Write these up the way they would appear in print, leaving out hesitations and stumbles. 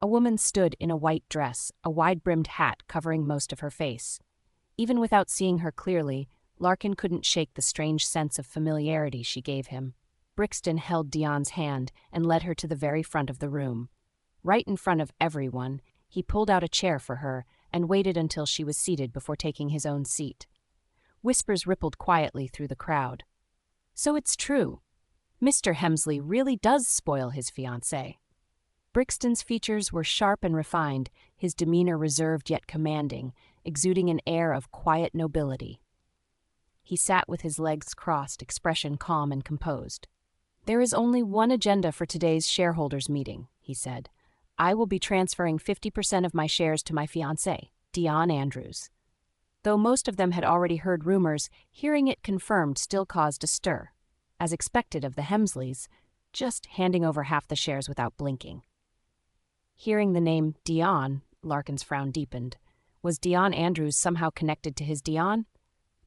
A woman stood in a white dress, a wide-brimmed hat covering most of her face. Even without seeing her clearly, Larkin couldn't shake the strange sense of familiarity she gave him. Brixton held Dionne's hand and led her to the very front of the room. Right in front of everyone, he pulled out a chair for her and waited until she was seated before taking his own seat. Whispers rippled quietly through the crowd. So it's true. Mr. Hemsley really does spoil his fiancée. Brixton's features were sharp and refined, his demeanor reserved yet commanding, exuding an air of quiet nobility. He sat with his legs crossed, expression calm and composed. There is only one agenda for today's shareholders' meeting, he said. I will be transferring 50% of my shares to my fiancée, Dionne Andrews. Though most of them had already heard rumors, hearing it confirmed still caused a stir. As expected of the Hemsleys, just handing over half the shares without blinking. Hearing the name Dionne, Larkin's frown deepened. Was Dionne Andrews somehow connected to his Dionne?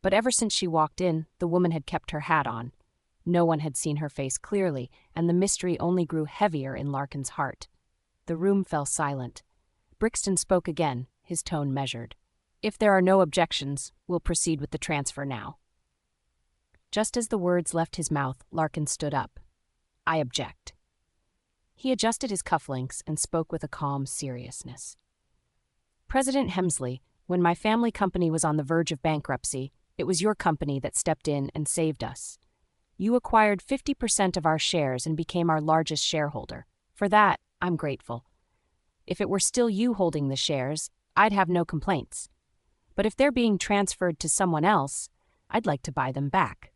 But ever since she walked in, the woman had kept her hat on. No one had seen her face clearly, and the mystery only grew heavier in Larkin's heart. The room fell silent. Brixton spoke again, his tone measured. If there are no objections, we'll proceed with the transfer now. Just as the words left his mouth, Larkin stood up. I object. He adjusted his cufflinks and spoke with a calm seriousness. President Hemsley, when my family company was on the verge of bankruptcy, it was your company that stepped in and saved us. You acquired 50% of our shares and became our largest shareholder. For that, I'm grateful. If it were still you holding the shares, I'd have no complaints. But if they're being transferred to someone else, I'd like to buy them back.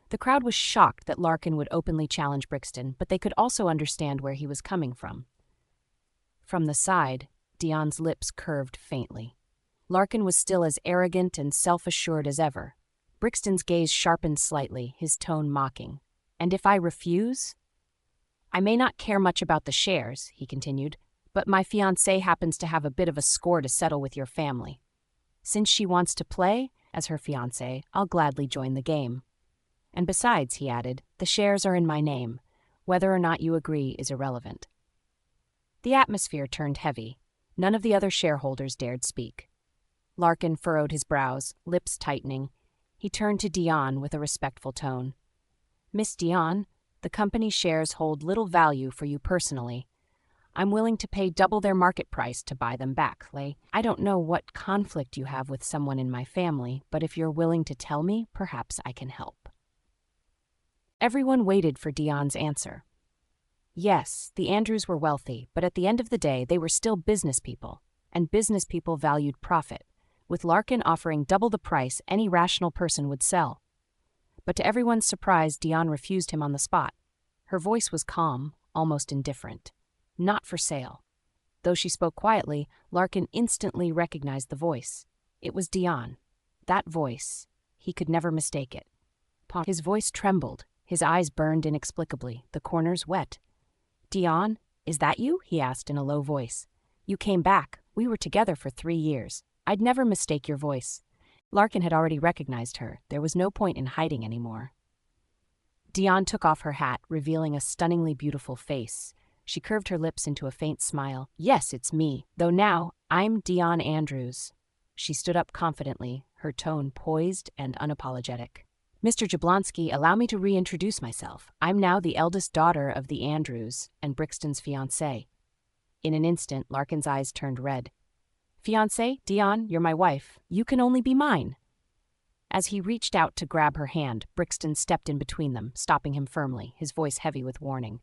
The crowd was shocked that Larkin would openly challenge Brixton, but they could also understand where he was coming from. From the side, Dionne's lips curved faintly. Larkin was still as arrogant and self-assured as ever. Brixton's gaze sharpened slightly, his tone mocking. And if I refuse? I may not care much about the shares, he continued, but my fiancée happens to have a bit of a score to settle with your family. Since she wants to play, as her fiancée, I'll gladly join the game. And besides, he added, the shares are in my name. Whether or not you agree is irrelevant. The atmosphere turned heavy. None of the other shareholders dared speak. Larkin furrowed his brows, lips tightening. He turned to Dionne with a respectful tone. Miss Dionne, the company's shares hold little value for you personally. I'm willing to pay double their market price to buy them back, Lay. I don't know what conflict you have with someone in my family, but if you're willing to tell me, perhaps I can help. Everyone waited for Dionne's answer. Yes, the Andrews were wealthy, but at the end of the day, they were still business people, and business people valued profit, with Larkin offering double the price any rational person would sell. But to everyone's surprise, Dionne refused him on the spot. Her voice was calm, almost indifferent. Not for sale. Though she spoke quietly, Larkin instantly recognized the voice. It was Dionne. That voice. He could never mistake it. His voice trembled. His eyes burned inexplicably, the corners wet. Dionne, is that you? He asked in a low voice. You came back. We were together for 3 years. I'd never mistake your voice. Larkin had already recognized her. There was no point in hiding anymore. Dionne took off her hat, revealing a stunningly beautiful face. She curved her lips into a faint smile. Yes, it's me. Though now, I'm Dionne Andrews. She stood up confidently, her tone poised and unapologetic. Mr. Jablonski, allow me to reintroduce myself. I'm now the eldest daughter of the Andrews and Brixton's fiancée. In an instant, Larkin's eyes turned red. Fiancée, Dionne, you're my wife. You can only be mine. As he reached out to grab her hand, Brixton stepped in between them, stopping him firmly, his voice heavy with warning.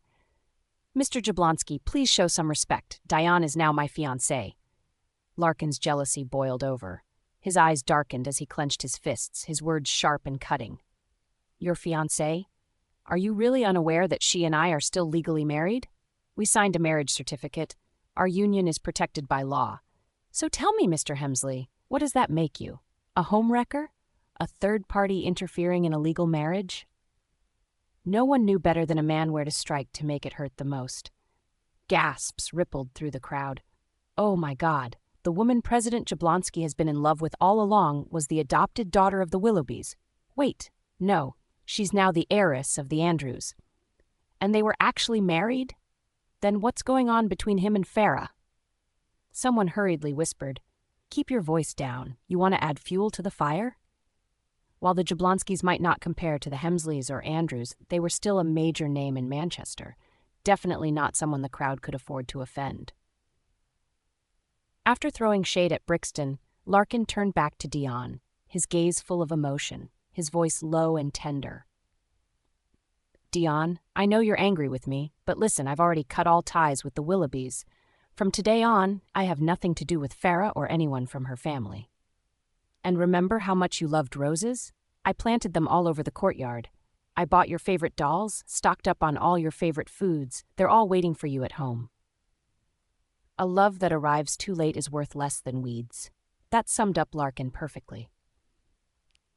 Mr. Jablonski, please show some respect. Dionne is now my fiancée. Larkin's jealousy boiled over. His eyes darkened as he clenched his fists, his words sharp and cutting. Your fiancée? Are you really unaware that she and I are still legally married? We signed a marriage certificate. Our union is protected by law. So tell me, Mr. Hemsley, what does that make you? A homewrecker? A third party interfering in a legal marriage? No one knew better than a man where to strike to make it hurt the most. Gasps rippled through the crowd. Oh my God, the woman President Jablonski has been in love with all along was the adopted daughter of the Willoughbys. Wait, no, she's now the heiress of the Andrews. And they were actually married? Then what's going on between him and Farrah? Someone hurriedly whispered, "Keep your voice down. You want to add fuel to the fire?" While the Jablonskis might not compare to the Hemsleys or Andrews, they were still a major name in Manchester. Definitely not someone the crowd could afford to offend. After throwing shade at Brixton, Larkin turned back to Dionne, his gaze full of emotion, his voice low and tender. "Dionne, I know you're angry with me, but listen, I've already cut all ties with the Willoughbys. From today on, I have nothing to do with Farrah or anyone from her family. And remember how much you loved roses? I planted them all over the courtyard. I bought your favorite dolls, stocked up on all your favorite foods. They're all waiting for you at home. A love that arrives too late is worth less than weeds." That summed up Larkin perfectly.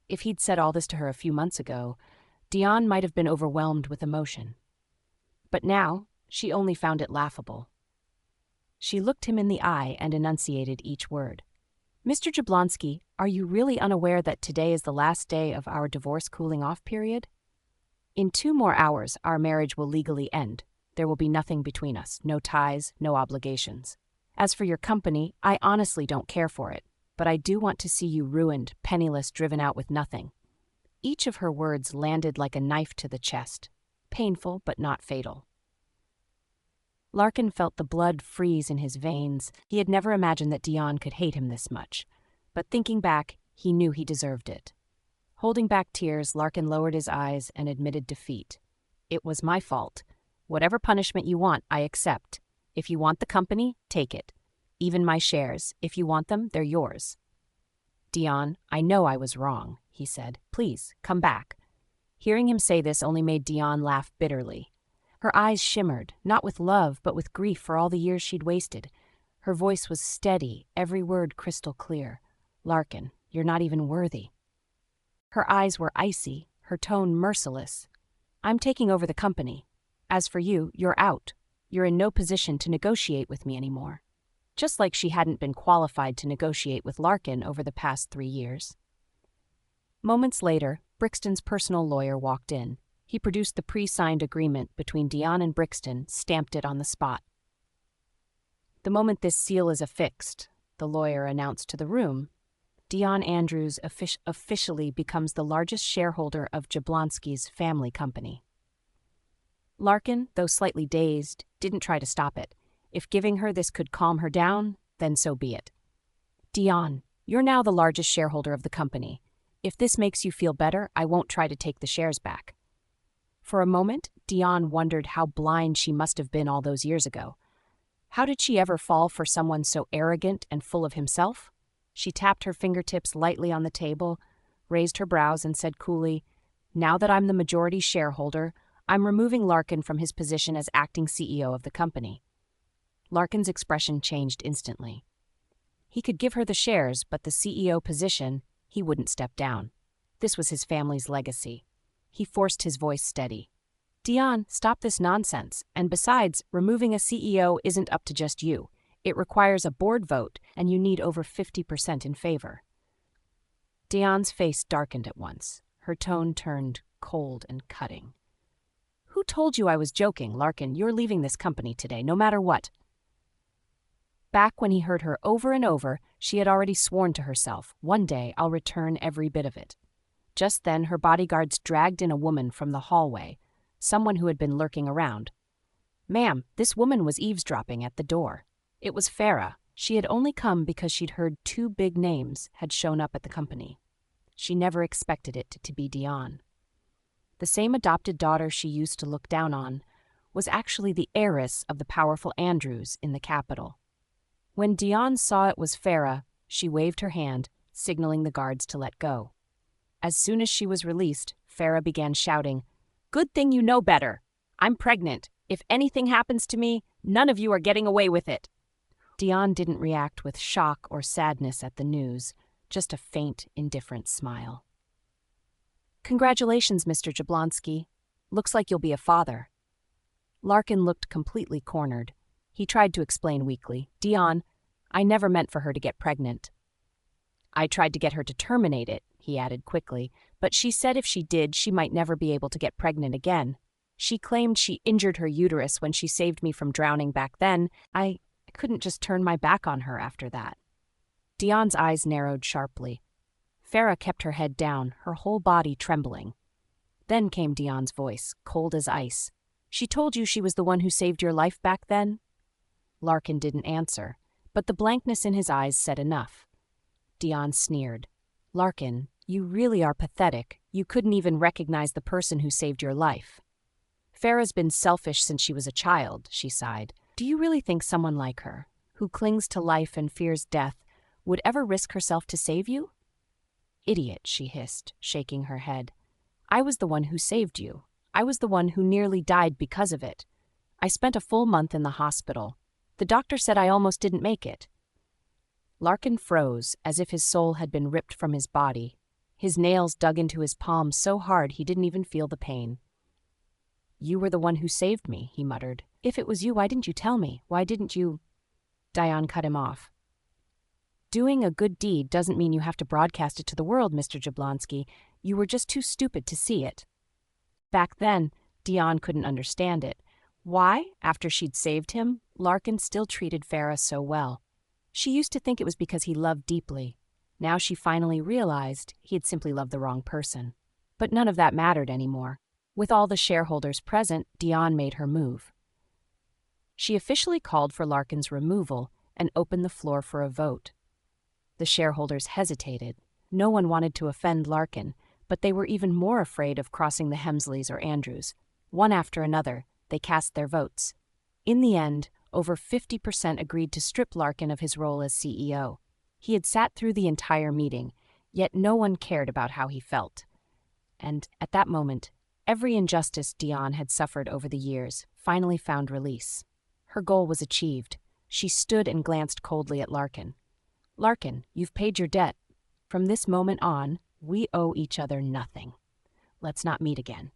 If he'd said all this to her a few months ago, Dionne might have been overwhelmed with emotion. But now, she only found it laughable. She looked him in the eye and enunciated each word. "Mr. Jablonski, are you really unaware that today is the last day of our divorce cooling-off period? In 2 more hours, our marriage will legally end. There will be nothing between us, no ties, no obligations. As for your company, I honestly don't care for it, but I do want to see you ruined, penniless, driven out with nothing." Each of her words landed like a knife to the chest, painful but not fatal. Larkin felt the blood freeze in his veins. He had never imagined that Dionne could hate him this much, but thinking back, he knew he deserved it. Holding back tears, Larkin lowered his eyes and admitted defeat. "It was my fault. Whatever punishment you want, I accept. If you want the company, take it. Even my shares, if you want them, they're yours." "Dionne, I know I was wrong," he said. "Please, come back." Hearing him say this only made Dionne laugh bitterly. Her eyes shimmered, not with love, but with grief for all the years she'd wasted. Her voice was steady, every word crystal clear. "Larkin, you're not even worthy." Her eyes were icy, her tone merciless. "I'm taking over the company. As for you, you're out. You're in no position to negotiate with me anymore." Just like she hadn't been qualified to negotiate with Larkin over the past 3 years. Moments later, Brixton's personal lawyer walked in. He produced the pre-signed agreement between Dionne and Brixton, stamped it on the spot. "The moment this seal is affixed," the lawyer announced to the room, "Dionne Andrews officially becomes the largest shareholder of Jablonski's family company." Larkin, though slightly dazed, didn't try to stop it. If giving her this could calm her down, then so be it. "Dionne, you're now the largest shareholder of the company. If this makes you feel better, I won't try to take the shares back." For a moment, Dionne wondered how blind she must have been all those years ago. How did she ever fall for someone so arrogant and full of himself? She tapped her fingertips lightly on the table, raised her brows, and said coolly, "Now that I'm the majority shareholder, I'm removing Larkin from his position as acting CEO of the company." Larkin's expression changed instantly. He could give her the shares, but the CEO position, he wouldn't step down. This was his family's legacy. He forced his voice steady. "Dionne, stop this nonsense. And besides, removing a CEO isn't up to just you. It requires a board vote, and you need over 50% in favor." Dionne's face darkened at once. Her tone turned cold and cutting. "Who told you I was joking, Larkin? You're leaving this company today, no matter what." Back when he heard her over and over, she had already sworn to herself, "One day I'll return every bit of it." Just then, her bodyguards dragged in a woman from the hallway, someone who had been lurking around. "Ma'am, this woman was eavesdropping at the door." It was Farrah. She had only come because she'd heard 2 big names had shown up at the company. She never expected it to be Dionne. The same adopted daughter she used to look down on was actually the heiress of the powerful Andrews in the capital. When Dionne saw it was Farrah, she waved her hand, signaling the guards to let go. As soon as she was released, Farrah began shouting, "Good thing you know better. I'm pregnant. If anything happens to me, none of you are getting away with it." Dionne didn't react with shock or sadness at the news, just a faint, indifferent smile. "Congratulations, Mr. Jablonski. Looks like you'll be a father." Larkin looked completely cornered. He tried to explain weakly, "Dionne, I never meant for her to get pregnant." "I tried to get her to terminate it," he added quickly, "but she said if she did, she might never be able to get pregnant again." She claimed she injured her uterus when she saved me from drowning back then. I couldn't just turn my back on her after that." Dionne's eyes narrowed sharply. Farrah kept her head down, her whole body trembling. Then came Dionne's voice, cold as ice. "She told you she was the one who saved your life back then?" Larkin didn't answer, but the blankness in his eyes said enough. Dionne sneered. "Larkin, you really are pathetic. You couldn't even recognize the person who saved your life." "Farrah's been selfish since she was a child," she sighed. "Do you really think someone like her, who clings to life and fears death, would ever risk herself to save you?" "Idiot," she hissed, shaking her head. "I was the one who saved you. I was the one who nearly died because of it. I spent a full month in the hospital. The doctor said I almost didn't make it." Larkin froze, as if his soul had been ripped from his body. His nails dug into his palms so hard he didn't even feel the pain. "You were the one who saved me," he muttered. "If it was you, why didn't you tell me? Why didn't you—" Dionne cut him off. "Doing a good deed doesn't mean you have to broadcast it to the world, Mr. Jablonski. You were just too stupid to see it." Back then, Dionne couldn't understand it. Why, after she'd saved him, Larkin still treated Farrah so well? She used to think it was because he loved deeply. Now she finally realized he had simply loved the wrong person. But none of that mattered anymore. With all the shareholders present, Dionne made her move. She officially called for Larkin's removal and opened the floor for a vote. The shareholders hesitated. No one wanted to offend Larkin, but they were even more afraid of crossing the Hemsleys or Andrews. One after another, they cast their votes. In the end, over 50% agreed to strip Larkin of his role as CEO. He had sat through the entire meeting, yet no one cared about how he felt. And at that moment, every injustice Dionne had suffered over the years finally found release. Her goal was achieved. She stood and glanced coldly at Larkin. "Larkin, you've paid your debt. From this moment on, we owe each other nothing. Let's not meet again."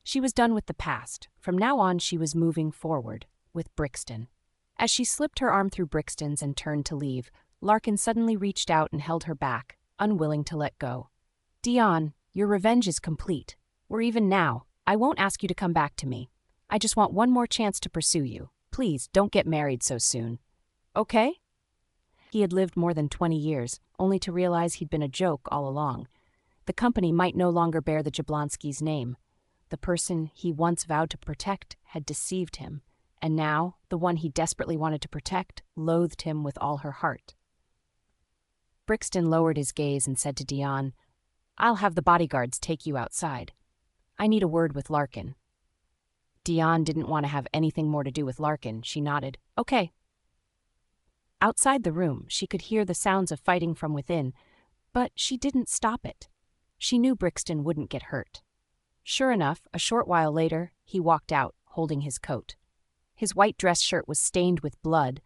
She was done with the past. From now on, she was moving forward, with Brixton. As she slipped her arm through Brixton's and turned to leave, Larkin suddenly reached out and held her back, unwilling to let go. "Dionne, your revenge is complete. We're even now. I won't ask you to come back to me. I just want one more chance to pursue you. Please, don't get married so soon. Okay?" He had lived more than 20 years, only to realize he'd been a joke all along. The company might no longer bear the Jablonskis' name. The person he once vowed to protect had deceived him, and now the one he desperately wanted to protect loathed him with all her heart. Brixton lowered his gaze and said to Dionne, "I'll have the bodyguards take you outside. I need a word with Larkin." Dionne didn't want to have anything more to do with Larkin. She nodded. "Okay." Outside the room, she could hear the sounds of fighting from within, but she didn't stop it. She knew Brixton wouldn't get hurt. Sure enough, a short while later, he walked out, holding his coat. His white dress shirt was stained with blood,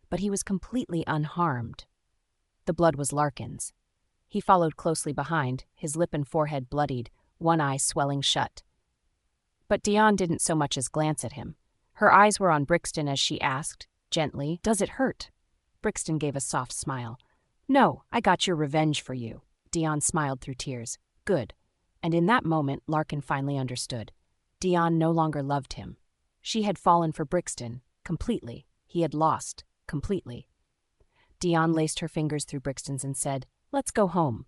but he was completely unharmed. The blood was Larkin's. He followed closely behind, his lip and forehead bloodied, one eye swelling shut. But Dionne didn't so much as glance at him. Her eyes were on Brixton as she asked, gently, "Does it hurt?" Brixton gave a soft smile. "No, I got your revenge for you." Dionne smiled through tears. "Good." And in that moment, Larkin finally understood. Dionne no longer loved him. She had fallen for Brixton, completely. He had lost, completely. Dionne laced her fingers through Brixton's and said, "Let's go home."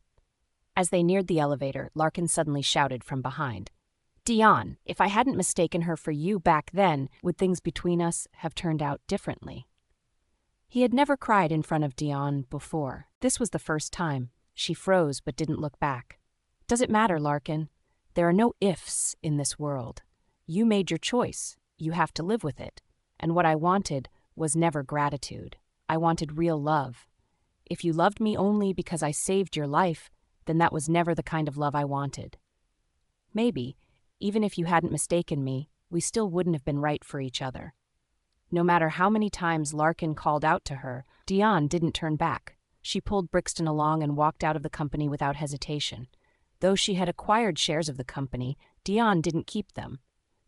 As they neared the elevator, Larkin suddenly shouted from behind, "Dionne, if I hadn't mistaken her for you back then, would things between us have turned out differently?" He had never cried in front of Dionne before. This was the first time. She froze but didn't look back. "Does it matter, Larkin? There are no ifs in this world. You made your choice. You have to live with it. And what I wanted was never gratitude. I wanted real love. If you loved me only because I saved your life, then that was never the kind of love I wanted. Maybe, even if you hadn't mistaken me, we still wouldn't have been right for each other." No matter how many times Larkin called out to her, Dionne didn't turn back. She pulled Brixton along and walked out of the company without hesitation. Though she had acquired shares of the company, Dionne didn't keep them.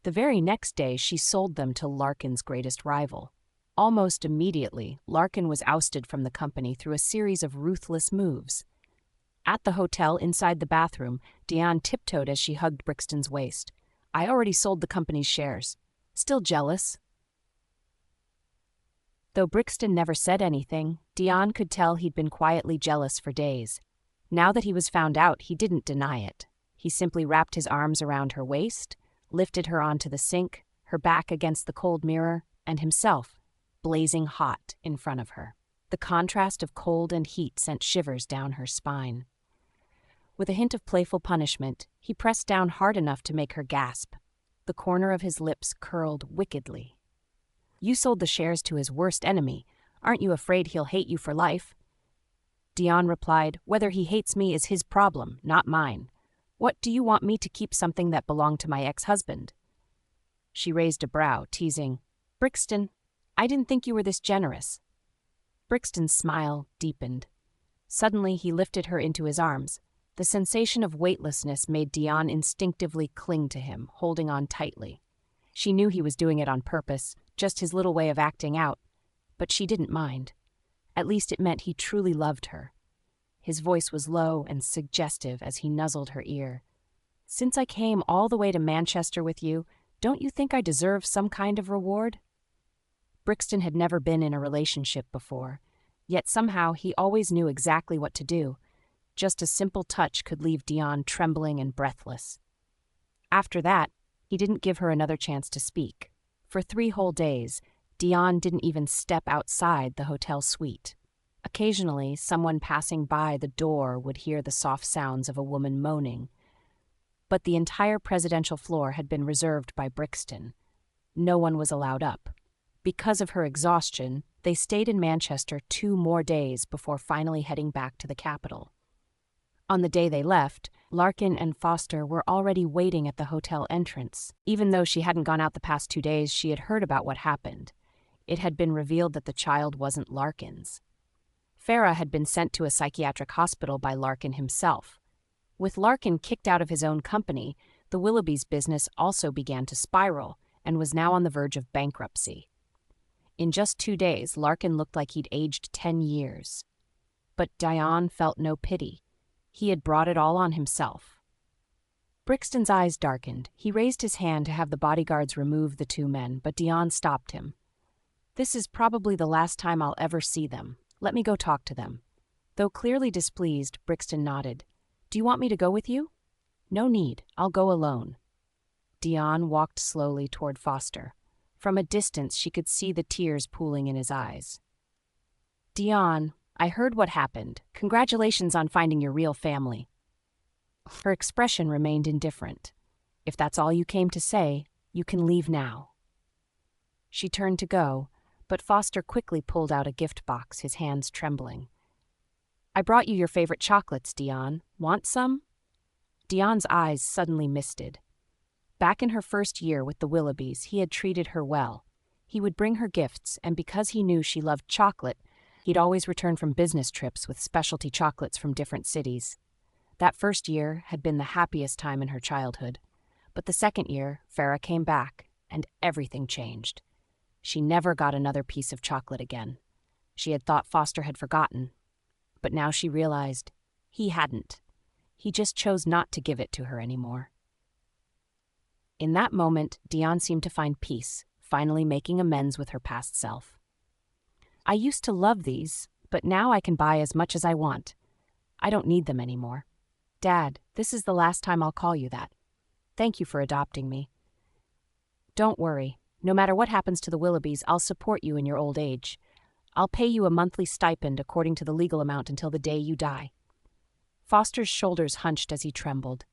The very next day, she sold them to Larkin's greatest rival. Almost immediately, Larkin was ousted from the company through a series of ruthless moves. At the hotel inside the bathroom, Dionne tiptoed as she hugged Brixton's waist. I already sold the company's shares. Still jealous? Though Brixton never said anything, Dionne could tell he'd been quietly jealous for days. Now that he was found out, he didn't deny it. He simply wrapped his arms around her waist, lifted her onto the sink, her back against the cold mirror, and himself, blazing hot, in front of her. The contrast of cold and heat sent shivers down her spine. With a hint of playful punishment, he pressed down hard enough to make her gasp. The corner of his lips curled wickedly. You sold the shares to his worst enemy. Aren't you afraid he'll hate you for life? Dionne replied, Whether he hates me is his problem, not mine. What do you want me to keep something that belonged to my ex-husband? She raised a brow, teasing, Brixton, I didn't think you were this generous. Brixton's smile deepened. Suddenly he lifted her into his arms. The sensation of weightlessness made Dionne instinctively cling to him, holding on tightly. She knew he was doing it on purpose, just his little way of acting out, but she didn't mind. At least it meant he truly loved her. His voice was low and suggestive as he nuzzled her ear. Since I came all the way to Manchester with you, don't you think I deserve some kind of reward? Brixton had never been in a relationship before, yet somehow he always knew exactly what to do. Just a simple touch could leave Dionne trembling and breathless. After that, he didn't give her another chance to speak. For 3 whole days, Dionne didn't even step outside the hotel suite. Occasionally, someone passing by the door would hear the soft sounds of a woman moaning. But the entire presidential floor had been reserved by Brixton. No one was allowed up. Because of her exhaustion, they stayed in Manchester 2 more days before finally heading back to the capital. On the day they left, Larkin and Foster were already waiting at the hotel entrance. Even though she hadn't gone out the past 2 days, she had heard about what happened. It had been revealed that the child wasn't Larkin's. Farrah had been sent to a psychiatric hospital by Larkin himself. With Larkin kicked out of his own company, the Willoughbys' business also began to spiral and was now on the verge of bankruptcy. In just 2 days, Larkin looked like he'd aged 10 years. But Dionne felt no pity. He had brought it all on himself. Brixton's eyes darkened. He raised his hand to have the bodyguards remove the 2 men, but Dionne stopped him. This is probably the last time I'll ever see them. Let me go talk to them. Though clearly displeased, Brixton nodded. Do you want me to go with you? No need. I'll go alone. Dionne walked slowly toward Foster. From a distance, she could see the tears pooling in his eyes. Dionne, I heard what happened. Congratulations on finding your real family. Her expression remained indifferent. If that's all you came to say, you can leave now. She turned to go, but Foster quickly pulled out a gift box, his hands trembling. I brought you your favorite chocolates, Dionne. Want some? Dionne's eyes suddenly misted. Back in her first year with the Willoughbys, he had treated her well. He would bring her gifts, and because he knew she loved chocolate, he'd always return from business trips with specialty chocolates from different cities. That first year had been the happiest time in her childhood. But the second year, Farrah came back, and everything changed. She never got another piece of chocolate again. She had thought Foster had forgotten, but now she realized he hadn't. He just chose not to give it to her anymore. In that moment, Dionne seemed to find peace, finally making amends with her past self. I used to love these, but now I can buy as much as I want. I don't need them anymore. Dad, this is the last time I'll call you that. Thank you for adopting me. Don't worry. No matter what happens to the Willoughbys, I'll support you in your old age. I'll pay you a monthly stipend according to the legal amount until the day you die. Foster's shoulders hunched as he trembled.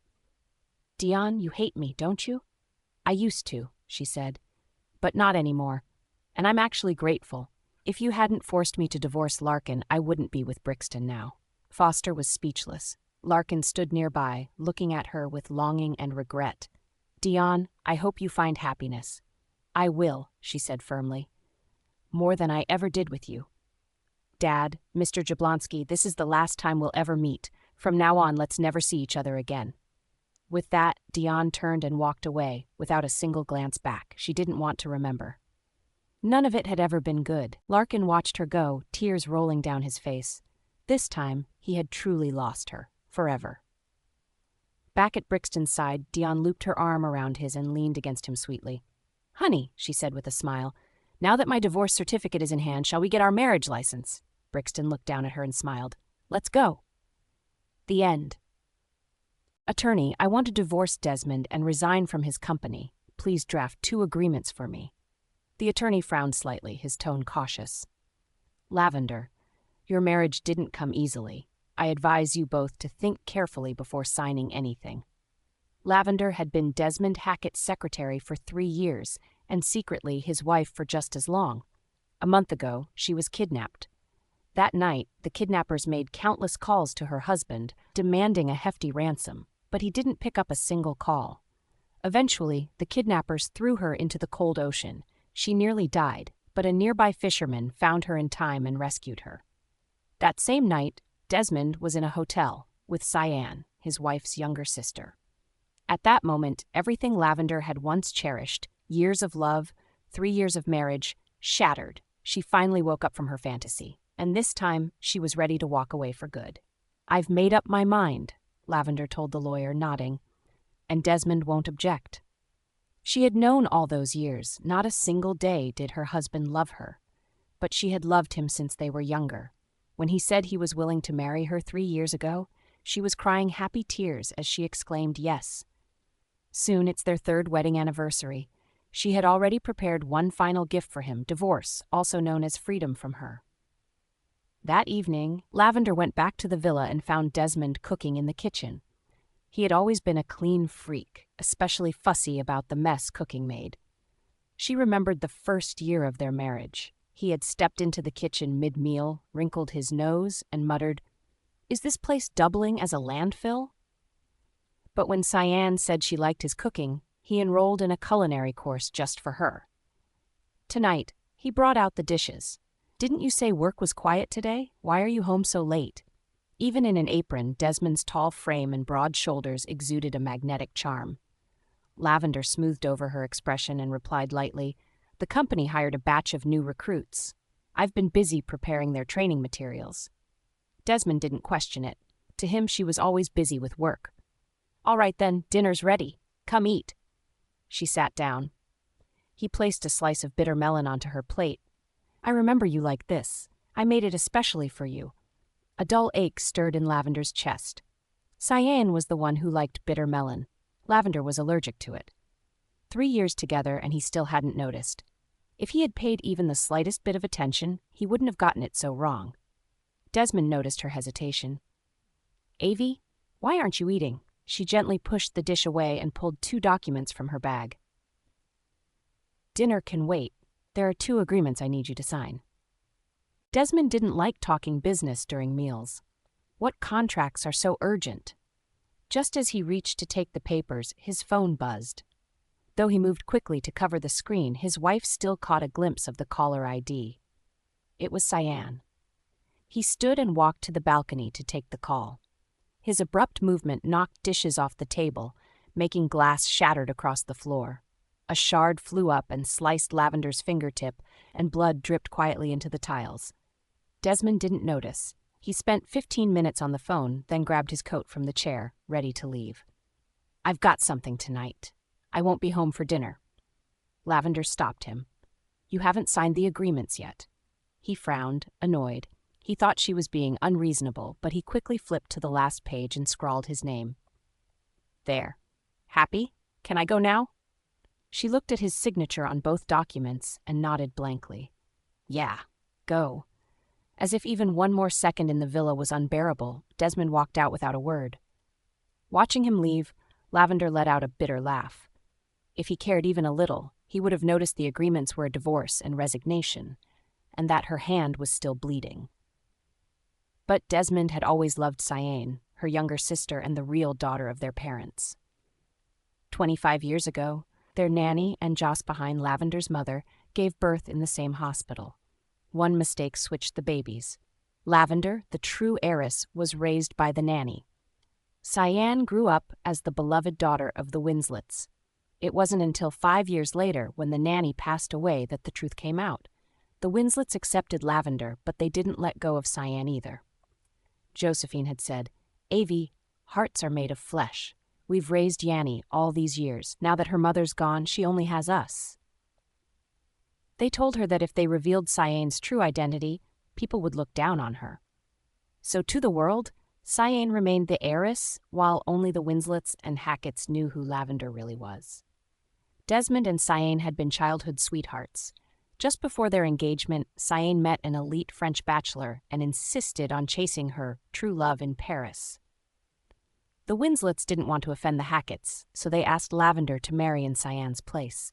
Dionne, you hate me, don't you? I used to, she said. But not anymore. And I'm actually grateful. If you hadn't forced me to divorce Larkin, I wouldn't be with Brixton now. Foster was speechless. Larkin stood nearby, looking at her with longing and regret. Dionne, I hope you find happiness. I will, she said firmly. More than I ever did with you. Dad, Mr. Jablonski, this is the last time we'll ever meet. From now on, let's never see each other again. With that, Dionne turned and walked away, without a single glance back. She didn't want to remember. None of it had ever been good. Larkin watched her go, tears rolling down his face. This time, he had truly lost her, forever. Back at Brixton's side, Dionne looped her arm around his and leaned against him sweetly. "Honey," she said with a smile, "now that my divorce certificate is in hand, shall we get our marriage license?" Brixton looked down at her and smiled. "Let's go." The end. Attorney, I want to divorce Desmond and resign from his company. Please draft 2 agreements for me. The attorney frowned slightly, his tone cautious. Lavender, your marriage didn't come easily. I advise you both to think carefully before signing anything. Lavender had been Desmond Hackett's secretary for 3 years, and secretly his wife for just as long. A month ago, she was kidnapped. That night, the kidnappers made countless calls to her husband, demanding a hefty ransom, but he didn't pick up a single call. Eventually, the kidnappers threw her into the cold ocean. She nearly died, but a nearby fisherman found her in time and rescued her. That same night, Desmond was in a hotel with Cyan, his wife's younger sister. At that moment, everything Lavender had once cherished, years of love, 3 years of marriage, shattered. She finally woke up from her fantasy, and this time she was ready to walk away for good. "I've made up my mind," Lavender told the lawyer, nodding, "and Desmond won't object." She had known all those years, not a single day did her husband love her, but she had loved him since they were younger. When he said he was willing to marry her 3 years ago, she was crying happy tears as she exclaimed yes. Soon it's their 3rd wedding anniversary. She had already prepared one final gift for him, divorce, also known as freedom from her. That evening, Lavender went back to the villa and found Desmond cooking in the kitchen. He had always been a clean freak, especially fussy about the mess cooking made. She remembered the first year of their marriage. He had stepped into the kitchen mid-meal, wrinkled his nose, and muttered, "Is this place doubling as a landfill?" But when Cyan said she liked his cooking, he enrolled in a culinary course just for her. Tonight, he brought out the dishes. "Didn't you say work was quiet today? Why are you home so late?" Even in an apron, Desmond's tall frame and broad shoulders exuded a magnetic charm. Lavender smoothed over her expression and replied lightly, "The company hired a batch of new recruits. I've been busy preparing their training materials." Desmond didn't question it. To him, she was always busy with work. "All right then, dinner's ready. Come eat." She sat down. He placed a slice of bitter melon onto her plate. "I remember you like this. I made it especially for you." A dull ache stirred in Lavender's chest. Cyan was the one who liked bitter melon. Lavender was allergic to it. 3 years together and he still hadn't noticed. If he had paid even the slightest bit of attention, he wouldn't have gotten it so wrong. Desmond noticed her hesitation. "Avi, why aren't you eating?" She gently pushed the dish away and pulled 2 documents from her bag. "Dinner can wait. There are 2 agreements I need you to sign." Desmond didn't like talking business during meals. What contracts are so urgent? Just as he reached to take the papers, his phone buzzed. Though he moved quickly to cover the screen, his wife still caught a glimpse of the caller ID. It was Cyan. He stood and walked to the balcony to take the call. His abrupt movement knocked dishes off the table, making glass shattered across the floor. A shard flew up and sliced Lavender's fingertip, and blood dripped quietly into the tiles. Desmond didn't notice. He spent 15 minutes on the phone, then grabbed his coat from the chair, ready to leave. "I've got something tonight. I won't be home for dinner." Lavender stopped him. "You haven't signed the agreements yet." He frowned, annoyed. He thought she was being unreasonable, but he quickly flipped to the last page and scrawled his name. "There. Happy? Can I go now?" She looked at his signature on both documents and nodded blankly. "Yeah, go." As if even one more second in the villa was unbearable, Desmond walked out without a word. Watching him leave, Lavender let out a bitter laugh. If he cared even a little, he would have noticed the agreements were a divorce and resignation, and that her hand was still bleeding. But Desmond had always loved Cyan, her younger sister and the real daughter of their parents. 25 years ago, their nanny and Joss behind Lavender's mother gave birth in the same hospital. One mistake switched the babies. Lavender, the true heiress, was raised by the nanny. Cyan grew up as the beloved daughter of the Winslets. It wasn't until 5 years later, when the nanny passed away, that the truth came out. The Winslets accepted Lavender, but they didn't let go of Cyan either. Josephine had said, "Avi, hearts are made of flesh. We've raised Yanni all these years. Now that her mother's gone, she only has us. They told her that if they revealed Cyane's true identity, people would look down on her. So to the world, Cyane remained the heiress, while only the Winslets and Hacketts knew who Lavender really was. Desmond and Cyane had been childhood sweethearts. Just before their engagement, Cyane met an elite French bachelor and insisted on chasing her true love in Paris. The Winslets didn't want to offend the Hacketts, so they asked Lavender to marry in Cyane's place.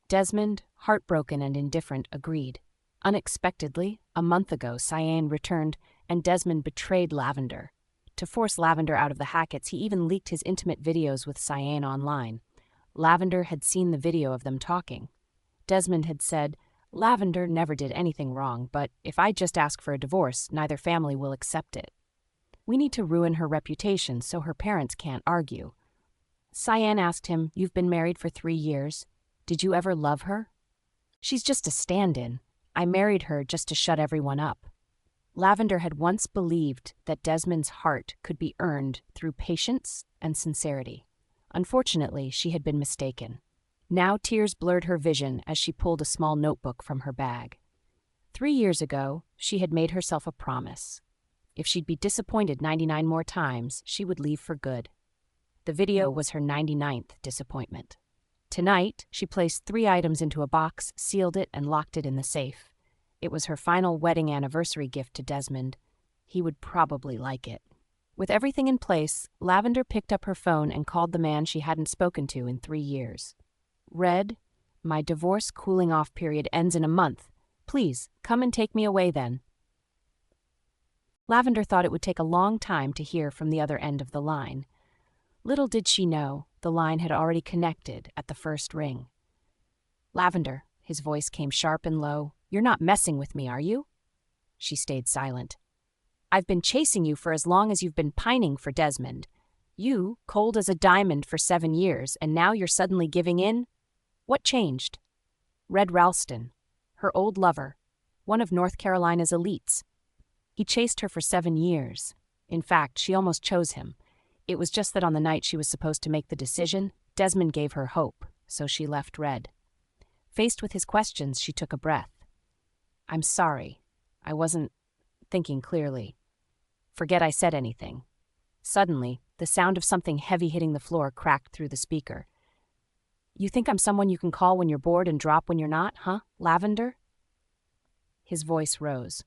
Desmond, heartbroken and indifferent, agreed. Unexpectedly, a month ago, Cyane returned and Desmond betrayed Lavender. To force Lavender out of the Hacketts, he even leaked his intimate videos with Cyane online. Lavender had seen the video of them talking. Desmond had said, "Lavender never did anything wrong, but if I just ask for a divorce, neither family will accept it. We need to ruin her reputation so her parents can't argue." Cyane asked him, "You've been married for 3 years. Did you ever love her?" "She's just a stand-in. I married her just to shut everyone up." Lavender had once believed that Desmond's heart could be earned through patience and sincerity. Unfortunately, she had been mistaken. Now tears blurred her vision as she pulled a small notebook from her bag. 3 years ago, she had made herself a promise. If she'd be disappointed 99 more times, she would leave for good. The video was her 99th disappointment. Tonight, she placed 3 items into a box, sealed it, and locked it in the safe. It was her final wedding anniversary gift to Desmond. He would probably like it. With everything in place, Lavender picked up her phone and called the man she hadn't spoken to in 3 years. "Red, my divorce cooling-off period ends in a month. Please, come and take me away then." Lavender thought it would take a long time to hear from the other end of the line. Little did she know, the line had already connected at the first ring. "Lavender," his voice came sharp and low, "you're not messing with me, are you?" She stayed silent. "I've been chasing you for as long as you've been pining for Desmond. You, cold as a diamond for 7 years, and now you're suddenly giving in? What changed?" "Red Ralston, her old lover, one of North Carolina's elites. He chased her for 7 years. In fact, she almost chose him. It was just that on the night she was supposed to make the decision, Desmond gave her hope, so she left Red." Faced with his questions, she took a breath. "I'm sorry. I wasn't thinking clearly. Forget I said anything." Suddenly, the sound of something heavy hitting the floor cracked through the speaker. "You think I'm someone you can call when you're bored and drop when you're not, huh, Lavender?" His voice rose.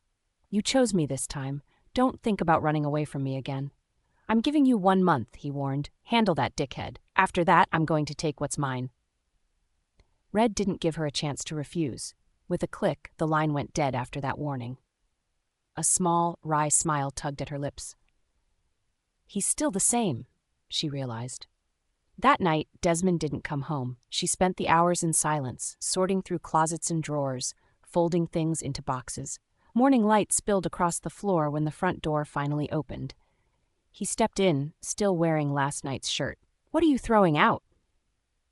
"You chose me this time. Don't think about running away from me again." "I'm giving you 1 month," he warned. "Handle that dickhead. After that, I'm going to take what's mine." Red didn't give her a chance to refuse. With a click, the line went dead after that warning. A small, wry smile tugged at her lips. "He's still the same," she realized. That night, Desmond didn't come home. She spent the hours in silence, sorting through closets and drawers, folding things into boxes. Morning light spilled across the floor when the front door finally opened. He stepped in, still wearing last night's shirt. "What are you throwing out?"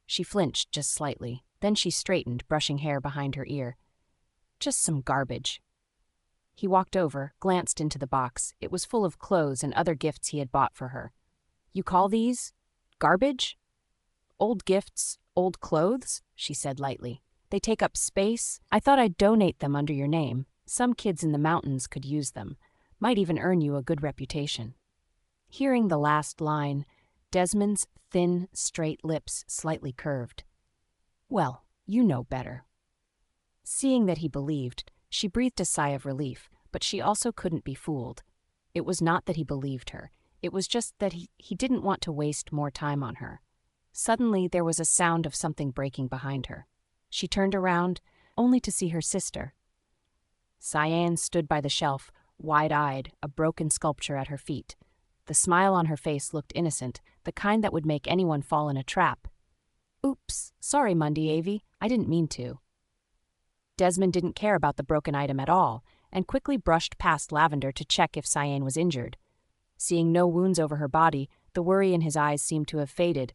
She flinched just slightly. Then she straightened, brushing hair behind her ear. "Just some garbage." He walked over, glanced into the box. It was full of clothes and other gifts he had bought for her. "You call these garbage?" "Old gifts, old clothes," she said lightly. "They take up space. I thought I'd donate them under your name. Some kids in the mountains could use them. Might even earn you a good reputation." Hearing the last line, Desmond's thin, straight lips slightly curved. "Well, you know better." Seeing that he believed, she breathed a sigh of relief, but she also couldn't be fooled. It was not that he believed her. It was just that he didn't want to waste more time on her. Suddenly, there was a sound of something breaking behind her. She turned around, only to see her sister. Cyane stood by the shelf, wide-eyed, a broken sculpture at her feet. The smile on her face looked innocent, the kind that would make anyone fall in a trap. "Oops, sorry, Mundy Avy, I didn't mean to." Desmond didn't care about the broken item at all, and quickly brushed past Lavender to check if Cyane was injured. Seeing no wounds over her body, the worry in his eyes seemed to have faded.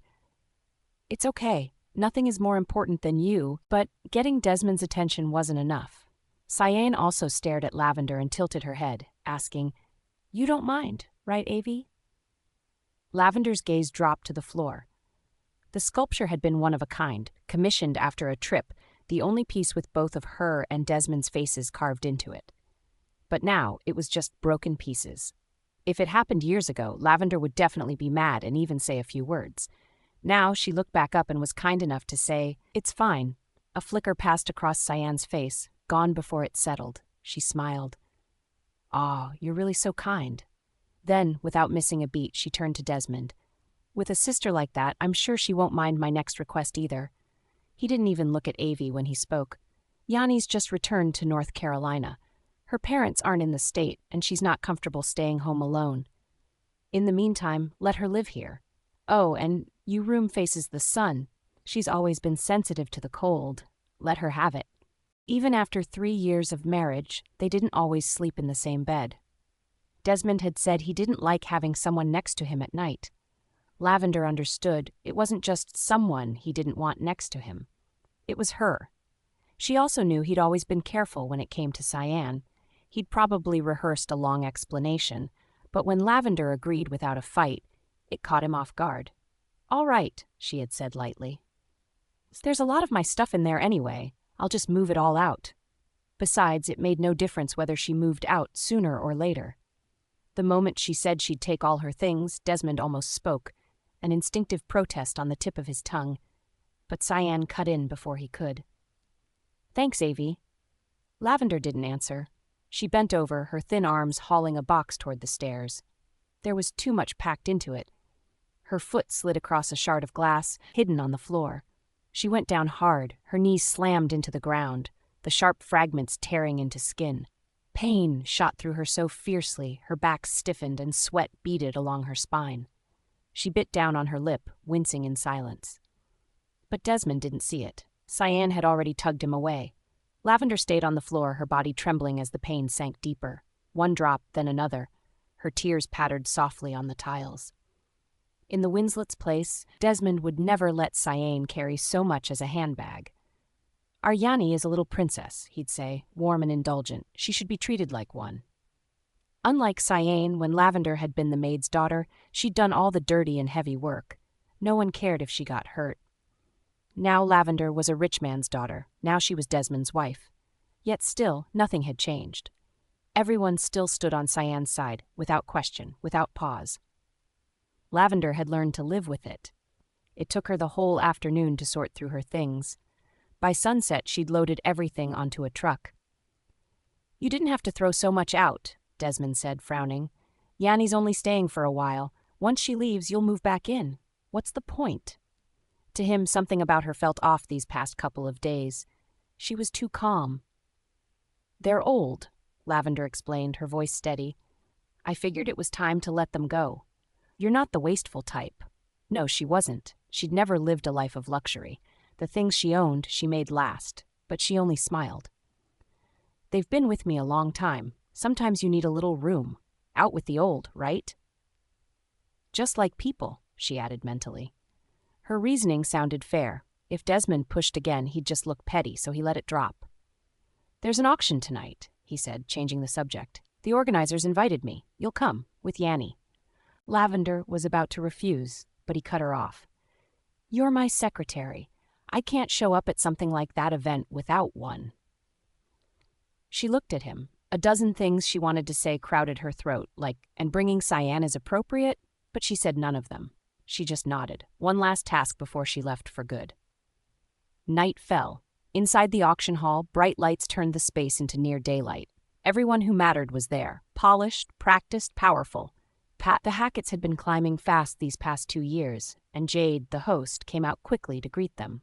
"It's okay. Nothing is more important than you," but getting Desmond's attention wasn't enough. Cyane also stared at Lavender and tilted her head, asking, "You don't mind, right, Avy?" Lavender's gaze dropped to the floor. The sculpture had been one of a kind, commissioned after a trip, the only piece with both of her and Desmond's faces carved into it. But now it was just broken pieces. If it happened years ago, Lavender would definitely be mad and even say a few words. Now she looked back up and was kind enough to say, "It's fine." A flicker passed across Cyan's face, gone before it settled. She smiled. "Aw, you're really so kind." Then, without missing a beat, she turned to Desmond. "With a sister like that, I'm sure she won't mind my next request either." He didn't even look at Avi when he spoke. "Yanni's just returned to North Carolina. Her parents aren't in the state, and she's not comfortable staying home alone. In the meantime, let her live here. Oh, and your room faces the sun. She's always been sensitive to the cold. Let her have it." Even after 3 years of marriage, they didn't always sleep in the same bed. Desmond had said he didn't like having someone next to him at night. Lavender understood it wasn't just someone he didn't want next to him. It was her. She also knew he'd always been careful when it came to Cyan. He'd probably rehearsed a long explanation, but when Lavender agreed without a fight, it caught him off guard. "All right," she had said lightly. "There's a lot of my stuff in there anyway. I'll just move it all out." Besides, it made no difference whether she moved out sooner or later. The moment she said she'd take all her things, Desmond almost spoke, an instinctive protest on the tip of his tongue. But Cyan cut in before he could. "Thanks, Avi." Lavender didn't answer. She bent over, her thin arms hauling a box toward the stairs. There was too much packed into it. Her foot slid across a shard of glass, hidden on the floor. She went down hard, her knees slammed into the ground, the sharp fragments tearing into skin. Pain shot through her so fiercely, her back stiffened and sweat beaded along her spine. She bit down on her lip, wincing in silence. But Desmond didn't see it. Cyan had already tugged him away. Lavender stayed on the floor, her body trembling as the pain sank deeper. One drop, then another. Her tears pattered softly on the tiles. In the Winslets' place, Desmond would never let Cyan carry so much as a handbag. "Our Yanni is a little princess," he'd say, warm and indulgent. "She should be treated like one." Unlike Cyan, when Lavender had been the maid's daughter, she'd done all the dirty and heavy work. No one cared if she got hurt. Now Lavender was a rich man's daughter. Now she was Desmond's wife. Yet still, nothing had changed. Everyone still stood on Cyan's side, without question, without pause. Lavender had learned to live with it. It took her the whole afternoon to sort through her things. By sunset, she'd loaded everything onto a truck. "You didn't have to throw so much out," Desmond said, frowning. "Yanni's only staying for a while. Once she leaves, you'll move back in. What's the point?" To him, something about her felt off these past couple of days. She was too calm. "They're old," Lavender explained, her voice steady. "I figured it was time to let them go. You're not the wasteful type." No, she wasn't. She'd never lived a life of luxury. The things she owned, she made last. But she only smiled. "They've been with me a long time. Sometimes you need a little room. Out with the old, right?" "Just like people," she added mentally. Her reasoning sounded fair. If Desmond pushed again, he'd just look petty, so he let it drop. "There's an auction tonight," he said, changing the subject. "The organizers invited me. You'll come, with Yanni." Lavender was about to refuse, but he cut her off. "You're my secretary. I can't show up at something like that event without one." She looked at him. A dozen things she wanted to say crowded her throat, like, "And bringing Cyan is appropriate," but she said none of them. She just nodded. One last task before she left for good. Night fell. Inside the auction hall, bright lights turned the space into near daylight. Everyone who mattered was there, polished, practiced, powerful. The Hacketts had been climbing fast these past 2 years, and Jade, the host, came out quickly to greet them.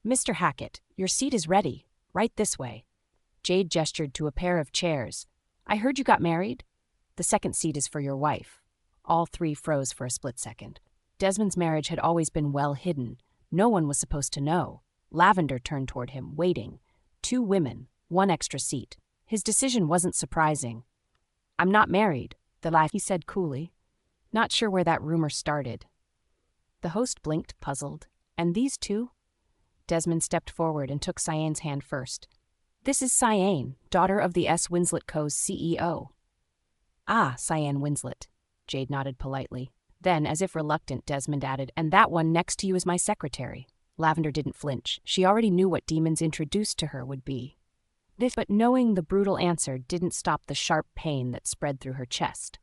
"Mr. Hackett, your seat is ready. Right this way." Jade gestured to a pair of chairs. "I heard you got married?" "The second seat is for your wife." All three froze for a split second. Desmond's marriage had always been well hidden. No one was supposed to know. Lavender turned toward him, waiting. 2 women, 1 extra seat. His decision wasn't surprising. "I'm not married," he said coolly. Not sure where that rumor started. The host blinked, puzzled. "And these 2? Desmond stepped forward and took Cyan's hand first. "This is Cyan, daughter of the S. Winslet Co.'s CEO. "Ah, Cyan Winslet." Jade nodded politely. Then, as if reluctant, Desmond added, "And that one next to you is my secretary." Lavender didn't flinch. She already knew what demons introduced to her would be. But knowing the brutal answer didn't stop the sharp pain that spread through her chest.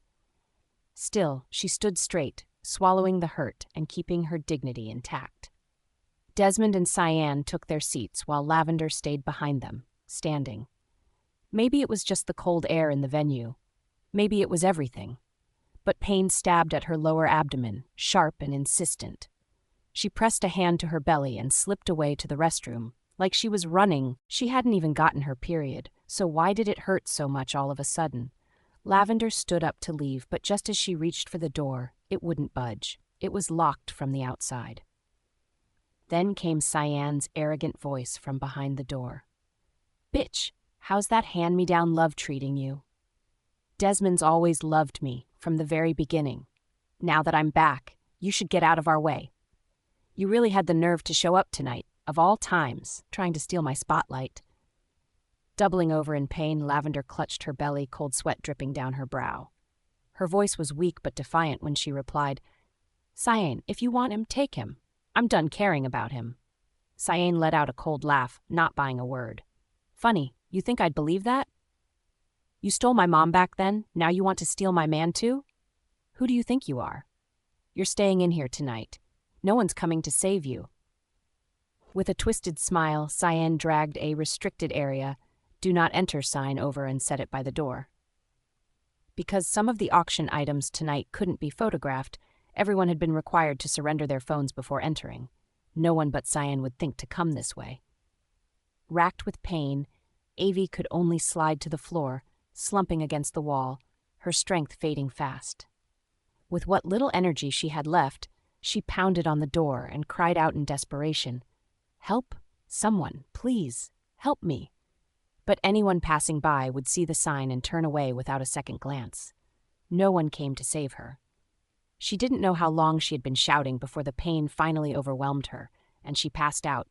Still, she stood straight, swallowing the hurt and keeping her dignity intact. Desmond and Cyan took their seats while Lavender stayed behind them, standing. Maybe it was just the cold air in the venue. Maybe it was everything. But pain stabbed at her lower abdomen, sharp and insistent. She pressed a hand to her belly and slipped away to the restroom. Like she was running, she hadn't even gotten her period, so why did it hurt so much all of a sudden? Lavender stood up to leave, but just as she reached for the door, it wouldn't budge. It was locked from the outside. Then came Cyan's arrogant voice from behind the door. "Bitch, how's that hand-me-down love treating you? Desmond's always loved me, from the very beginning. Now that I'm back, you should get out of our way. You really had the nerve to show up tonight, of all times, trying to steal my spotlight." Doubling over in pain, Lavender clutched her belly, cold sweat dripping down her brow. Her voice was weak but defiant when she replied, "Cyan, if you want him, take him. I'm done caring about him." Cyan let out a cold laugh, not buying a word. "Funny, you think I'd believe that? You stole my mom back then, now you want to steal my man too? Who do you think you are? You're staying in here tonight. No one's coming to save you." With a twisted smile, Cyan dragged a restricted area, "Do not enter" sign over and set it by the door. Because some of the auction items tonight couldn't be photographed, everyone had been required to surrender their phones before entering. No one but Cyan would think to come this way. Racked with pain, Avie could only slide to the floor, slumping against the wall, her strength fading fast. With what little energy she had left, she pounded on the door and cried out in desperation, "Help! Someone, please, help me!" But anyone passing by would see the sign and turn away without a second glance. No one came to save her. She didn't know how long she had been shouting before the pain finally overwhelmed her, and she passed out.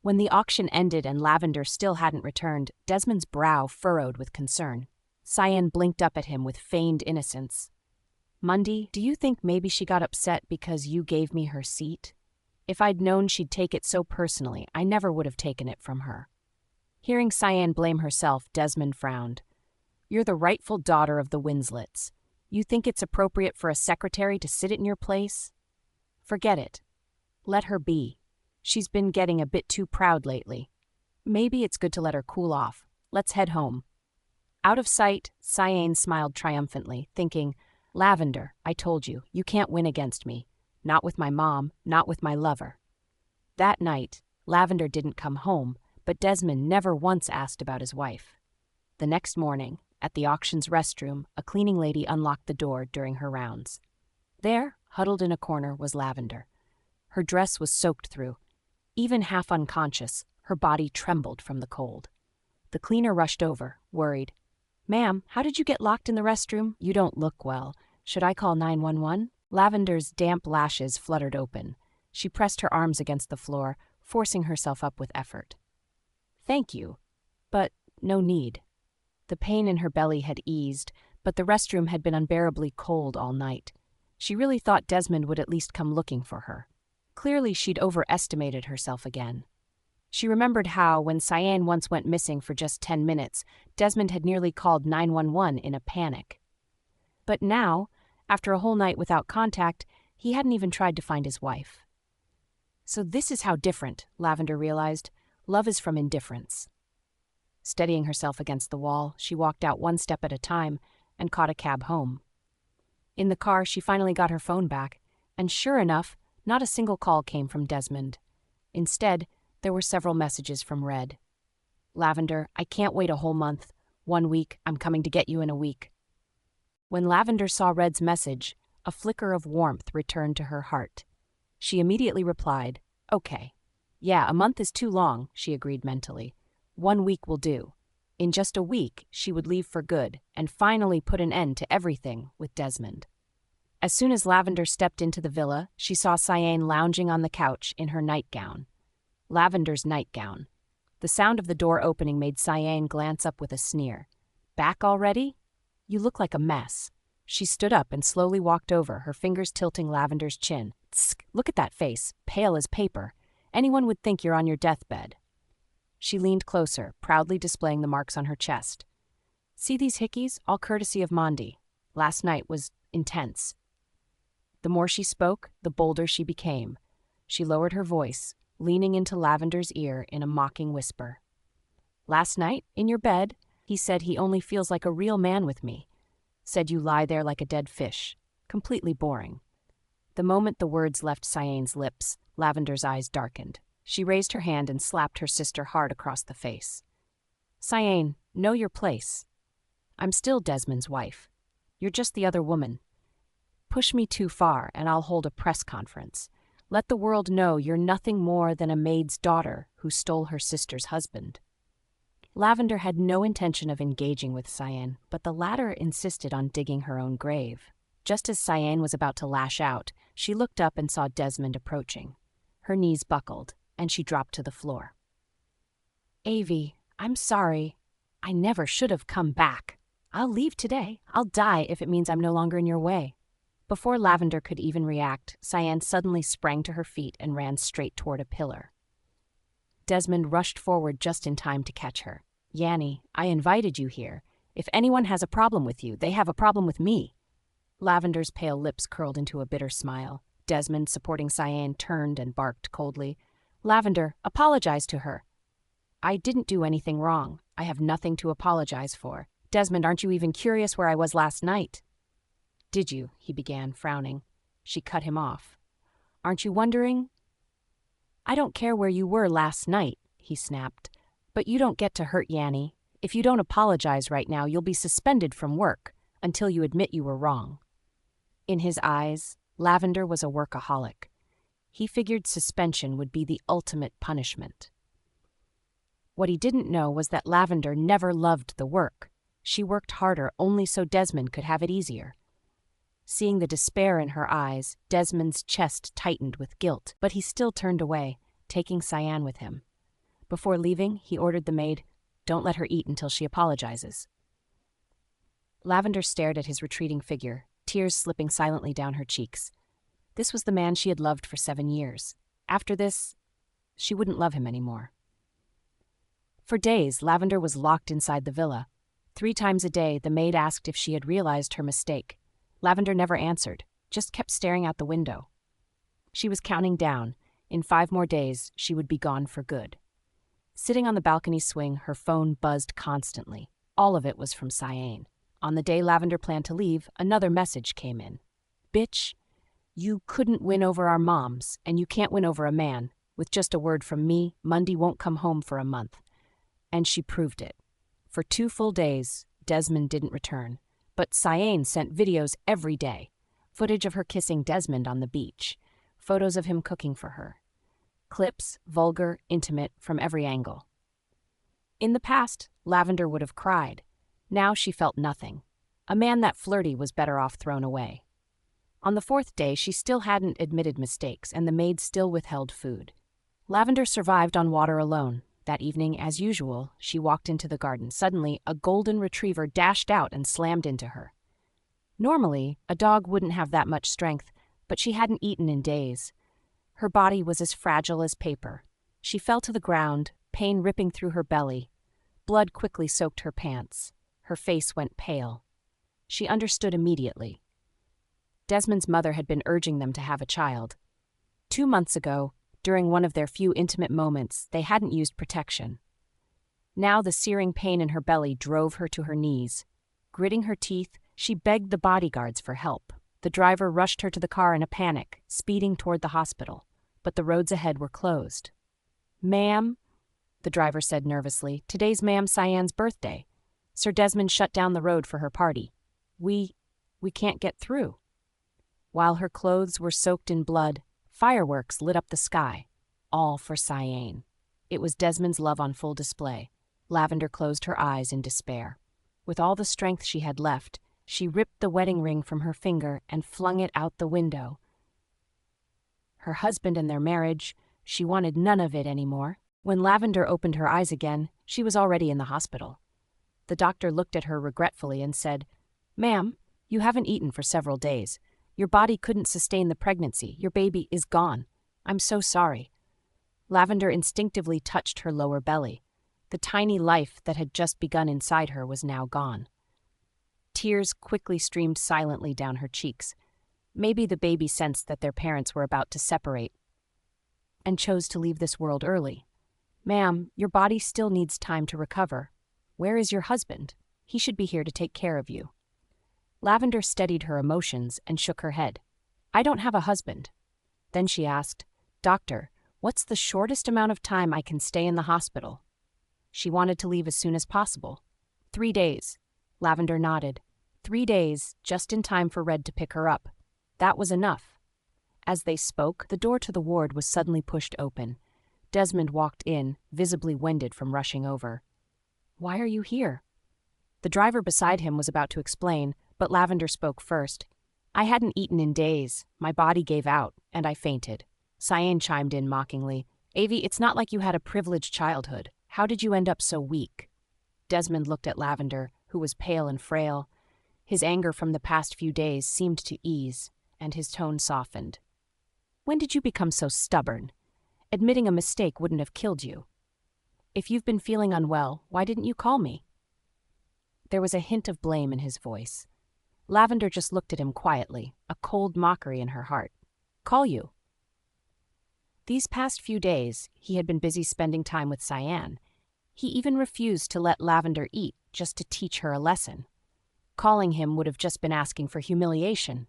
When the auction ended and Lavender still hadn't returned, Desmond's brow furrowed with concern. Cyan blinked up at him with feigned innocence. "Mundy, do you think maybe she got upset because you gave me her seat? If I'd known she'd take it so personally, I never would have taken it from her." Hearing Cyan blame herself, Desmond frowned. "You're the rightful daughter of the Winslets. You think it's appropriate for a secretary to sit in your place? Forget it. Let her be. She's been getting a bit too proud lately. Maybe it's good to let her cool off. Let's head home." Out of sight, Cyan smiled triumphantly, thinking, "Lavender, I told you, you can't win against me. Not with my mom, not with my lover." That night, Lavender didn't come home, but Desmond never once asked about his wife. The next morning, at the auction's restroom, a cleaning lady unlocked the door during her rounds. There, huddled in a corner, was Lavender. Her dress was soaked through. Even half unconscious, her body trembled from the cold. The cleaner rushed over, worried. "Ma'am, how did you get locked in the restroom? You don't look well. Should I call 911? Lavender's damp lashes fluttered open. She pressed her arms against the floor, forcing herself up with effort. "Thank you, but no need." The pain in her belly had eased, but the restroom had been unbearably cold all night. She really thought Desmond would at least come looking for her. Clearly, she'd overestimated herself again. She remembered how, when Cyan once went missing for just 10 minutes, Desmond had nearly called 911 in a panic. But now, after a whole night without contact, he hadn't even tried to find his wife. So this is how different, Lavender realized. Love is from indifference. Steadying herself against the wall, she walked out one step at a time and caught a cab home. In the car, she finally got her phone back, and sure enough, not a single call came from Desmond. Instead, there were several messages from Red. "Lavender, I can't wait a whole month. 1 week, I'm coming to get you in a week." When Lavender saw Red's message, a flicker of warmth returned to her heart. She immediately replied, "Okay. Yeah, a month is too long," she agreed mentally. 1 week will do. In just a week, she would leave for good and finally put an end to everything with Desmond. As soon as Lavender stepped into the villa, she saw Cyan lounging on the couch in her nightgown. Lavender's nightgown. The sound of the door opening made Cyan glance up with a sneer. "Back already? You look like a mess." She stood up and slowly walked over, her fingers tilting Lavender's chin. Tsk, look at that face, pale as paper. Anyone would think you're on your deathbed. She leaned closer, proudly displaying the marks on her chest. See these hickeys? All courtesy of Mondi. Last night was intense. The more she spoke, the bolder she became. She lowered her voice, leaning into Lavender's ear in a mocking whisper. Last night, in your bed, he said he only feels like a real man with me. Said you lie there like a dead fish. Completely boring. The moment the words left Cyane's lips, Lavender's eyes darkened. She raised her hand and slapped her sister hard across the face. Cyane, know your place. I'm still Desmond's wife. You're just the other woman. Push me too far and I'll hold a press conference. Let the world know you're nothing more than a maid's daughter who stole her sister's husband. Lavender had no intention of engaging with Cyane, but the latter insisted on digging her own grave. Just as Cyane was about to lash out, she looked up and saw Desmond approaching. Her knees buckled, and she dropped to the floor. Avi, I'm sorry. I never should have come back. I'll leave today. I'll die if it means I'm no longer in your way. Before Lavender could even react, Cyane suddenly sprang to her feet and ran straight toward a pillar. Desmond rushed forward just in time to catch her. Yanni, I invited you here. If anyone has a problem with you, they have a problem with me. Lavender's pale lips curled into a bitter smile. Desmond, supporting Cyane, turned and barked coldly. Lavender, apologize to her. I didn't do anything wrong. I have nothing to apologize for. Desmond, aren't you even curious where I was last night? Did you? He began, frowning. She cut him off. Aren't you wondering? I don't care where you were last night, he snapped. But you don't get to hurt Yanni. If you don't apologize right now, you'll be suspended from work until you admit you were wrong. In his eyes, Lavender was a workaholic. He figured suspension would be the ultimate punishment. What he didn't know was that Lavender never loved the work. She worked harder only so Desmond could have it easier. Seeing the despair in her eyes, Desmond's chest tightened with guilt, but he still turned away, taking Cyane with him. Before leaving, he ordered the maid, "Don't let her eat until she apologizes." Lavender stared at his retreating figure, tears slipping silently down her cheeks. This was the man she had loved for 7 years. After this, she wouldn't love him anymore. For days, Lavender was locked inside the villa. 3 times a day, the maid asked if she had realized her mistake. Lavender never answered, just kept staring out the window. She was counting down. In 5 more days, she would be gone for good. Sitting on the balcony swing, her phone buzzed constantly. All of it was from Cyane. On the day Lavender planned to leave, another message came in. Bitch, you couldn't win over our moms, and you can't win over a man. With just a word from me, Monday won't come home for a month. And she proved it. For 2 full days, Desmond didn't return. But Cyane sent videos every day. Footage of her kissing Desmond on the beach. Photos of him cooking for her. Clips, vulgar, intimate, from every angle. In the past, Lavender would have cried. Now she felt nothing. A man that flirty was better off thrown away. On the 4th day, she still hadn't admitted mistakes, and the maid still withheld food. Lavender survived on water alone. That evening, as usual, she walked into the garden. Suddenly, a golden retriever dashed out and slammed into her. Normally, a dog wouldn't have that much strength, but she hadn't eaten in days. Her body was as fragile as paper. She fell to the ground, pain ripping through her belly. Blood quickly soaked her pants. Her face went pale. She understood immediately. Desmond's mother had been urging them to have a child. 2 months ago, during one of their few intimate moments, they hadn't used protection. Now the searing pain in her belly drove her to her knees. Gritting her teeth, she begged the bodyguards for help. The driver rushed her to the car in a panic, speeding toward the hospital. But the roads ahead were closed. Ma'am, the driver said nervously, today's Ma'am Cyane's birthday. Sir Desmond shut down the road for her party. We can't get through. While her clothes were soaked in blood, fireworks lit up the sky, all for Cyane. It was Desmond's love on full display. Lavender closed her eyes in despair. With all the strength she had left, she ripped the wedding ring from her finger and flung it out the window. Her husband and their marriage, she wanted none of it anymore. When Lavender opened her eyes again, she was already in the hospital. The doctor looked at her regretfully and said, "Ma'am, You haven't eaten for several days. Your body couldn't sustain the pregnancy. Your baby is gone. I'm so sorry. Lavender instinctively touched her lower belly. The tiny life that had just begun inside her was now gone. Tears quickly streamed silently down her cheeks. Maybe the baby sensed that their parents were about to separate and chose to leave this world early. Ma'am, your body still needs time to recover. Where is your husband? He should be here to take care of you. Lavender steadied her emotions and shook her head. I don't have a husband. Then she asked, Doctor, what's the shortest amount of time I can stay in the hospital? She wanted to leave as soon as possible. 3 days. Lavender nodded. 3 days, just in time for Red to pick her up. That was enough. As they spoke, the door to the ward was suddenly pushed open. Desmond walked in, visibly winded from rushing over. Why are you here? The driver beside him was about to explain, but Lavender spoke first. I hadn't eaten in days. My body gave out, and I fainted. Cyan chimed in mockingly. Avi, it's not like you had a privileged childhood. How did you end up so weak? Desmond looked at Lavender, who was pale and frail. His anger from the past few days seemed to ease, and his tone softened. When did you become so stubborn? Admitting a mistake wouldn't have killed you. If you've been feeling unwell, why didn't you call me? There was a hint of blame in his voice. Lavender just looked at him quietly, a cold mockery in her heart. Call you? These past few days, he had been busy spending time with Cyan. He even refused to let Lavender eat just to teach her a lesson. Calling him would have just been asking for humiliation.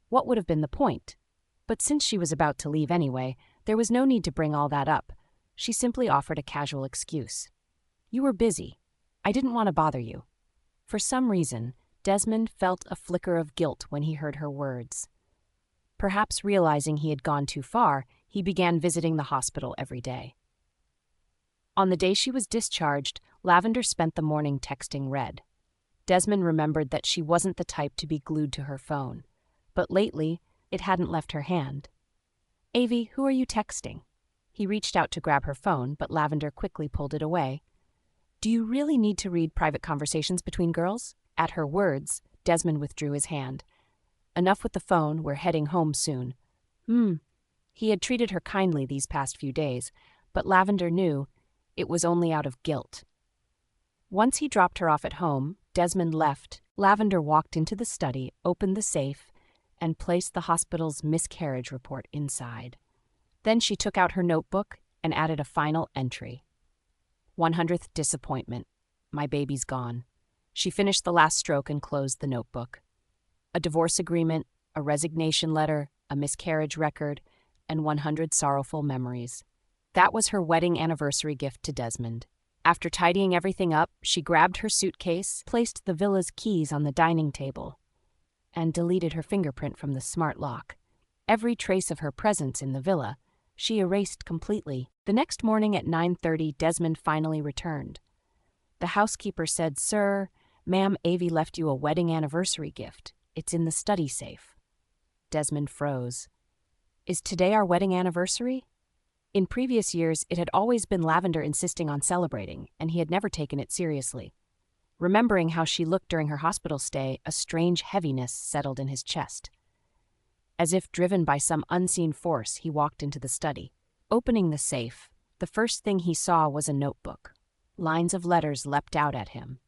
What would have been the point? But since she was about to leave anyway, there was no need to bring all that up. She simply offered a casual excuse. You were busy. I didn't want to bother you. For some reason, Desmond felt a flicker of guilt when he heard her words. Perhaps realizing he had gone too far, he began visiting the hospital every day. On the day she was discharged, Lavender spent the morning texting Red. Desmond remembered that she wasn't the type to be glued to her phone, but lately, it hadn't left her hand. Avi, who are you texting? He reached out to grab her phone, but Lavender quickly pulled it away. Do you really need to read private conversations between girls? At her words, Desmond withdrew his hand. Enough with the phone, we're heading home soon. He had treated her kindly these past few days, but Lavender knew it was only out of guilt. Once he dropped her off at home, Desmond left. Lavender walked into the study, opened the safe, and placed the hospital's miscarriage report inside. Then she took out her notebook and added a final entry. 100th disappointment. My baby's gone. She finished the last stroke and closed the notebook. A divorce agreement, a resignation letter, a miscarriage record, and 100 sorrowful memories. That was her wedding anniversary gift to Desmond. After tidying everything up, she grabbed her suitcase, placed the villa's keys on the dining table, and deleted her fingerprint from the smart lock. Every trace of her presence in the villa, she erased completely. The next morning at 9:30, Desmond finally returned. The housekeeper said, Sir, Ma'am, Avi left you a wedding anniversary gift. It's in the study safe. Desmond froze. Is today our wedding anniversary? In previous years, it had always been Lavender insisting on celebrating, and he had never taken it seriously. Remembering how she looked during her hospital stay, a strange heaviness settled in his chest. As if driven by some unseen force, he walked into the study. Opening the safe, the first thing he saw was a notebook. Lines of letters leapt out at him.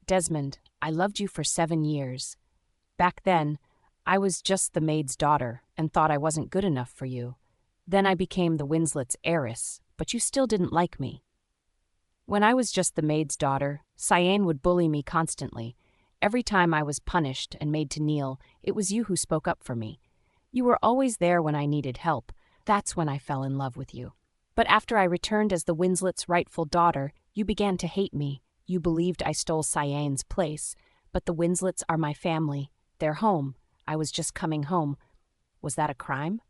Desmond, I loved you for 7 years. Back then, I was just the maid's daughter and thought I wasn't good enough for you. Then I became the Winslets' heiress, but you still didn't like me. When I was just the maid's daughter, Cyan would bully me constantly. Every time I was punished and made to kneel, it was you who spoke up for me. You were always there when I needed help. That's when I fell in love with you. But after I returned as the Winslets' rightful daughter, you began to hate me. You believed I stole Cyan's place. But the Winslets are my family. They're home. I was just coming home. Was that a crime?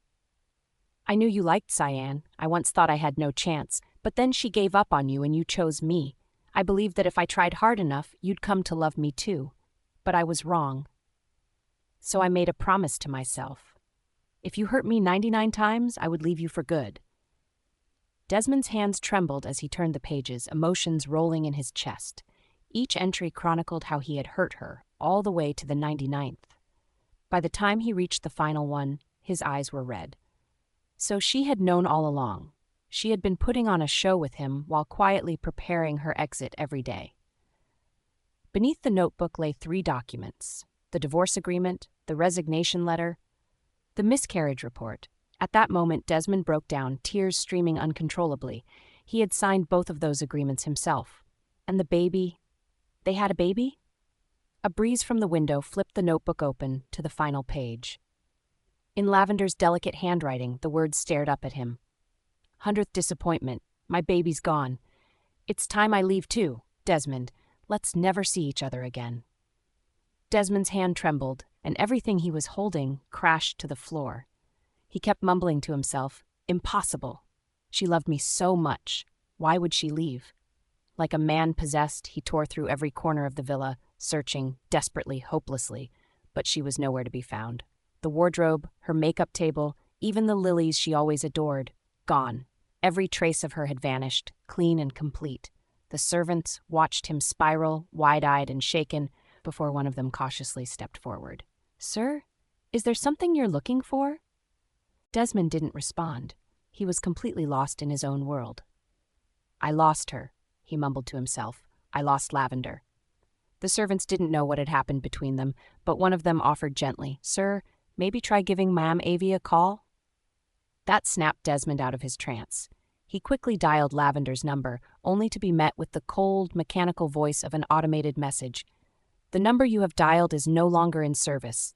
I knew you liked Cyan. I once thought I had no chance. But then she gave up on you and you chose me. I believed that if I tried hard enough, you'd come to love me too. But I was wrong. So I made a promise to myself. If you hurt me 99 times, I would leave you for good. Desmond's hands trembled as he turned the pages, emotions rolling in his chest. Each entry chronicled how he had hurt her, all the way to the 99th. By the time he reached the final one, his eyes were red. So she had known all along. She had been putting on a show with him while quietly preparing her exit every day. Beneath the notebook lay 3 documents: the divorce agreement, the resignation letter, the miscarriage report. At that moment, Desmond broke down, tears streaming uncontrollably. He had signed both of those agreements himself. And the baby? They had a baby? A breeze from the window flipped the notebook open to the final page. In Lavender's delicate handwriting, the words stared up at him. 100th disappointment. My baby's gone. It's time I leave too, Desmond. Let's never see each other again. Desmond's hand trembled, and everything he was holding crashed to the floor. He kept mumbling to himself, impossible. She loved me so much. Why would she leave? Like a man possessed, he tore through every corner of the villa, searching, desperately, hopelessly, but she was nowhere to be found. The wardrobe, her makeup table, even the lilies she always adored, gone. Every trace of her had vanished, clean and complete. The servants watched him spiral, wide-eyed and shaken, before one of them cautiously stepped forward. "Sir, is there something you're looking for?" Desmond didn't respond. He was completely lost in his own world. "I lost her," he mumbled to himself. "I lost Lavender." The servants didn't know what had happened between them, but one of them offered gently, "Sir, maybe try giving Ma'am Avie a call?" That snapped Desmond out of his trance. He quickly dialed Lavender's number, only to be met with the cold, mechanical voice of an automated message. "The number you have dialed is no longer in service."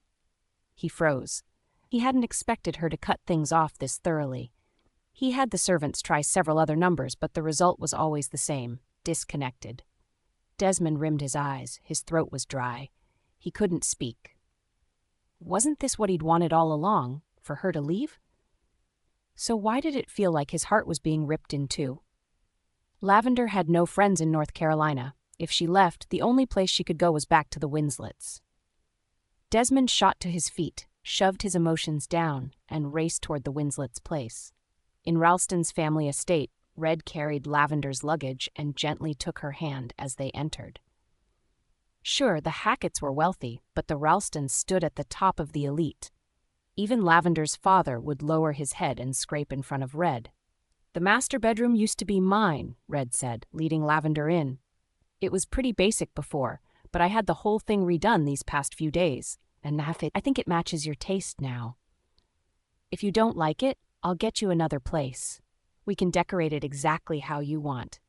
He froze. He hadn't expected her to cut things off this thoroughly. He had the servants try several other numbers, but the result was always the same: disconnected. Desmond rimmed his eyes. His throat was dry. He couldn't speak. Wasn't this what he'd wanted all along, for her to leave? So why did it feel like his heart was being ripped in two? Lavender had no friends in North Carolina. If she left, the only place she could go was back to the Winslets. Desmond shot to his feet, shoved his emotions down, and raced toward the Winslets' place. In Ralston's family estate, Red carried Lavender's luggage and gently took her hand as they entered. Sure, the Hacketts were wealthy, but the Ralstons stood at the top of the elite. Even Lavender's father would lower his head and scrape in front of Red. "The master bedroom used to be mine," Red said, leading Lavender in. "It was pretty basic before, but I had the whole thing redone these past few days, and I think it matches your taste now. If you don't like it, I'll get you another place. We can decorate it exactly how you want.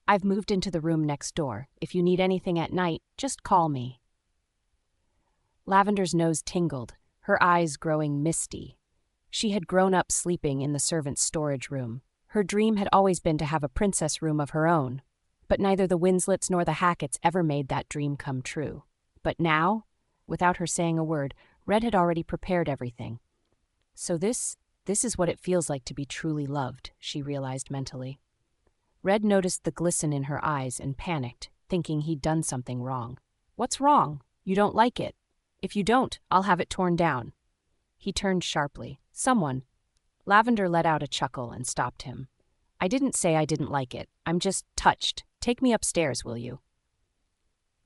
I've moved into the room next door. If you need anything at night, just call me." Lavender's nose tingled, her eyes growing misty. She had grown up sleeping in the servants' storage room. Her dream had always been to have a princess room of her own, but neither the Winslets nor the Hacketts ever made that dream come true. But now, without her saying a word, Red had already prepared everything. So this is what it feels like to be truly loved, she realized mentally. Red noticed the glisten in her eyes and panicked, thinking he'd done something wrong. "What's wrong? You don't like it. If you don't, I'll have it torn down." He turned sharply. "Someone." Lavender let out a chuckle and stopped him. "I didn't say I didn't like it. I'm just touched. Take me upstairs, will you?"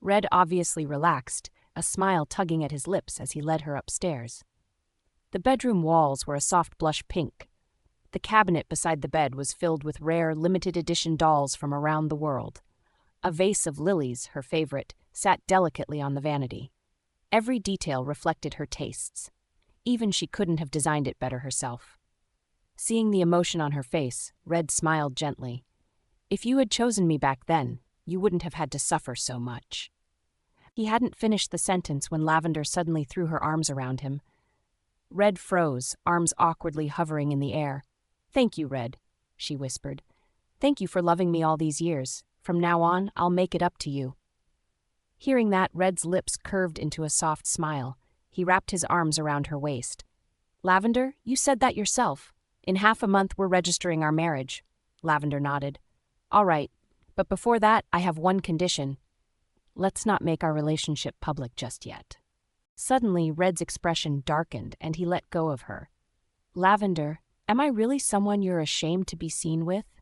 Red obviously relaxed, a smile tugging at his lips as he led her upstairs. The bedroom walls were a soft blush pink. The cabinet beside the bed was filled with rare, limited-edition dolls from around the world. A vase of lilies, her favorite, sat delicately on the vanity. Every detail reflected her tastes. Even she couldn't have designed it better herself. Seeing the emotion on her face, Red smiled gently. "If you had chosen me back then, you wouldn't have had to suffer so much." He hadn't finished the sentence when Lavender suddenly threw her arms around him. Red froze, arms awkwardly hovering in the air. "Thank you, Red," she whispered. "Thank you for loving me all these years. From now on, I'll make it up to you." Hearing that, Red's lips curved into a soft smile. He wrapped his arms around her waist. "Lavender, you said that yourself. In half a month, we're registering our marriage." Lavender nodded. "All right, but before that, I have one condition. Let's not make our relationship public just yet." Suddenly, Red's expression darkened, and he let go of her. "Lavender, am I really someone you're ashamed to be seen with?"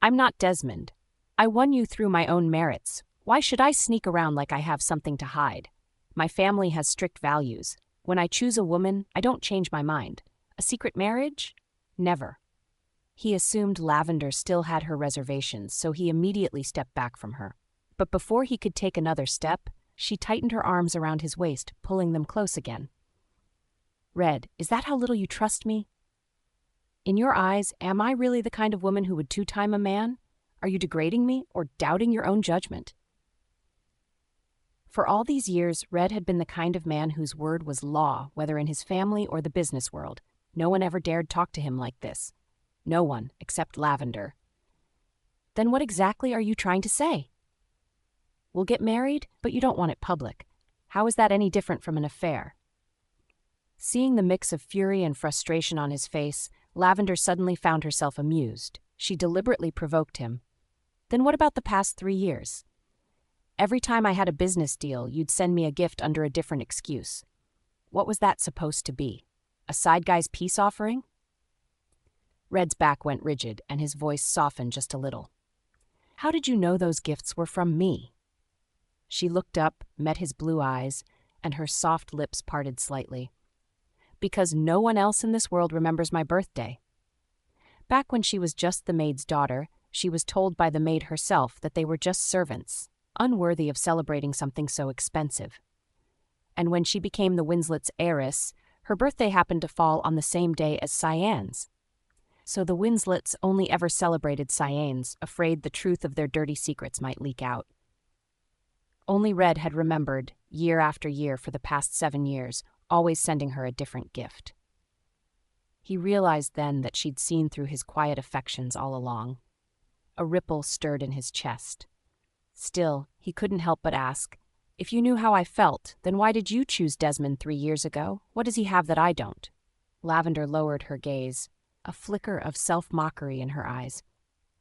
"I'm not Desmond. I won you through my own merits. Why should I sneak around like I have something to hide?" My family has strict values. When I choose a woman, I don't change my mind. A secret marriage? Never. He assumed Lavender still had her reservations, so he immediately stepped back from her. But before he could take another step, she tightened her arms around his waist, pulling them close again. Red, is that how little you trust me? In your eyes, am I really the kind of woman who would two-time a man? Are you degrading me or doubting your own judgment? For all these years, Red had been the kind of man whose word was law, whether in his family or the business world. No one ever dared talk to him like this. No one, except Lavender. Then what exactly are you trying to say? We'll get married, but you don't want it public. How is that any different from an affair? Seeing the mix of fury and frustration on his face, Lavender suddenly found herself amused. She deliberately provoked him. Then what about the past 3 years? Every time I had a business deal, you'd send me a gift under a different excuse. What was that supposed to be? A side guy's peace offering? Red's back went rigid, and his voice softened just a little. How did you know those gifts were from me? She looked up, met his blue eyes, and her soft lips parted slightly. Because no one else in this world remembers my birthday. Back when she was just the maid's daughter, she was told by the maid herself that they were just servants, unworthy of celebrating something so expensive. And when she became the Winslets' heiress, her birthday happened to fall on the same day as Cyane's. So the Winslets only ever celebrated Cyane's, afraid the truth of their dirty secrets might leak out. Only Red had remembered, year after year for the past 7 years, always sending her a different gift. He realized then that she'd seen through his quiet affections all along. A ripple stirred in his chest. Still, he couldn't help but ask, if you knew how I felt, then why did you choose Desmond 3 years ago? What does he have that I don't? Lavender lowered her gaze, a flicker of self-mockery in her eyes.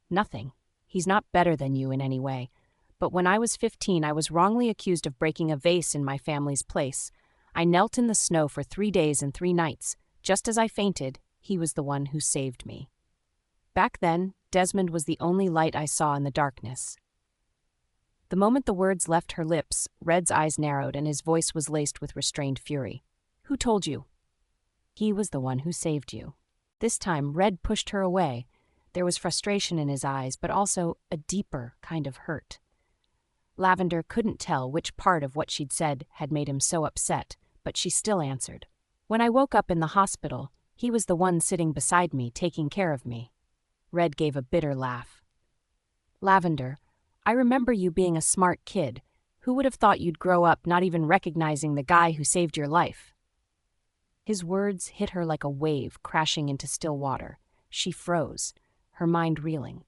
Nothing. He's not better than you in any way. But when I was 15, I was wrongly accused of breaking a vase in my family's place. I knelt in the snow for 3 days and 3 nights. Just as I fainted, he was the one who saved me. Back then, Desmond was the only light I saw in the darkness. The moment the words left her lips, Red's eyes narrowed and his voice was laced with restrained fury. Who told you? He was the one who saved you. This time, Red pushed her away. There was frustration in his eyes, but also a deeper kind of hurt. Lavender couldn't tell which part of what she'd said had made him so upset, but she still answered. When I woke up in the hospital, he was the one sitting beside me, taking care of me. Red gave a bitter laugh. Lavender, I remember you being a smart kid. Who would have thought you'd grow up not even recognizing the guy who saved your life? His words hit her like a wave crashing into still water. She froze, her mind reeling.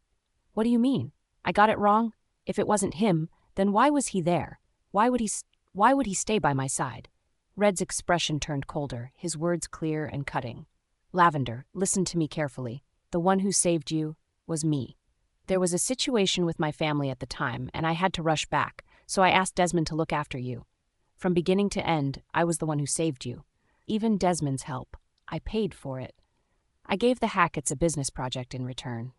What do you mean? I got it wrong? If it wasn't him, then why was he there? Why would he stay by my side? Red's expression turned colder, his words clear and cutting. Lavender, listen to me carefully. The one who saved you was me. There was a situation with my family at the time, and I had to rush back, so I asked Desmond to look after you. From beginning to end, I was the one who saved you. Even Desmond's help. I paid for it. I gave the Hacketts a business project in return.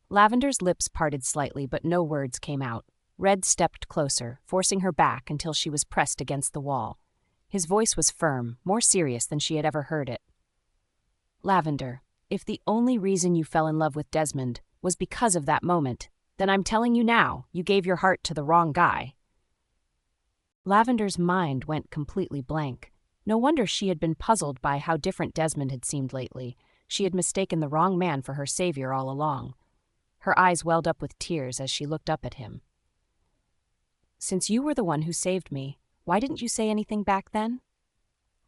Lavender's lips parted slightly, but no words came out. Red stepped closer, forcing her back until she was pressed against the wall. His voice was firm, more serious than she had ever heard it. Lavender, if the only reason you fell in love with Desmond was because of that moment, then I'm telling you now, you gave your heart to the wrong guy. Lavender's mind went completely blank. No wonder she had been puzzled by how different Desmond had seemed lately. She had mistaken the wrong man for her savior all along. Her eyes welled up with tears as she looked up at him. Since you were the one who saved me, why didn't you say anything back then?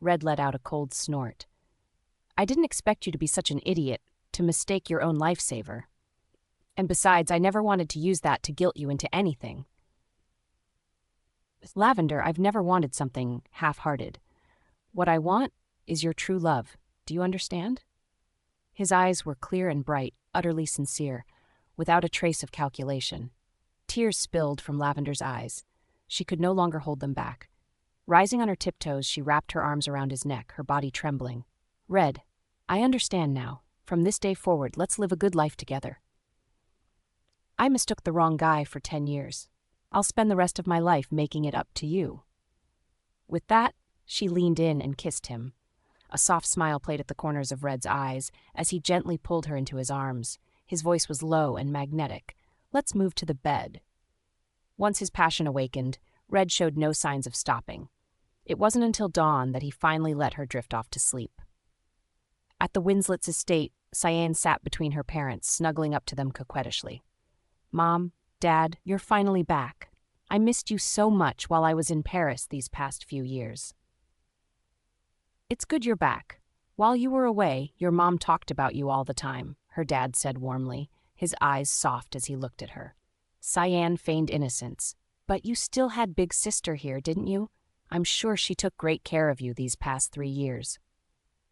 Red let out a cold snort. I didn't expect you to be such an idiot, to mistake your own lifesaver. And besides, I never wanted to use that to guilt you into anything. With Lavender, I've never wanted something half-hearted. What I want is your true love. Do you understand? His eyes were clear and bright, utterly sincere, without a trace of calculation. Tears spilled from Lavender's eyes. She could no longer hold them back. Rising on her tiptoes, she wrapped her arms around his neck, her body trembling. Red, I understand now. From this day forward, let's live a good life together. I mistook the wrong guy for 10 years. I'll spend the rest of my life making it up to you. With that, she leaned in and kissed him. A soft smile played at the corners of Red's eyes as he gently pulled her into his arms. His voice was low and magnetic. "Let's move to the bed." Once his passion awakened, Red showed no signs of stopping. It wasn't until dawn that he finally let her drift off to sleep. At the Winslets' estate, Cyanne sat between her parents, snuggling up to them coquettishly. "Mom, Dad, you're finally back. I missed you so much while I was in Paris these past few years." "It's good you're back. While you were away, your mom talked about you all the time," her dad said warmly, his eyes soft as he looked at her. Cyanne feigned innocence. "But you still had Big Sister here, didn't you? I'm sure she took great care of you these past 3 years."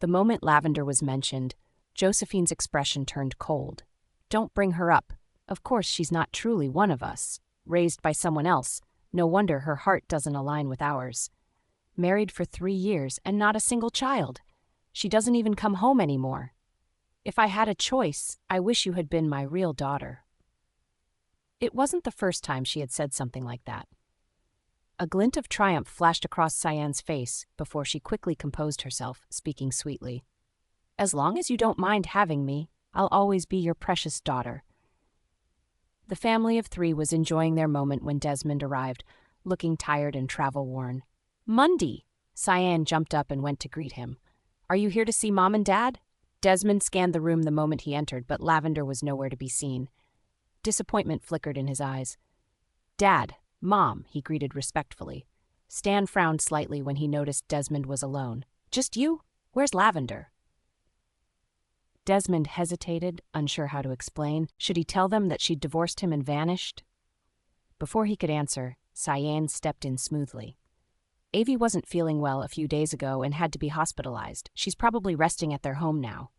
The moment Lavender was mentioned, Josephine's expression turned cold. "Don't bring her up. Of course she's not truly one of us. Raised by someone else, no wonder her heart doesn't align with ours. Married for 3 years and not a single child. She doesn't even come home anymore. If I had a choice, I wish you had been my real daughter." It wasn't the first time she had said something like that. A glint of triumph flashed across Cyanne's face before she quickly composed herself, speaking sweetly. "As long as you don't mind having me, I'll always be your precious daughter." The family of 3 was enjoying their moment when Desmond arrived, looking tired and travel-worn. "Mundy!" Cyanne jumped up and went to greet him. "Are you here to see Mom and Dad?" Desmond scanned the room the moment he entered, but Lavender was nowhere to be seen. Disappointment flickered in his eyes. "Dad, Mom," he greeted respectfully. Stan frowned slightly when he noticed Desmond was alone. "Just you? Where's Lavender?" Desmond hesitated, unsure how to explain. Should he tell them that she'd divorced him and vanished? Before he could answer, Cyanne stepped in smoothly. "Avi wasn't feeling well a few days ago and had to be hospitalized. She's probably resting at their home now."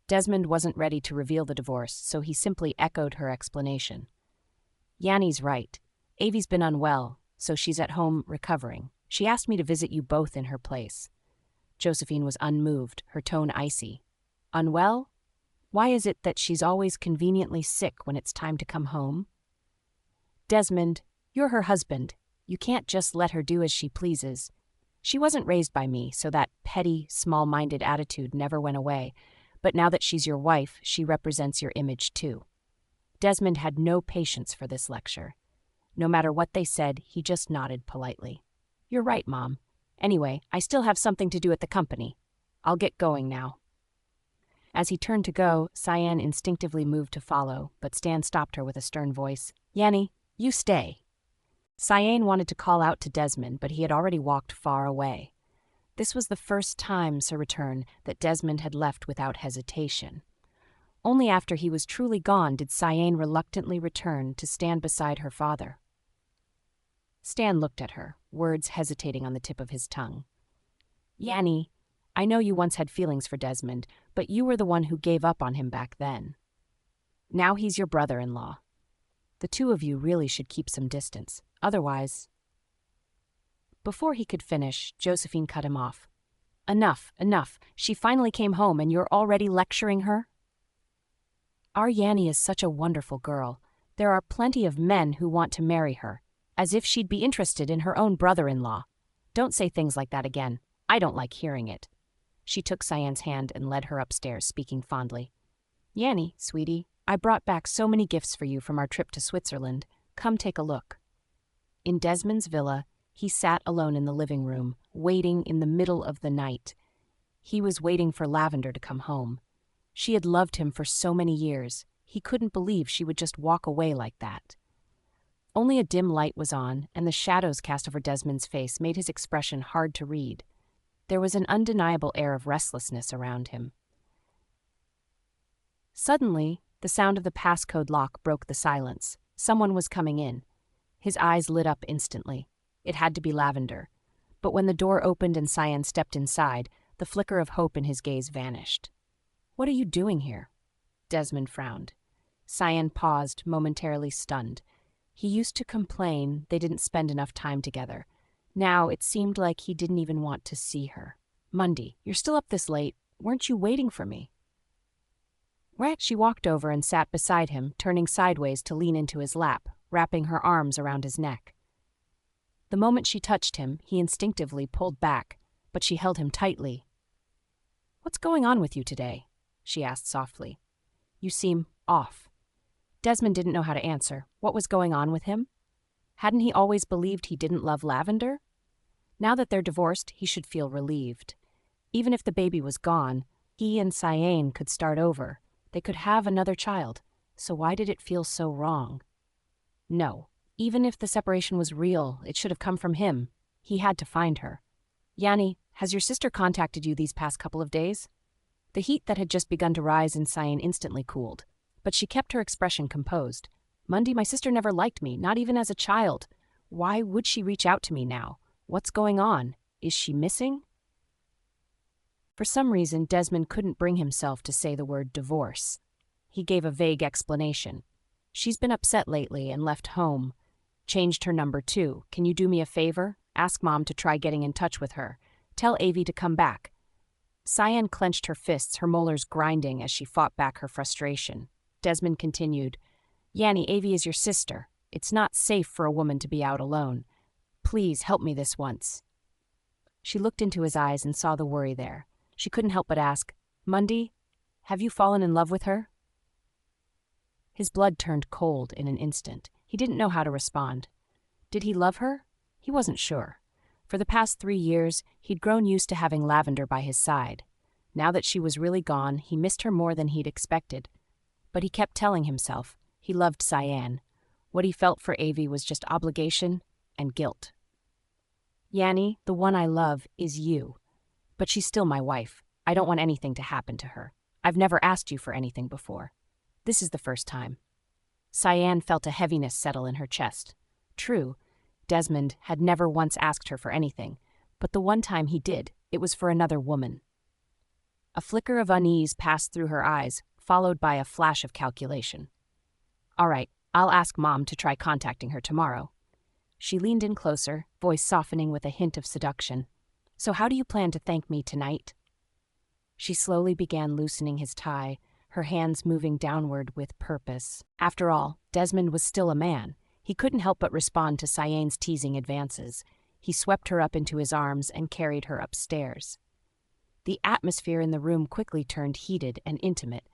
Desmond wasn't ready to reveal the divorce, so he simply echoed her explanation. "Yanni's right. Avi's been unwell, so she's at home recovering. She asked me to visit you both in her place." Josephine was unmoved, her tone icy. "Unwell? Why is it that she's always conveniently sick when it's time to come home?" "Desmond, you're her husband. You can't just let her do as she pleases. She wasn't raised by me, so that petty, small-minded attitude never went away. But now that she's your wife, she represents your image too." Desmond had no patience for this lecture. No matter what they said, he just nodded politely. "You're right, Mom. Anyway, I still have something to do at the company. I'll get going now." As he turned to go, Cyanne instinctively moved to follow, but Stan stopped her with a stern voice. "Yanni, you stay." Cyanne wanted to call out to Desmond, but he had already walked far away. This was the first time, since her return, that Desmond had left without hesitation. Only after he was truly gone did Cyanne reluctantly return to stand beside her father. Stan looked at her, words hesitating on the tip of his tongue. "Yanni, I know you once had feelings for Desmond, but you were the one who gave up on him back then. Now he's your brother-in-law. The two of you really should keep some distance. Otherwise—" Before he could finish, Josephine cut him off. "Enough, enough. She finally came home and you're already lecturing her?" "Our Yanni is such a wonderful girl. There are plenty of men who want to marry her, as if she'd be interested in her own brother-in-law. Don't say things like that again. I don't like hearing it." She took Cyanne's hand and led her upstairs, speaking fondly. "Yanni, sweetie, I brought back so many gifts for you from our trip to Switzerland. Come take a look." In Desmond's villa, he sat alone in the living room, waiting in the middle of the night. He was waiting for Lavender to come home. She had loved him for so many years. He couldn't believe she would just walk away like that. Only a dim light was on, and the shadows cast over Desmond's face made his expression hard to read. There was an undeniable air of restlessness around him. Suddenly, the sound of the passcode lock broke the silence. Someone was coming in. His eyes lit up instantly. It had to be Lavender. But when the door opened and Cyanne stepped inside, the flicker of hope in his gaze vanished. "What are you doing here?" Desmond frowned. Cyanne paused, momentarily stunned. He used to complain they didn't spend enough time together. Now it seemed like he didn't even want to see her. "Mundy, you're still up this late. Weren't you waiting for me?" She walked over and sat beside him, turning sideways to lean into his lap, wrapping her arms around his neck. The moment she touched him, he instinctively pulled back, but she held him tightly. "What's going on with you today?" she asked softly. "You seem off." Desmond didn't know how to answer. What was going on with him? Hadn't he always believed he didn't love Lavender? Now that they're divorced, he should feel relieved. Even if the baby was gone, he and Cyan could start over. They could have another child. So why did it feel so wrong? No, even if the separation was real, it should have come from him. He had to find her. "Yanni, has your sister contacted you these past couple of days?" The heat that had just begun to rise in Cyan instantly cooled, but she kept her expression composed. "Mundy, my sister never liked me, not even as a child. Why would she reach out to me now? What's going on? Is she missing?" For some reason, Desmond couldn't bring himself to say the word divorce. He gave a vague explanation. "She's been upset lately and left home. Changed her number too. Can you do me a favor? Ask Mom to try getting in touch with her. Tell Avi to come back." Cyan clenched her fists, her molars grinding as she fought back her frustration. Desmond continued, "Yanni, Avi is your sister. It's not safe for a woman to be out alone. Please help me this once." She looked into his eyes and saw the worry there. She couldn't help but ask, "Mundy, have you fallen in love with her?" His blood turned cold in an instant. He didn't know how to respond. Did he love her? He wasn't sure. For the past 3 years, he'd grown used to having Lavender by his side. Now that she was really gone, he missed her more than he'd expected. But he kept telling himself he loved Cyan. What he felt for Avi was just obligation and guilt. "Yanni, the one I love is you. But she's still my wife. I don't want anything to happen to her. I've never asked you for anything before. This is the first time." Cyan felt a heaviness settle in her chest. True, Desmond had never once asked her for anything, but the one time he did, it was for another woman. A flicker of unease passed through her eyes, followed by a flash of calculation. "All right, I'll ask Mom to try contacting her tomorrow." She leaned in closer, voice softening with a hint of seduction. "So how do you plan to thank me tonight?" She slowly began loosening his tie, her hands moving downward with purpose. After all, Desmond was still a man. He couldn't help but respond to Cyan's teasing advances. He swept her up into his arms and carried her upstairs. The atmosphere in the room quickly turned heated and intimate,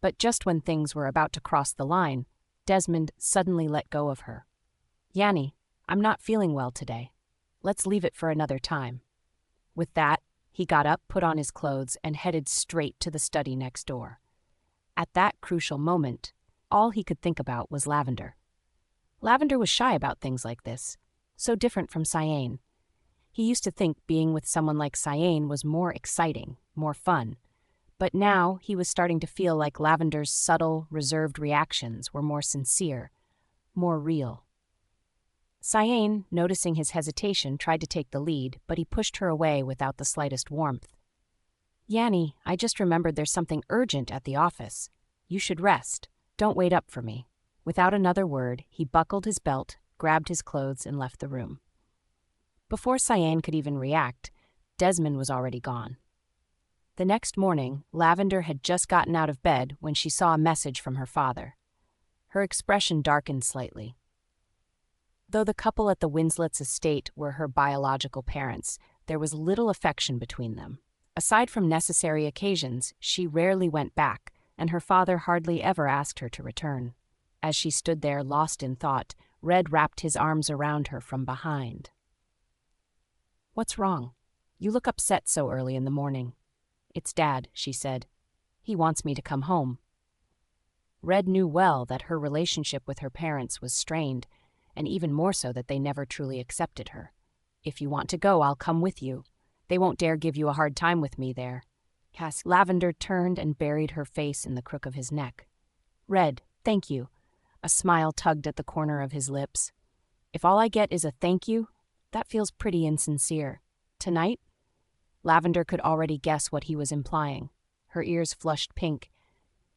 but just when things were about to cross the line, Desmond suddenly let go of her. "Yanni, I'm not feeling well today. Let's leave it for another time." With that, he got up, put on his clothes, and headed straight to the study next door. At that crucial moment, all he could think about was Lavender. Lavender was shy about things like this, so different from Cyan. He used to think being with someone like Cyan was more exciting, more fun. But now he was starting to feel like Lavender's subtle, reserved reactions were more sincere, more real. Cyan, noticing his hesitation, tried to take the lead, but he pushed her away without the slightest warmth. "Yanni, I just remembered there's something urgent at the office. You should rest. Don't wait up for me." Without another word, he buckled his belt, grabbed his clothes, and left the room. Before Cyan could even react, Desmond was already gone. The next morning, Lavender had just gotten out of bed when she saw a message from her father. Her expression darkened slightly. Though the couple at the Winslets' estate were her biological parents, there was little affection between them. Aside from necessary occasions, she rarely went back, and her father hardly ever asked her to return. As she stood there, lost in thought, Red wrapped his arms around her from behind. "What's wrong? You look upset so early in the morning." "It's Dad," she said. "He wants me to come home." Red knew well that her relationship with her parents was strained, and even more so that they never truly accepted her. "If you want to go, I'll come with you. They won't dare give you a hard time with me there." Lavender turned and buried her face in the crook of his neck. "Red, thank you." A smile tugged at the corner of his lips. "If all I get is a thank you, that feels pretty insincere. Tonight?" Lavender could already guess what he was implying. Her ears flushed pink.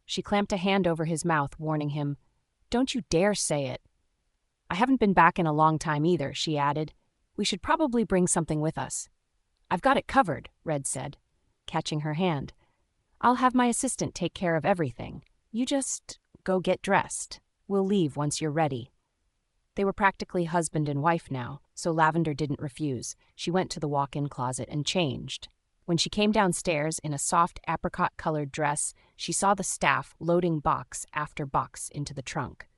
She clamped a hand over his mouth, warning him, "Don't you dare say it." "I haven't been back in a long time either," she added. "We should probably bring something with us." "I've got it covered," Red said, catching her hand. "I'll have my assistant take care of everything. You just go get dressed. We'll leave once you're ready." They were practically husband and wife now, so Lavender didn't refuse. She went to the walk-in closet and changed. When she came downstairs in a soft apricot-colored dress, she saw the staff loading box after box into the trunk.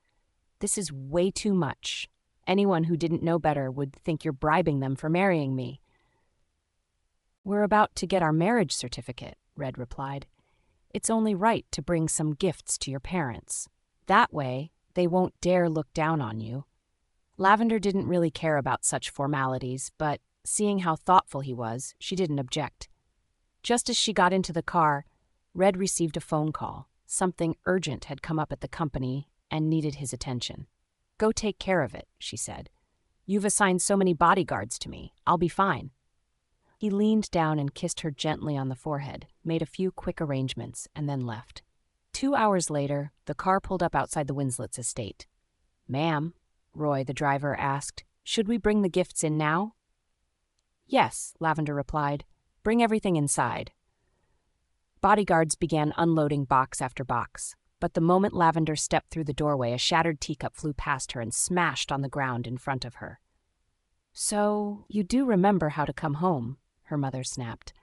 "This is way too much. Anyone who didn't know better would think you're bribing them for marrying me." "We're about to get our marriage certificate," Red replied. "It's only right to bring some gifts to your parents. That way, they won't dare look down on you." Lavender didn't really care about such formalities, but seeing how thoughtful he was, she didn't object. Just as she got into the car, Red received a phone call. Something urgent had come up at the company and needed his attention. "Go take care of it," she said. "You've assigned so many bodyguards to me. I'll be fine." He leaned down and kissed her gently on the forehead, made a few quick arrangements, and then left. 2 hours later, the car pulled up outside the Winslets' estate. "Ma'am," Roy, the driver, asked, "should we bring the gifts in now?" "Yes," Lavender replied. "Bring everything inside." Bodyguards began unloading box after box, but the moment Lavender stepped through the doorway, a shattered teacup flew past her and smashed on the ground in front of her. "So, you do remember how to come home," her mother snapped.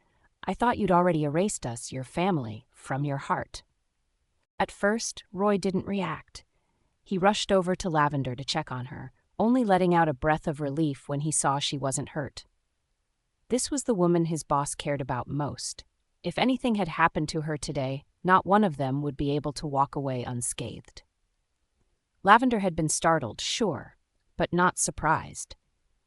"I thought you'd already erased us, your family, from your heart." At first, Roy didn't react. He rushed over to Lavender to check on her, only letting out a breath of relief when he saw she wasn't hurt. This was the woman his boss cared about most. If anything had happened to her today, not one of them would be able to walk away unscathed. Lavender had been startled, sure, but not surprised.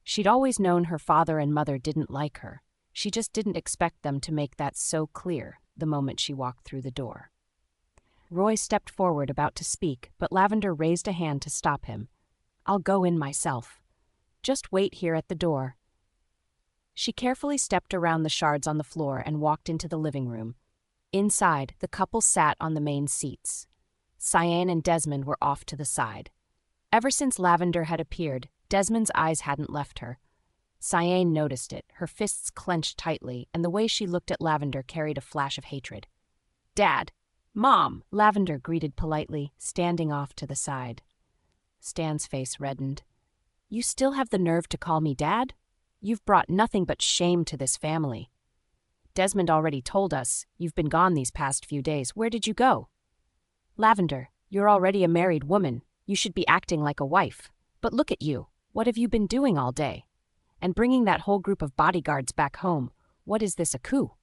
She'd always known her father and mother didn't like her. She just didn't expect them to make that so clear the moment she walked through the door. Roy stepped forward, about to speak, but Lavender raised a hand to stop him. "I'll go in myself. Just wait here at the door." She carefully stepped around the shards on the floor and walked into the living room. Inside, the couple sat on the main seats. Cyan and Desmond were off to the side. Ever since Lavender had appeared, Desmond's eyes hadn't left her. Cyan noticed it, her fists clenched tightly, and the way she looked at Lavender carried a flash of hatred. "Dad! Mom!" Lavender greeted politely, standing off to the side. Stan's face reddened. "You still have the nerve to call me Dad? You've brought nothing but shame to this family. Desmond already told us you've been gone these past few days. Where did you go?" "Lavender, you're already a married woman. You should be acting like a wife. But look at you. What have you been doing all day? And bringing that whole group of bodyguards back home. What is this, a coup?"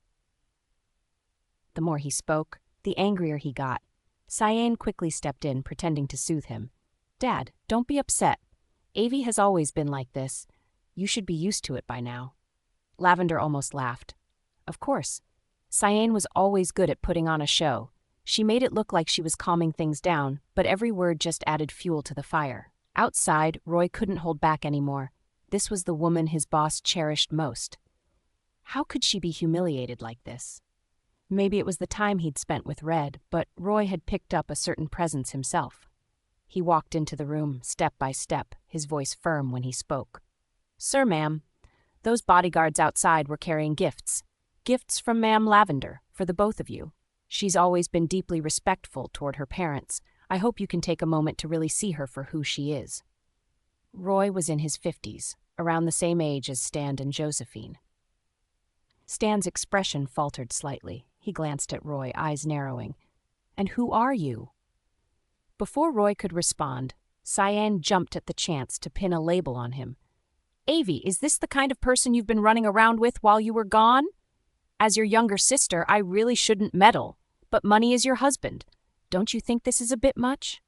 The more he spoke, the angrier he got. Cyan quickly stepped in, pretending to soothe him. "Dad, don't be upset. Avi has always been like this. You should be used to it by now." Lavender almost laughed. Of course. Cyan was always good at putting on a show. She made it look like she was calming things down, but every word just added fuel to the fire. Outside, Roy couldn't hold back anymore. This was the woman his boss cherished most. How could she be humiliated like this? Maybe it was the time he'd spent with Red, but Roy had picked up a certain presence himself. He walked into the room, step by step, his voice firm when he spoke. "Sir, ma'am, those bodyguards outside were carrying gifts. Gifts from Ma'am Lavender, for the both of you. She's always been deeply respectful toward her parents. I hope you can take a moment to really see her for who she is." Roy was in his 50s, around the same age as Stan and Josephine. Stan's expression faltered slightly. He glanced at Roy, eyes narrowing. "And who are you?" Before Roy could respond, Cyan jumped at the chance to pin a label on him. "Avi, is this the kind of person you've been running around with while you were gone? As your younger sister, I really shouldn't meddle, but Money is your husband. Don't you think this is a bit much?"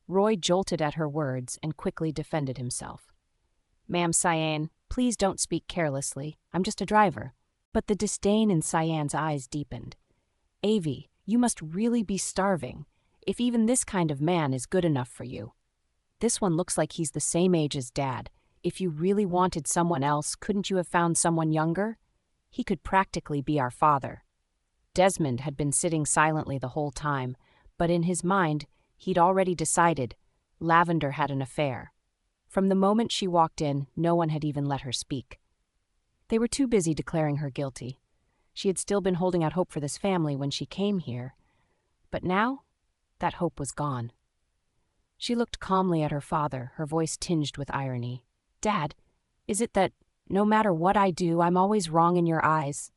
Roy jolted at her words and quickly defended himself. "Ma'am Cyan, please don't speak carelessly. I'm just a driver." But the disdain in Cyan's eyes deepened. "Avi, you must really be starving, if even this kind of man is good enough for you. This one looks like he's the same age as Dad. If you really wanted someone else, couldn't you have found someone younger? He could practically be our father." Desmond had been sitting silently the whole time, but in his mind, he'd already decided Lavender had an affair. From the moment she walked in, no one had even let her speak. They were too busy declaring her guilty. She had still been holding out hope for this family when she came here, but now that hope was gone. She looked calmly at her father, her voice tinged with irony. "Dad, is it that, no matter what I do, I'm always wrong in your eyes?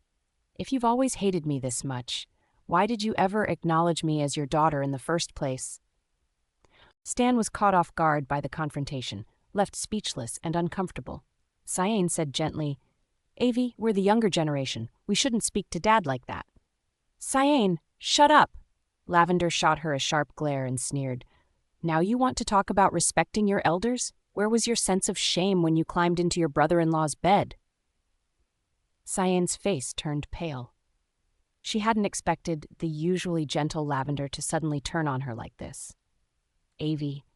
If you've always hated me this much, why did you ever acknowledge me as your daughter in the first place?" Stan was caught off guard by the confrontation, left speechless and uncomfortable. Cyane said gently, "Avi, we're the younger generation. We shouldn't speak to Dad like that." "Cyane, shut up!" Lavender shot her a sharp glare and sneered. "Now you want to talk about respecting your elders? Where was your sense of shame when you climbed into your brother-in-law's bed?" Cyane's face turned pale. She hadn't expected the usually gentle Lavender to suddenly turn on her like this. "Avi,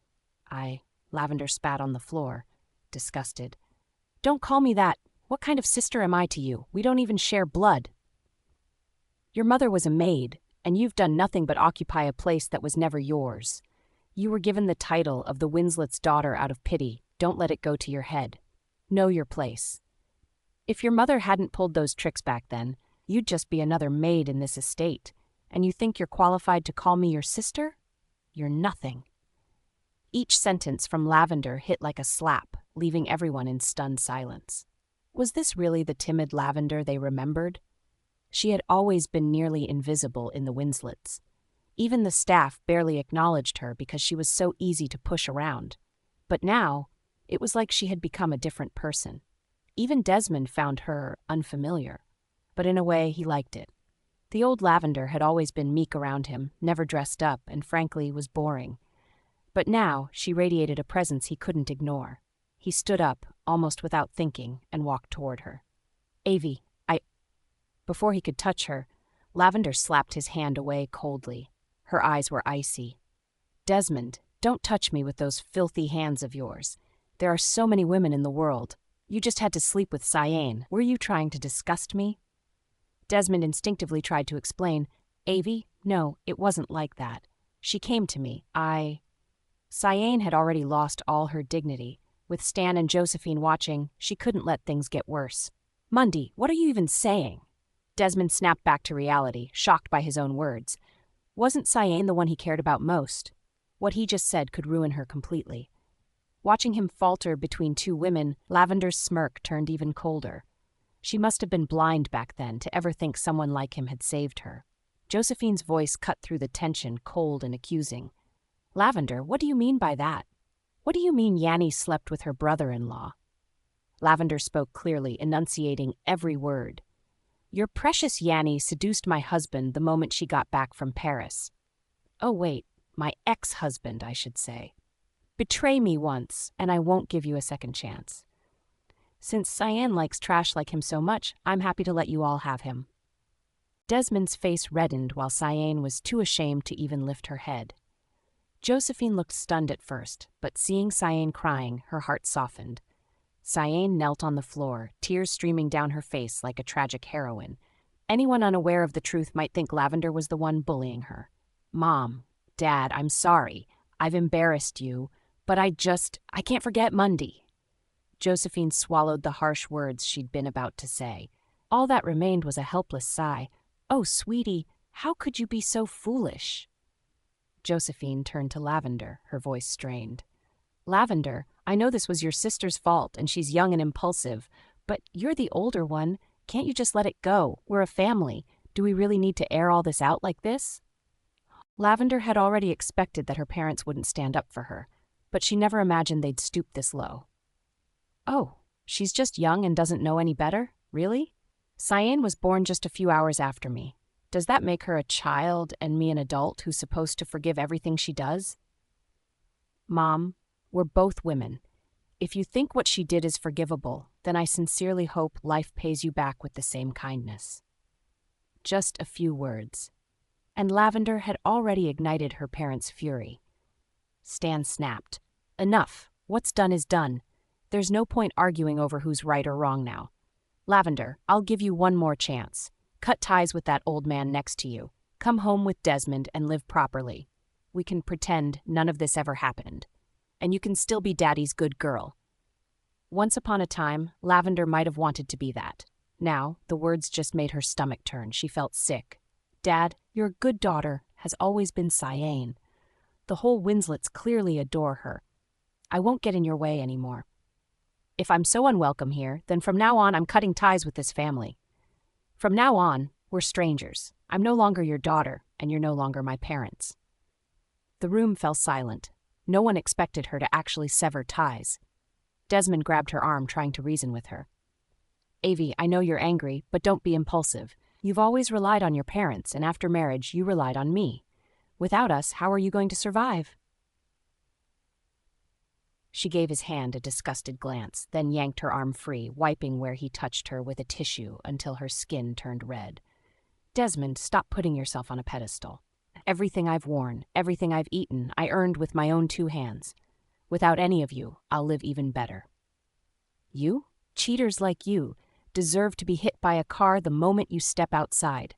Lavender spat on the floor, disgusted. "Don't call me that. What kind of sister am I to you? We don't even share blood. Your mother was a maid, and you've done nothing but occupy a place that was never yours. You were given the title of the Winslet's daughter out of pity. Don't let it go to your head. Know your place. If your mother hadn't pulled those tricks back then, you'd just be another maid in this estate. And you think you're qualified to call me your sister? You're nothing." Each sentence from Lavender hit like a slap, leaving everyone in stunned silence. Was this really the timid Lavender they remembered? She had always been nearly invisible in the Winslets. Even the staff barely acknowledged her because she was so easy to push around. But now, it was like she had become a different person. Even Desmond found her unfamiliar. But in a way, he liked it. The old Lavender had always been meek around him, never dressed up, and frankly was boring. But now she radiated a presence he couldn't ignore. He stood up, almost without thinking, and walked toward her. "Avi, Before he could touch her, Lavender slapped his hand away coldly. Her eyes were icy. "Desmond, don't touch me with those filthy hands of yours. There are so many women in the world. You just had to sleep with Cyane. Were you trying to disgust me?" Desmond instinctively tried to explain. "Avi, no, it wasn't like that. She came to me. Cyane had already lost all her dignity. With Stan and Josephine watching, she couldn't let things get worse. "Mundy, what are you even saying?" Desmond snapped back to reality, shocked by his own words. Wasn't Cyane the one he cared about most? What he just said could ruin her completely. Watching him falter between two women, Lavender's smirk turned even colder. She must have been blind back then to ever think someone like him had saved her. Josephine's voice cut through the tension, cold and accusing. "Lavender, what do you mean by that? What do you mean Yanni slept with her brother-in-law?" Lavender spoke clearly, enunciating every word. "Your precious Yanni seduced my husband the moment she got back from Paris. Oh wait, my ex-husband, I should say. Betray me once, and I won't give you a second chance. Since Cyane likes trash like him so much, I'm happy to let you all have him." Desmond's face reddened while Cyane was too ashamed to even lift her head. Josephine looked stunned at first, but seeing Cyane crying, her heart softened. Cyane knelt on the floor, tears streaming down her face like a tragic heroine. Anyone unaware of the truth might think Lavender was the one bullying her. "Mom, Dad, I'm sorry. I've embarrassed you, but I can't forget Mundy." Josephine swallowed the harsh words she'd been about to say. All that remained was a helpless sigh. "Oh, sweetie, how could you be so foolish?" Josephine turned to Lavender, her voice strained. "Lavender, I know this was your sister's fault and she's young and impulsive, but you're the older one. Can't you just let it go? We're a family. Do we really need to air all this out like this?" Lavender had already expected that her parents wouldn't stand up for her, but she never imagined they'd stoop this low. "Oh, she's just young and doesn't know any better? Really? Cyane was born just a few hours after me. Does that make her a child and me an adult who's supposed to forgive everything she does?" "Mom, we're both women. If you think what she did is forgivable, then I sincerely hope life pays you back with the same kindness." Just a few words. And Lavender had already ignited her parents' fury. Stan snapped. "Enough. What's done is done. There's no point arguing over who's right or wrong now. Lavender, I'll give you one more chance. Cut ties with that old man next to you. Come home with Desmond and live properly. We can pretend none of this ever happened. And you can still be Daddy's good girl." Once upon a time, Lavender might have wanted to be that. Now, the words just made her stomach turn. She felt sick. "Dad, your good daughter has always been Cyane. The whole Winslets clearly adore her. I won't get in your way anymore. If I'm so unwelcome here, then from now on I'm cutting ties with this family. From now on, we're strangers. I'm no longer your daughter, and you're no longer my parents." The room fell silent. No one expected her to actually sever ties. Desmond grabbed her arm, trying to reason with her. "Avi, I know you're angry, but don't be impulsive. You've always relied on your parents, and after marriage, you relied on me. Without us, how are you going to survive?" She gave his hand a disgusted glance, then yanked her arm free, wiping where he touched her with a tissue until her skin turned red. "Desmond, stop putting yourself on a pedestal. Everything I've worn, everything I've eaten, I earned with my own 2 hands. Without any of you, I'll live even better." "You? Cheaters like you deserve to be hit by a car the moment you step outside."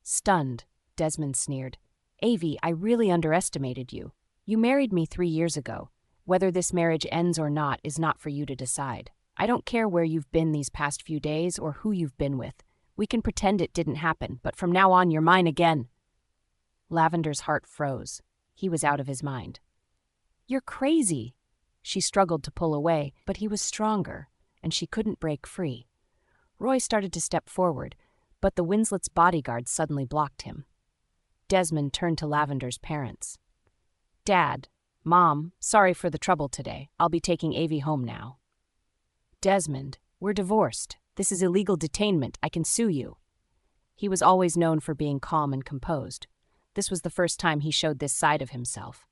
Stunned, Desmond sneered. "Avi, I really underestimated you. You married me 3 years ago. Whether this marriage ends or not is not for you to decide. I don't care where you've been these past few days or who you've been with. We can pretend it didn't happen, but from now on you're mine again." Lavender's heart froze. He was out of his mind. "You're crazy." She struggled to pull away, but he was stronger, and she couldn't break free. Roy started to step forward, but the Winslets' bodyguard suddenly blocked him. Desmond turned to Lavender's parents. "Dad, Mom, sorry for the trouble today. I'll be taking Avi home now." "Desmond, we're divorced. This is illegal detainment. I can sue you." He was always known for being calm and composed. This was the first time he showed this side of himself.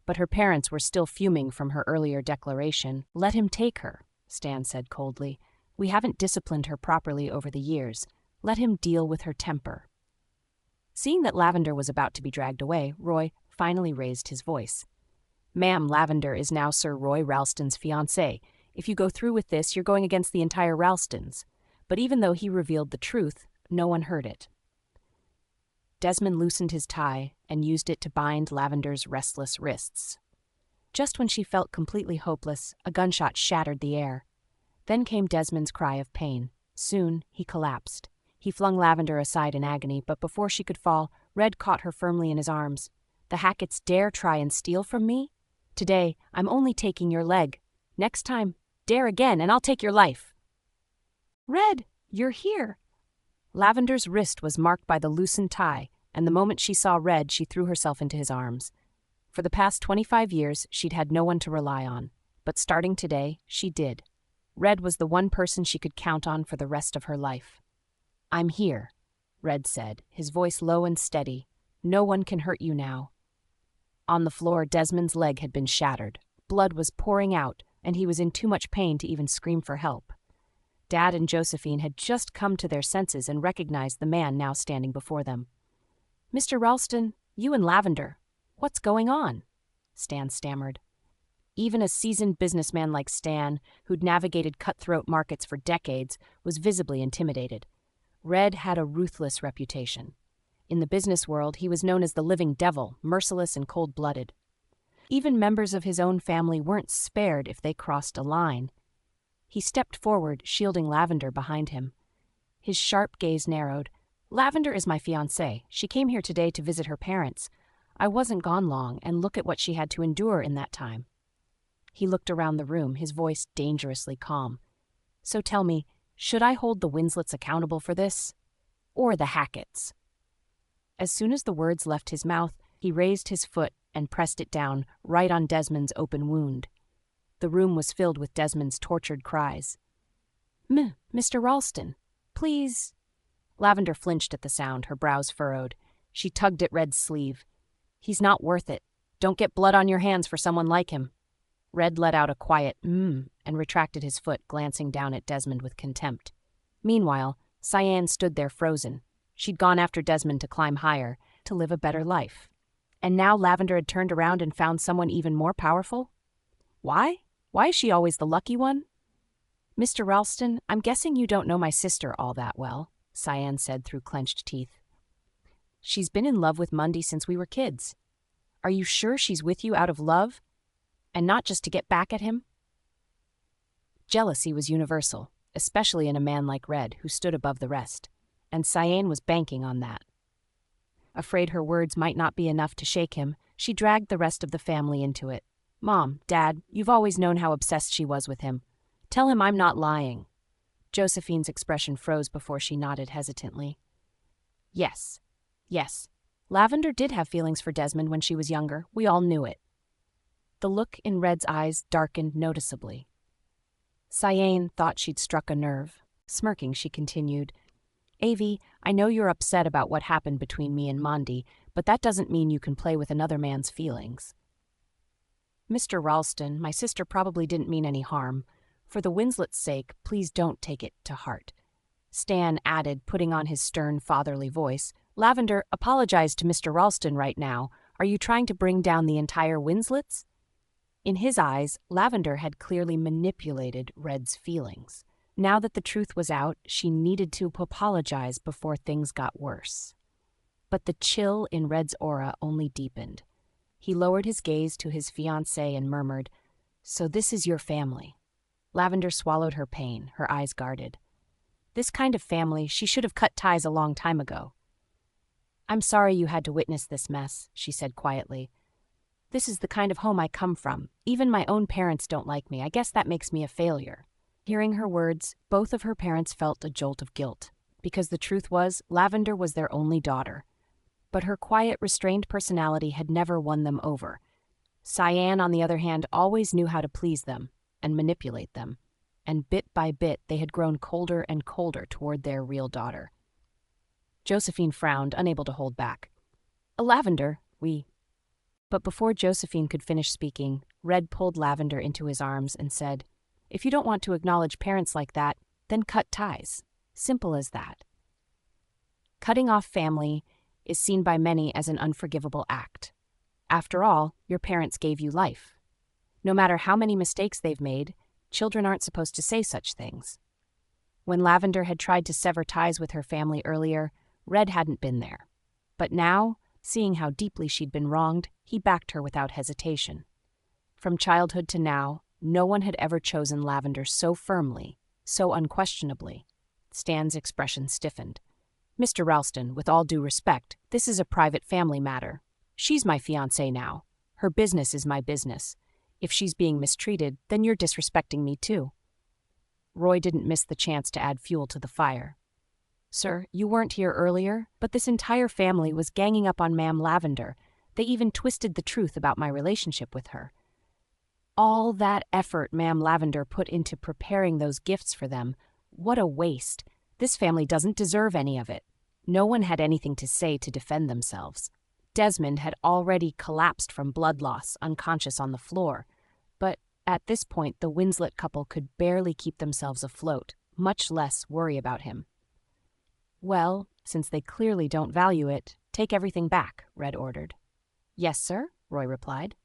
But her parents were still fuming from her earlier declaration. "Let him take her," Stan said coldly. "We haven't disciplined her properly over the years. Let him deal with her temper." Seeing that Lavender was about to be dragged away, Roy finally raised his voice. "Ma'am, Lavender is now Sir Roy Ralston's fiancée. If you go through with this, you're going against the entire Ralstons." But even though he revealed the truth, no one heard it. Desmond loosened his tie and used it to bind Lavender's restless wrists. Just when she felt completely hopeless, a gunshot shattered the air. Then came Desmond's cry of pain. Soon, he collapsed. He flung Lavender aside in agony, but before she could fall, Red caught her firmly in his arms. "The Hacketts dare try and steal from me? Today, I'm only taking your leg. Next time, dare again, and I'll take your life." "Red, you're here." Lavender's wrist was marked by the loosened tie, and the moment she saw Red, she threw herself into his arms. For the past 25 years, she'd had no one to rely on, but starting today, she did. Red was the one person she could count on for the rest of her life. "I'm here," Red said, his voice low and steady. "No one can hurt you now." On the floor, Desmond's leg had been shattered. Blood was pouring out, and he was in too much pain to even scream for help. Dad and Josephine had just come to their senses and recognized the man now standing before them. "Mr. Ralston, you and Lavender, what's going on?" Stan stammered. Even a seasoned businessman like Stan, who'd navigated cutthroat markets for decades, was visibly intimidated. Red had a ruthless reputation. In the business world, he was known as the living devil, merciless and cold-blooded. Even members of his own family weren't spared if they crossed a line. He stepped forward, shielding Lavender behind him. His sharp gaze narrowed. "Lavender is my fiancée. She came here today to visit her parents. I wasn't gone long, and look at what she had to endure in that time." He looked around the room, his voice dangerously calm. "So tell me, should I hold the Winslets accountable for this? Or the Hacketts?" As soon as the words left his mouth, he raised his foot and pressed it down, right on Desmond's open wound. The room was filled with Desmond's tortured cries. "Mr. Ralston, please." Lavender flinched at the sound, her brows furrowed. She tugged at Red's sleeve. "He's not worth it. Don't get blood on your hands for someone like him." Red let out a quiet and retracted his foot, glancing down at Desmond with contempt. Meanwhile, Cyan stood there frozen. She'd gone after Desmond to climb higher, to live a better life. And now Lavender had turned around and found someone even more powerful? Why? Why is she always the lucky one? "Mr. Ralston, I'm guessing you don't know my sister all that well," Cyan said through clenched teeth. "She's been in love with Mundy since we were kids. Are you sure she's with you out of love, and not just to get back at him?" Jealousy was universal, especially in a man like Red, who stood above the rest, and Cyan was banking on that. Afraid her words might not be enough to shake him, She dragged the rest of the family into it. "Mom, Dad, you've always known how obsessed she was with him. Tell him I'm not lying." Josephine's expression froze before she nodded hesitantly. Yes. Lavender did have feelings for Desmond when she was younger. We all knew it." The look in Red's eyes darkened noticeably. Cyane thought she'd struck a nerve. Smirking, she continued, "Avi, I know you're upset about what happened between me and Mondi, but that doesn't mean you can play with another man's feelings." "Mr. Ralston, my sister probably didn't mean any harm. For the Winslets' sake, please don't take it to heart," Stan added, putting on his stern fatherly voice. "Lavender, apologize to Mr. Ralston right now. Are you trying to bring down the entire Winslets?" In his eyes, Lavender had clearly manipulated Red's feelings. Now that the truth was out, she needed to apologize before things got worse. But the chill in Red's aura only deepened. He lowered his gaze to his fiancée and murmured, "So this is your family." Lavender swallowed her pain, her eyes guarded. This kind of family, she should have cut ties a long time ago. "I'm sorry you had to witness this mess," she said quietly. "This is the kind of home I come from. Even my own parents don't like me. I guess that makes me a failure." Hearing her words, both of her parents felt a jolt of guilt, because the truth was, Lavender was their only daughter. But her quiet, restrained personality had never won them over. Cyane, on the other hand, always knew how to please them and manipulate them, and bit by bit they had grown colder and colder toward their real daughter. Josephine frowned, unable to hold back. "Lavender, we—" But before Josephine could finish speaking, Red pulled Lavender into his arms and said, "If you don't want to acknowledge parents like that, then cut ties. Simple as that." Cutting off family is seen by many as an unforgivable act. After all, your parents gave you life. No matter how many mistakes they've made, children aren't supposed to say such things. When Lavender had tried to sever ties with her family earlier, Red hadn't been there. But now, seeing how deeply she'd been wronged, he backed her without hesitation. From childhood to now, no one had ever chosen Lavender so firmly, so unquestionably. Stan's expression stiffened. "Mr. Ralston, with all due respect, this is a private family matter. She's my fiancée now. Her business is my business. If she's being mistreated, then you're disrespecting me too." Roy didn't miss the chance to add fuel to the fire. "Sir, you weren't here earlier, but this entire family was ganging up on Ma'am Lavender. They even twisted the truth about my relationship with her. All that effort Ma'am Lavender put into preparing those gifts for them, what a waste. This family doesn't deserve any of it." No one had anything to say to defend themselves. Desmond had already collapsed from blood loss, unconscious on the floor. But at this point, the Winslet couple could barely keep themselves afloat, much less worry about him. "Well, since they clearly don't value it, take everything back," Red ordered. "Yes, sir," Roy replied.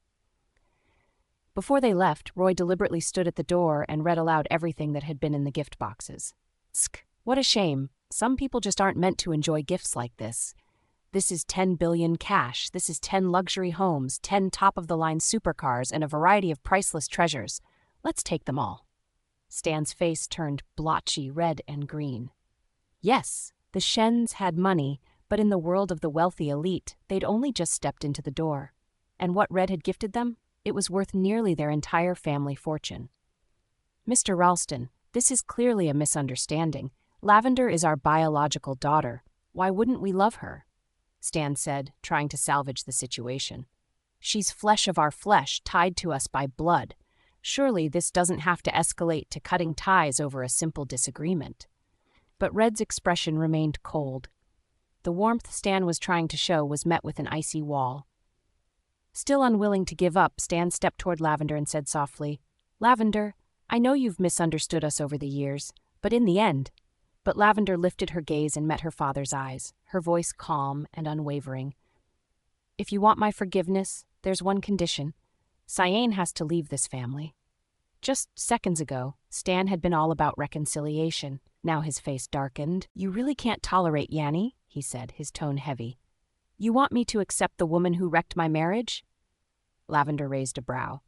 Before they left, Roy deliberately stood at the door and read aloud everything that had been in the gift boxes. "Tsk, what a shame. Some people just aren't meant to enjoy gifts like this. This is 10 billion cash, this is 10 luxury homes, 10 top-of-the-line supercars, and a variety of priceless treasures. Let's take them all." Stan's face turned blotchy red and green. Yes, the Shens had money, but in the world of the wealthy elite, they'd only just stepped into the door. And what Red had gifted them? It was worth nearly their entire family fortune. "Mr. Ralston, this is clearly a misunderstanding. Lavender is our biological daughter. Why wouldn't we love her?" Stan said, trying to salvage the situation. "She's flesh of our flesh, tied to us by blood. Surely this doesn't have to escalate to cutting ties over a simple disagreement." But Red's expression remained cold. The warmth Stan was trying to show was met with an icy wall. Still unwilling to give up, Stan stepped toward Lavender and said softly, "Lavender, I know you've misunderstood us over the years, but in the end—" But Lavender lifted her gaze and met her father's eyes, her voice calm and unwavering. "If you want my forgiveness, there's one condition. Cyane has to leave this family." Just seconds ago, Stan had been all about reconciliation. Now his face darkened. "You really can't tolerate Yanni," he said, his tone heavy. "You want me to accept the woman who wrecked my marriage?" Lavender raised a brow.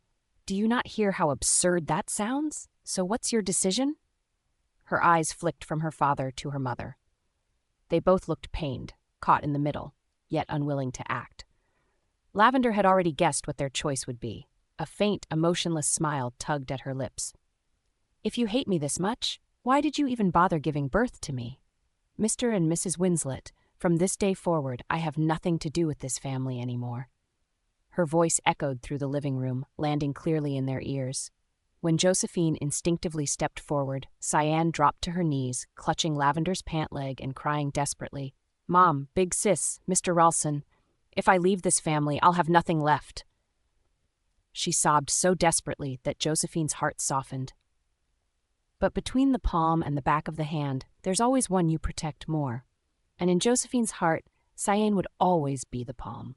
"Do you not hear how absurd that sounds? So what's your decision?" Her eyes flicked from her father to her mother. They both looked pained, caught in the middle, yet unwilling to act. Lavender had already guessed what their choice would be. A faint, emotionless smile tugged at her lips. "If you hate me this much, why did you even bother giving birth to me? Mr. and Mrs. Winslet, from this day forward, I have nothing to do with this family anymore." Her voice echoed through the living room, landing clearly in their ears. When Josephine instinctively stepped forward, Cyan dropped to her knees, clutching Lavender's pant leg and crying desperately, "Mom, big sis, Mr. Ralston, if I leave this family, I'll have nothing left." She sobbed so desperately that Josephine's heart softened. But between the palm and the back of the hand, there's always one you protect more. And in Josephine's heart, Cyan would always be the palm.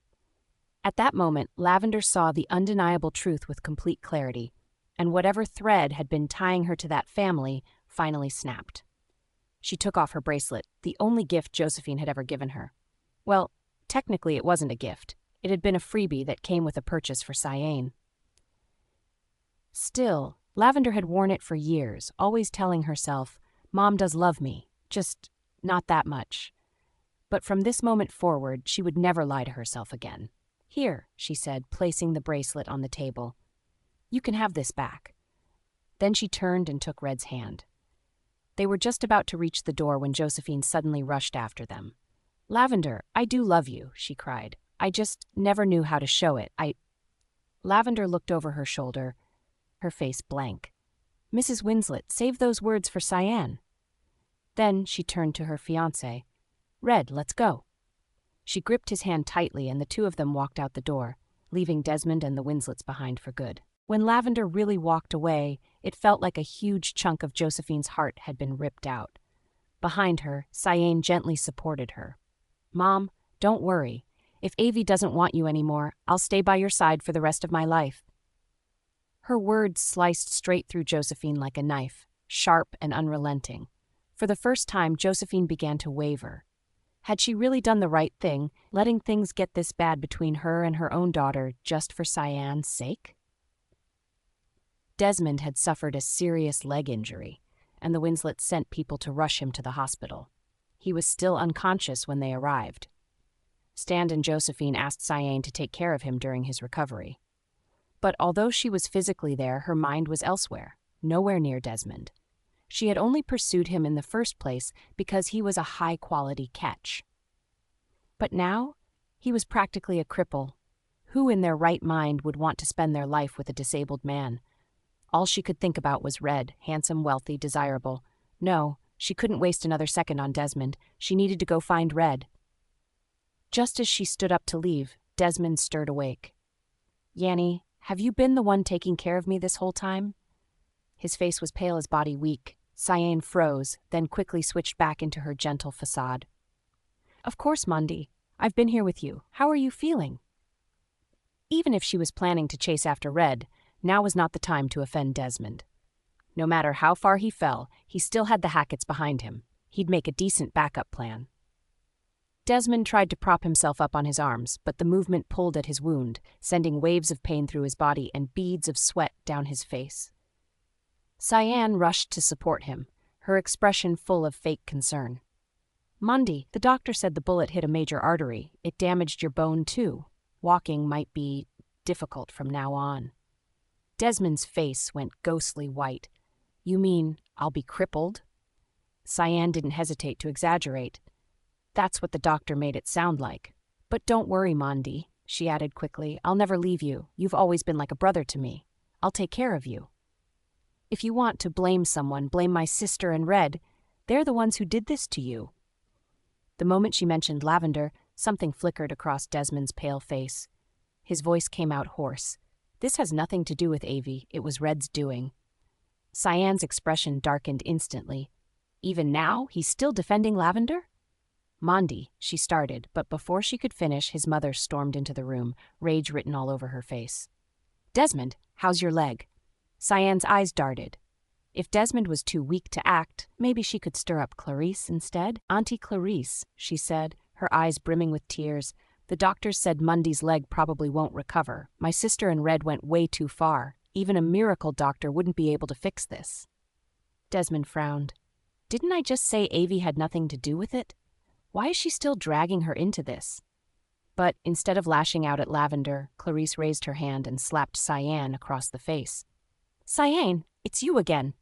At that moment, Lavender saw the undeniable truth with complete clarity, and whatever thread had been tying her to that family finally snapped. She took off her bracelet, the only gift Josephine had ever given her. Well, technically it wasn't a gift. It had been a freebie that came with a purchase for Cyan. Still, Lavender had worn it for years, always telling herself, "Mom does love me, just not that much." But from this moment forward, she would never lie to herself again. "Here," she said, placing the bracelet on the table. "You can have this back." Then she turned and took Red's hand. They were just about to reach the door when Josephine suddenly rushed after them. "Lavender, I do love you," she cried. "I just never knew how to show it. Lavender looked over her shoulder, her face blank. "Mrs. Winslet, save those words for Cyan." Then she turned to her fiancé. "Red, let's go." She gripped his hand tightly, and the two of them walked out the door, leaving Desmond and the Winslets behind for good. When Lavender really walked away, it felt like a huge chunk of Josephine's heart had been ripped out. Behind her, Cyan gently supported her. "Mom, don't worry. If Avi doesn't want you anymore, I'll stay by your side for the rest of my life." Her words sliced straight through Josephine like a knife, sharp and unrelenting. For the first time, Josephine began to waver. Had she really done the right thing, letting things get this bad between her and her own daughter just for Cyan's sake? Desmond had suffered a serious leg injury, and the Winslets sent people to rush him to the hospital. He was still unconscious when they arrived. Stan and Josephine asked Cyan to take care of him during his recovery. But although she was physically there, her mind was elsewhere, nowhere near Desmond. She had only pursued him in the first place because he was a high-quality catch. But now, he was practically a cripple. Who in their right mind would want to spend their life with a disabled man? All she could think about was Red, handsome, wealthy, desirable. No, she couldn't waste another second on Desmond. She needed to go find Red. Just as she stood up to leave, Desmond stirred awake. "Yanni, have you been the one taking care of me this whole time?" His face was pale, his body weak. Cyan froze, then quickly switched back into her gentle facade. "Of course, Mondi. I've been here with you. How are you feeling?" Even if she was planning to chase after Red, now was not the time to offend Desmond. No matter how far he fell, he still had the Hacketts behind him. He'd make a decent backup plan. Desmond tried to prop himself up on his arms, but the movement pulled at his wound, sending waves of pain through his body and beads of sweat down his face. Cyan rushed to support him, her expression full of fake concern. "Mondi, the doctor said the bullet hit a major artery. It damaged your bone, too. Walking might be difficult from now on." Desmond's face went ghostly white. "You mean I'll be crippled?" Cyan didn't hesitate to exaggerate. "That's what the doctor made it sound like. But don't worry, Mondi," she added quickly. "I'll never leave you. You've always been like a brother to me. I'll take care of you. If you want to blame someone, blame my sister and Red. They're the ones who did this to you." The moment she mentioned Lavender, something flickered across Desmond's pale face. His voice came out hoarse. "This has nothing to do with Avi. It was Red's doing." Cyan's expression darkened instantly. Even now, he's still defending Lavender? "Mondi," she started, but before she could finish, his mother stormed into the room, rage written all over her face. "Desmond, how's your leg?" Cyan's eyes darted. If Desmond was too weak to act, maybe she could stir up Clarice instead. "Auntie Clarice," she said, her eyes brimming with tears. "The doctors said Mondi's leg probably won't recover. My sister and Red went way too far. Even a miracle doctor wouldn't be able to fix this." Desmond frowned. "Didn't I just say Avi had nothing to do with it? Why is she still dragging her into this?" But instead of lashing out at Lavender, Clarice raised her hand and slapped Cyan across the face. "Cyan, it's you again.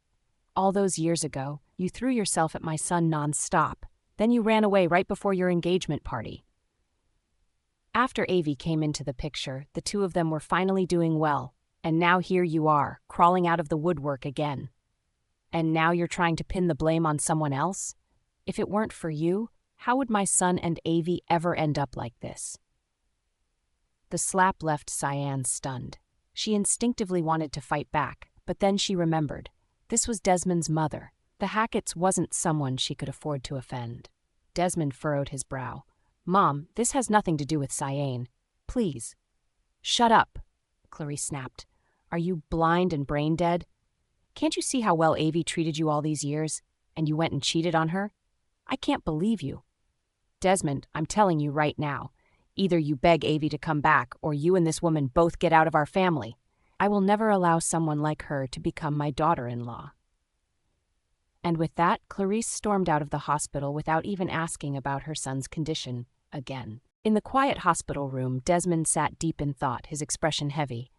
All those years ago, you threw yourself at my son non-stop. Then you ran away right before your engagement party." After Avi came into the picture, the two of them were finally doing well, and now here you are, crawling out of the woodwork again. And now you're trying to pin the blame on someone else? If it weren't for you, how would my son and Avi ever end up like this? The slap left Cyan stunned. She instinctively wanted to fight back, but then she remembered. This was Desmond's mother. The Hacketts wasn't someone she could afford to offend. Desmond furrowed his brow. "Mom, this has nothing to do with Cyan. Please." "Shut up," Clarice snapped. "Are you blind and brain dead? Can't you see how well Avi treated you all these years, and you went and cheated on her? I can't believe you. Desmond, I'm telling you right now, either you beg Avi to come back or you and this woman both get out of our family. I will never allow someone like her to become my daughter-in-law." And with that, Clarice stormed out of the hospital without even asking about her son's condition again. In the quiet hospital room, Desmond sat deep in thought, his expression heavy.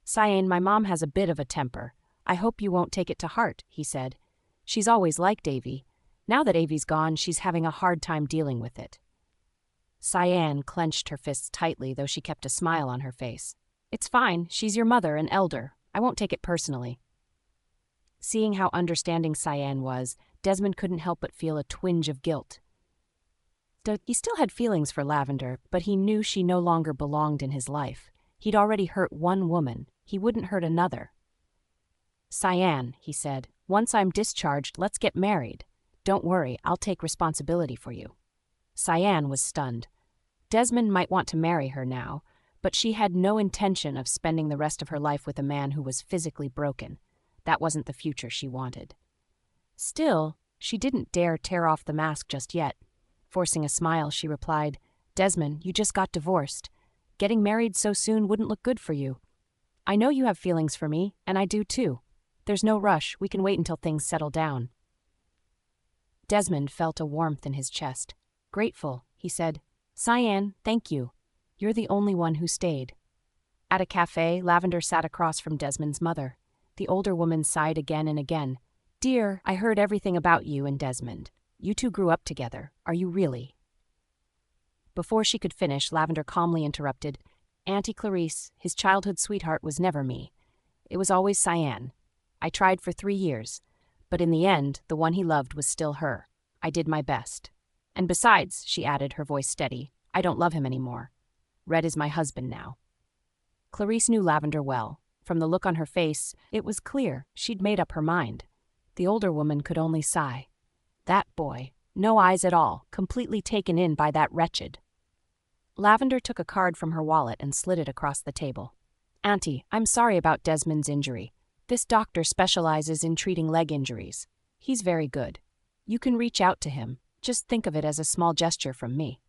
"Cyan, my mom has a bit of a temper. I hope you won't take it to heart," he said. "She's always liked Avi. Now that Avi's gone, she's having a hard time dealing with it." Cyan clenched her fists tightly, though she kept a smile on her face. "It's fine. She's your mother, an elder. I won't take it personally." Seeing how understanding Cyan was, Desmond couldn't help but feel a twinge of guilt. He still had feelings for Lavender, but he knew she no longer belonged in his life. He'd already hurt one woman. He wouldn't hurt another. "Cyan," he said, "once I'm discharged, let's get married. Don't worry, I'll take responsibility for you." Cyan was stunned. Desmond might want to marry her now, but she had no intention of spending the rest of her life with a man who was physically broken. That wasn't the future she wanted. Still, she didn't dare tear off the mask just yet. Forcing a smile, she replied, "Desmond, you just got divorced. Getting married so soon wouldn't look good for you. I know you have feelings for me, and I do too. There's no rush. We can wait until things settle down." Desmond felt a warmth in his chest. Grateful, he said, "Cyan, thank you. You're the only one who stayed." At a cafe, Lavender sat across from Desmond's mother. The older woman sighed again and again. "Dear, I heard everything about you and Desmond. You two grew up together. Are you really?" Before she could finish, Lavender calmly interrupted, "Auntie Clarice, his childhood sweetheart was never me. It was always Cyan. I tried for 3 years, but in the end, the one he loved was still her. I did my best. And besides," she added, her voice steady, "I don't love him anymore. Red is my husband now." Clarice knew Lavender well. From the look on her face, it was clear she'd made up her mind. The older woman could only sigh. That boy, no eyes at all, completely taken in by that wretched. Lavender took a card from her wallet and slid it across the table. "Auntie, I'm sorry about Desmond's injury. This doctor specializes in treating leg injuries. He's very good. You can reach out to him. Just think of it as a small gesture from me."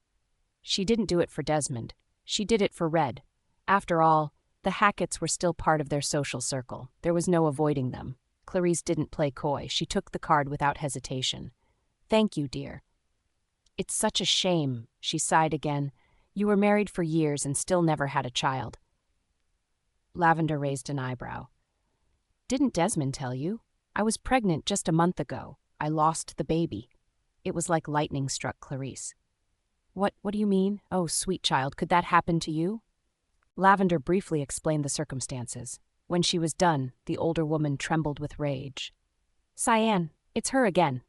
She didn't do it for Desmond. She did it for Red. After all, the Hacketts were still part of their social circle. There was no avoiding them. Clarice didn't play coy. She took the card without hesitation. "Thank you, dear." "It's such a shame," she sighed again. "You were married for years and still never had a child." Lavender raised an eyebrow. "Didn't Desmond tell you? I was pregnant just a month ago. I lost the baby." It was like lightning struck Clarice. What do you mean? Oh, sweet child, could that happen to you?" Lavender briefly explained the circumstances. When she was done, the older woman trembled with rage. "Cyan, it's her again.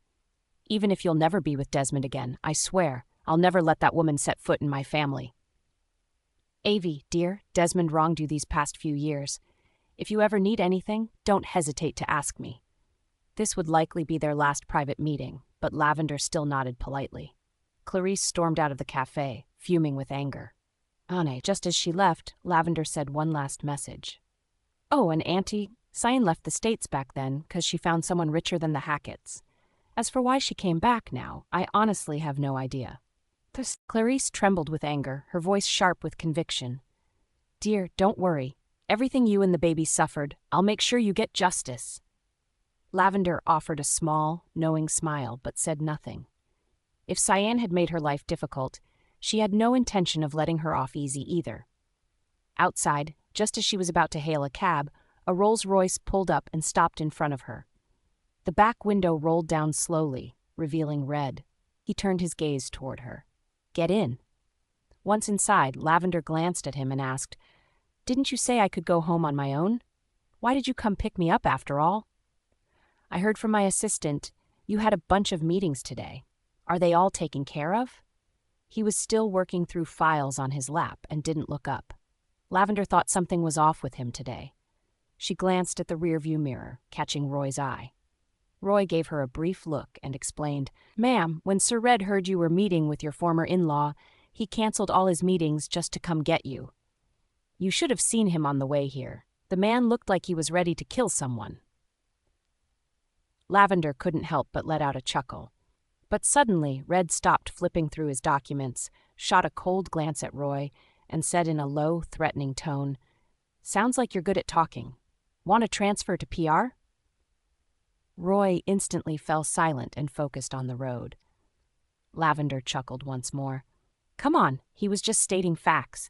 Even if you'll never be with Desmond again, I swear, I'll never let that woman set foot in my family." "Avi, dear, Desmond wronged you these past few years. If you ever need anything, don't hesitate to ask me." This would likely be their last private meeting, but Lavender still nodded politely. Clarice stormed out of the cafe, fuming with anger. Just as she left, Lavender said one last message. "Oh, and Auntie, Cyan left the States back then because she found someone richer than the Hacketts. As for why she came back now, I honestly have no idea." Clarice trembled with anger, her voice sharp with conviction. "Dear, don't worry. Everything you and the baby suffered, I'll make sure you get justice." Lavender offered a small, knowing smile, but said nothing. If Cyan had made her life difficult, She had no intention of letting her off easy either. Outside, just as she was about to hail a cab, a Rolls-Royce pulled up and stopped in front of her. The back window rolled down slowly, revealing Red. He turned his gaze toward her. "Get in." Once inside, Lavender glanced at him and asked, "Didn't you say I could go home on my own? Why did you come pick me up after all?" "I heard from my assistant. You had a bunch of meetings today. Are they all taken care of?" He was still working through files on his lap and didn't look up. Lavender thought something was off with him today. She glanced at the rearview mirror, catching Roy's eye. Roy gave her a brief look and explained, "Ma'am, when Sir Red heard you were meeting with your former in-law, he canceled all his meetings just to come get you. You should have seen him on the way here. The man looked like he was ready to kill someone." Lavender couldn't help but let out a chuckle. But suddenly, Red stopped flipping through his documents, shot a cold glance at Roy, and said in a low, threatening tone, "Sounds like you're good at talking. Want to transfer to PR?" Roy instantly fell silent and focused on the road. Lavender chuckled once more. "Come on, he was just stating facts.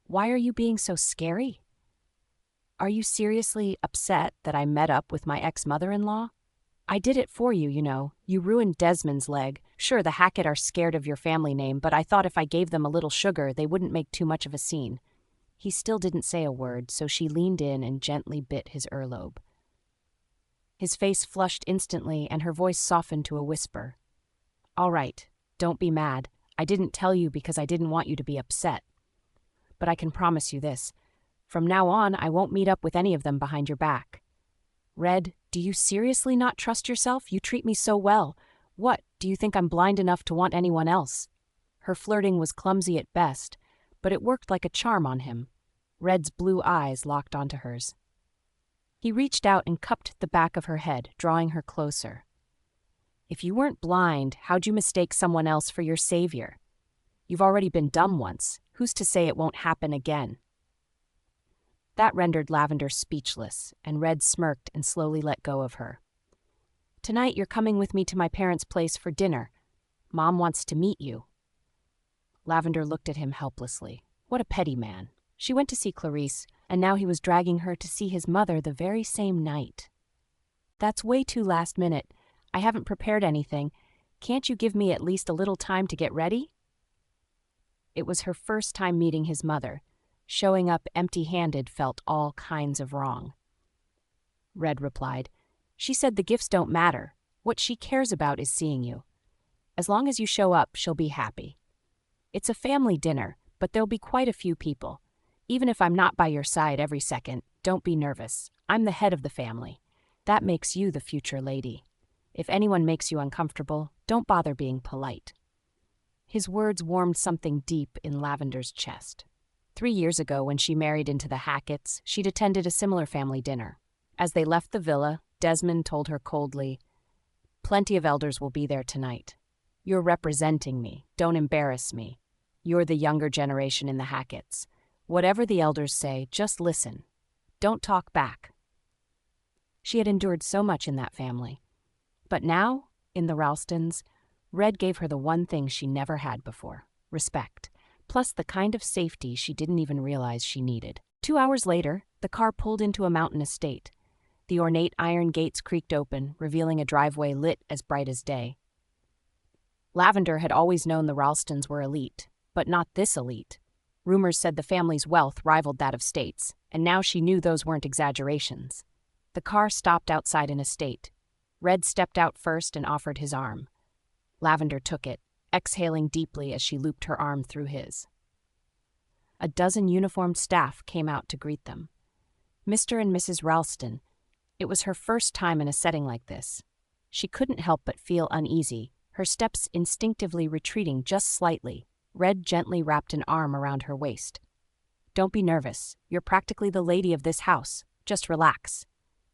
Why are you being so scary? Are you seriously upset that I met up with my ex-mother-in-law? I did it for you, you know. You ruined Desmond's leg. Sure, the Hackett are scared of your family name, but I thought if I gave them a little sugar, they wouldn't make too much of a scene." He still didn't say a word, so she leaned in and gently bit his earlobe. His face flushed instantly, and her voice softened to a whisper. "All right, don't be mad. I didn't tell you because I didn't want you to be upset. But I can promise you this. From now on, I won't meet up with any of them behind your back. Red, do you seriously not trust yourself? You treat me so well. What, do you think I'm blind enough to want anyone else?" Her flirting was clumsy at best, but it worked like a charm on him. Red's blue eyes locked onto hers. He reached out and cupped the back of her head, drawing her closer. "If you weren't blind, how'd you mistake someone else for your savior? You've already been dumb once. Who's to say it won't happen again?" That rendered Lavender speechless, and Red smirked and slowly let go of her. "Tonight you're coming with me to my parents' place for dinner. Mom wants to meet you." Lavender looked at him helplessly. What a petty man. She went to see Clarice, and now he was dragging her to see his mother the very same night. "That's way too last minute. I haven't prepared anything. Can't you give me at least a little time to get ready?" It was her first time meeting his mother. Showing up empty-handed felt all kinds of wrong. Red replied, "She said the gifts don't matter. What she cares about is seeing you. As long as you show up, she'll be happy. It's a family dinner, but there'll be quite a few people. Even if I'm not by your side every second, don't be nervous. I'm the head of the family. That makes you the future lady. If anyone makes you uncomfortable, don't bother being polite." His words warmed something deep in Lavender's chest. 3 years ago, when she married into the Hacketts, she'd attended a similar family dinner. As they left the villa, Desmond told her coldly, "Plenty of elders will be there tonight. You're representing me. Don't embarrass me. You're the younger generation in the Hacketts. Whatever the elders say, just listen. Don't talk back." She had endured so much in that family. But now, in the Ralstons, Red gave her the one thing she never had before: respect, plus the kind of safety she didn't even realize she needed. 2 hours later, the car pulled into a mountain estate. The ornate iron gates creaked open, revealing a driveway lit as bright as day. Lavender had always known the Ralstons were elite, but not this elite. Rumors said the family's wealth rivaled that of States, and now she knew those weren't exaggerations. The car stopped outside an estate. Red stepped out first and offered his arm. Lavender took it, exhaling deeply as she looped her arm through his. A dozen uniformed staff came out to greet them. Mr. and Mrs. Ralston. It was her first time in a setting like this. She couldn't help but feel uneasy, her steps instinctively retreating just slightly. Red gently wrapped an arm around her waist. "Don't be nervous. You're practically the lady of this house. Just relax."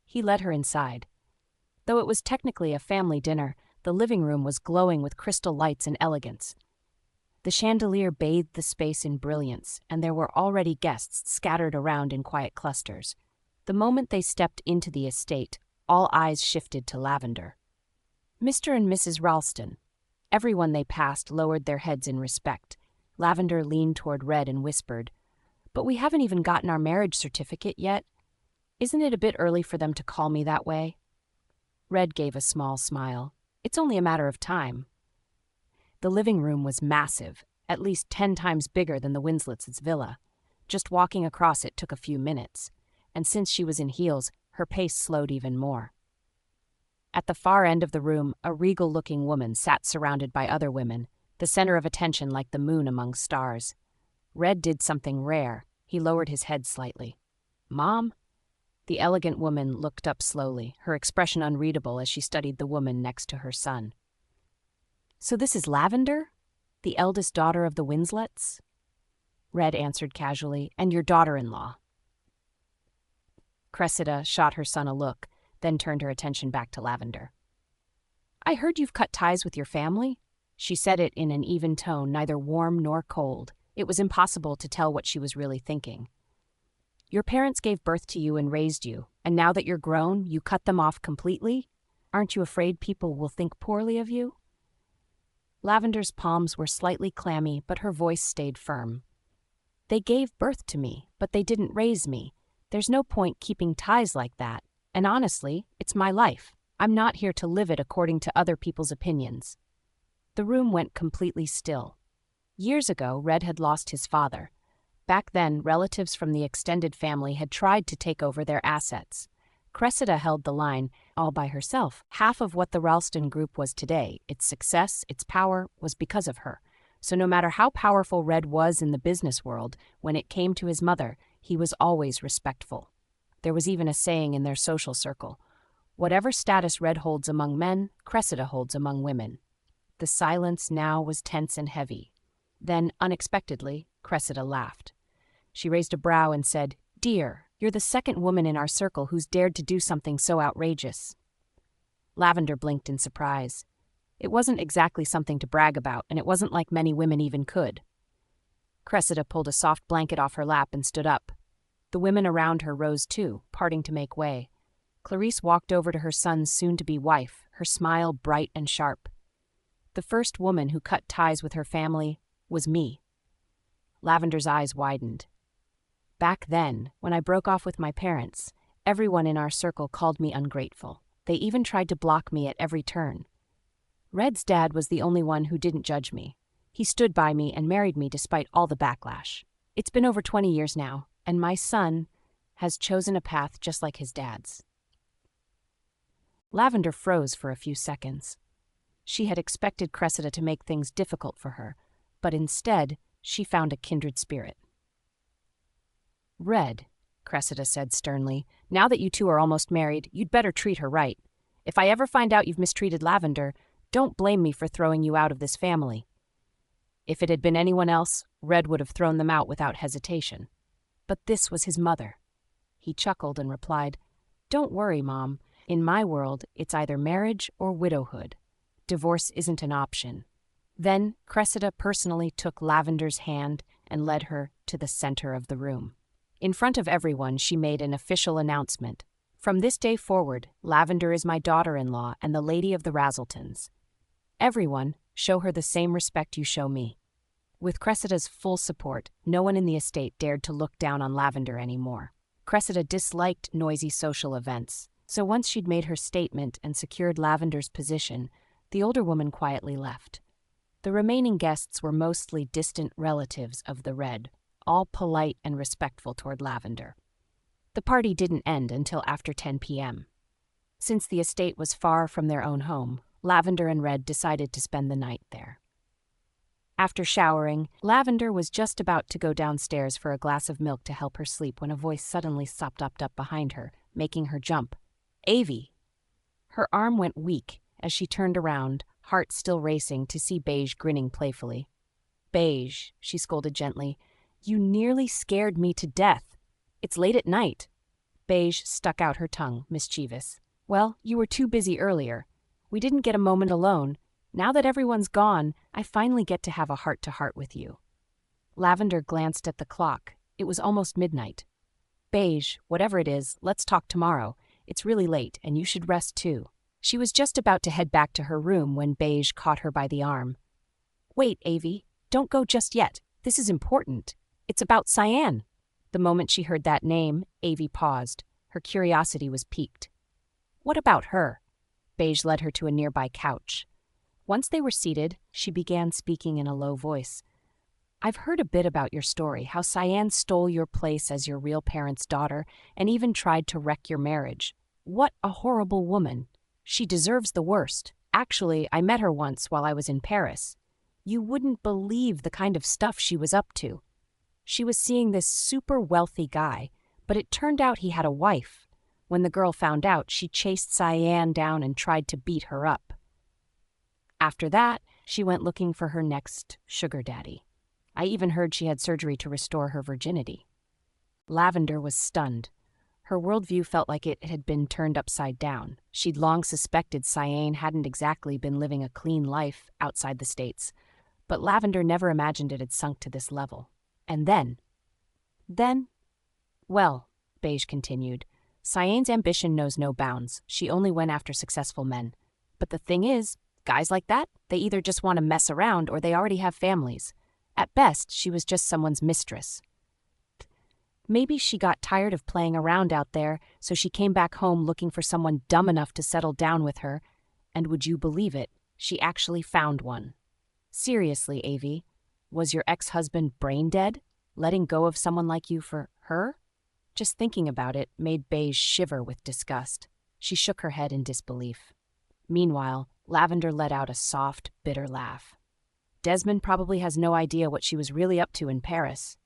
He led her inside. Though it was technically a family dinner, the living room was glowing with crystal lights and elegance. The chandelier bathed the space in brilliance, and there were already guests scattered around in quiet clusters. The moment they stepped into the estate, all eyes shifted to Lavender. Mr. and Mrs. Ralston. Everyone they passed lowered their heads in respect. Lavender leaned toward Red and whispered, "But we haven't even gotten our marriage certificate yet. Isn't it a bit early for them to call me that way?" Red gave a small smile. "It's only a matter of time." The living room was massive, at least 10 times bigger than the Winslets' villa. Just walking across it took a few minutes, and since she was in heels, her pace slowed even more. At the far end of the room, a regal-looking woman sat surrounded by other women, the center of attention like the moon among stars. Red did something rare. He lowered his head slightly. "Mom?" The elegant woman looked up slowly, her expression unreadable as she studied the woman next to her son. "So this is Lavender? The eldest daughter of the Winslets?" Red answered casually, "And your daughter-in-law." Cressida shot her son a look, then turned her attention back to Lavender. "I heard you've cut ties with your family?" She said it in an even tone, neither warm nor cold. It was impossible to tell what she was really thinking. "Your parents gave birth to you and raised you, and now that you're grown, you cut them off completely? Aren't you afraid people will think poorly of you?" Lavender's palms were slightly clammy, but her voice stayed firm. "They gave birth to me, but they didn't raise me. There's no point keeping ties like that. And honestly, it's my life. I'm not here to live it according to other people's opinions." The room went completely still. Years ago, Red had lost his father. Back then, relatives from the extended family had tried to take over their assets. Cressida held the line, all by herself. Half of what the Ralston Group was today, its success, its power, was because of her. So no matter how powerful Red was in the business world, when it came to his mother, he was always respectful. There was even a saying in their social circle, "Whatever status Red holds among men, Cressida holds among women." The silence now was tense and heavy. Then, unexpectedly, Cressida laughed. She raised a brow and said, "Dear, you're the second woman in our circle who's dared to do something so outrageous." Lavender blinked in surprise. It wasn't exactly something to brag about, and it wasn't like many women even could. Cressida pulled a soft blanket off her lap and stood up. The women around her rose too, parting to make way. Clarice walked over to her son's soon-to-be wife, her smile bright and sharp. "The first woman who cut ties with her family was me." Lavender's eyes widened. "Back then, when I broke off with my parents, everyone in our circle called me ungrateful. They even tried to block me at every turn. Red's dad was the only one who didn't judge me. He stood by me and married me despite all the backlash. It's been over 20 years now, and my son has chosen a path just like his dad's." Lavender froze for a few seconds. She had expected Cressida to make things difficult for her, but instead, she found a kindred spirit. "Red," Cressida said sternly, "now that you two are almost married, you'd better treat her right. If I ever find out you've mistreated Lavender, don't blame me for throwing you out of this family." If it had been anyone else, Red would have thrown them out without hesitation. But this was his mother. He chuckled and replied, "Don't worry, Mom. In my world, it's either marriage or widowhood. Divorce isn't an option." Then Cressida personally took Lavender's hand and led her to the center of the room. In front of everyone, she made an official announcement. "From this day forward, Lavender is my daughter-in-law and the lady of the Raseltons. Everyone, show her the same respect you show me." With Cressida's full support, no one in the estate dared to look down on Lavender anymore. Cressida disliked noisy social events, so once she'd made her statement and secured Lavender's position, the older woman quietly left. The remaining guests were mostly distant relatives of the Red, all polite and respectful toward Lavender. The party didn't end until after 10 p.m. Since the estate was far from their own home, Lavender and Red decided to spend the night there. After showering, Lavender was just about to go downstairs for a glass of milk to help her sleep when a voice suddenly sopped up behind her, making her jump. "Avie!" Her arm went weak as she turned around, heart still racing, to see Beige grinning playfully. "Beige," she scolded gently, "you nearly scared me to death. It's late at night." Beige stuck out her tongue, mischievous. "Well, you were too busy earlier. We didn't get a moment alone. Now that everyone's gone, I finally get to have a heart-to-heart with you." Lavender glanced at the clock. It was almost midnight. "Beige, whatever it is, let's talk tomorrow. It's really late, and you should rest too." She was just about to head back to her room when Beige caught her by the arm. "Wait, Avie, don't go just yet. This is important. It's about Cyan. The moment she heard that name, Avie paused. Her curiosity was piqued. What about her? Beige led her to a nearby couch. Once they were seated, she began speaking in a low voice. I've heard a bit about your story, how Cyan stole your place as your real parents' daughter and even tried to wreck your marriage. What a horrible woman. She deserves the worst. Actually, I met her once while I was in Paris. You wouldn't believe the kind of stuff she was up to. She was seeing this super wealthy guy, but it turned out he had a wife. When the girl found out, she chased Cyan down and tried to beat her up. After that, she went looking for her next sugar daddy. I even heard she had surgery to restore her virginity. Lavender was stunned. Her worldview felt like it had been turned upside down. She'd long suspected Cyan hadn't exactly been living a clean life outside the States, but Lavender never imagined it had sunk to this level. And then, well, Beige continued, Cyan's ambition knows no bounds. She only went after successful men. But the thing is, guys like that, they either just want to mess around or they already have families. At best, she was just someone's mistress. Maybe she got tired of playing around out there, so she came back home looking for someone dumb enough to settle down with her, and would you believe it, she actually found one. Seriously, Avie, was your ex-husband brain dead, letting go of someone like you for her? Just thinking about it made Beige shiver with disgust. She shook her head in disbelief. Meanwhile, Lavender let out a soft, bitter laugh. Desmond probably has no idea what she was really up to in Paris.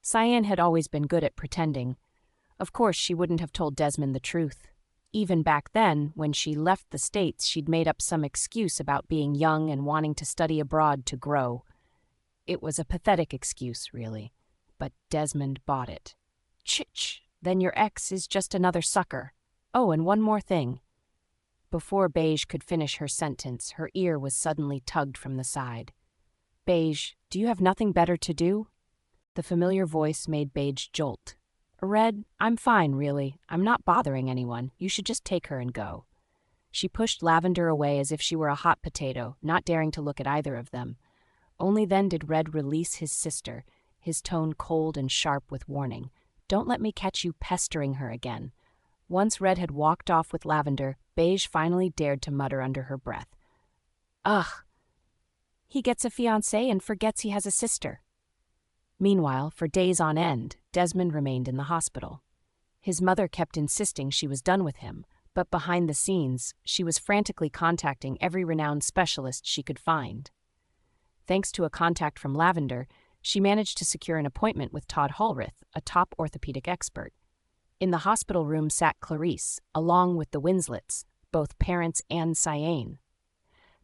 Cyan had always been good at pretending. Of course, she wouldn't have told Desmond the truth. Even back then, when she left the States, she'd made up some excuse about being young and wanting to study abroad to grow. It was a pathetic excuse, really, but Desmond bought it. Chich, then your ex is just another sucker. Oh, and one more thing. Before Beige could finish her sentence, her ear was suddenly tugged from the side. Beige, do you have nothing better to do? The familiar voice made Beige jolt. Red, I'm fine, really. I'm not bothering anyone. You should just take her and go. She pushed Lavender away as if she were a hot potato, not daring to look at either of them. Only then did Red release his sister, his tone cold and sharp with warning. Don't let me catch you pestering her again. Once Red had walked off with Lavender, Beige finally dared to mutter under her breath. Ugh! He gets a fiancée and forgets he has a sister. Meanwhile, for days on end, Desmond remained in the hospital. His mother kept insisting she was done with him, but behind the scenes, she was frantically contacting every renowned specialist she could find. Thanks to a contact from Lavender, she managed to secure an appointment with Todd Hallrith, a top orthopedic expert. In the hospital room sat Clarice, along with the Winslets, both parents and Cyan.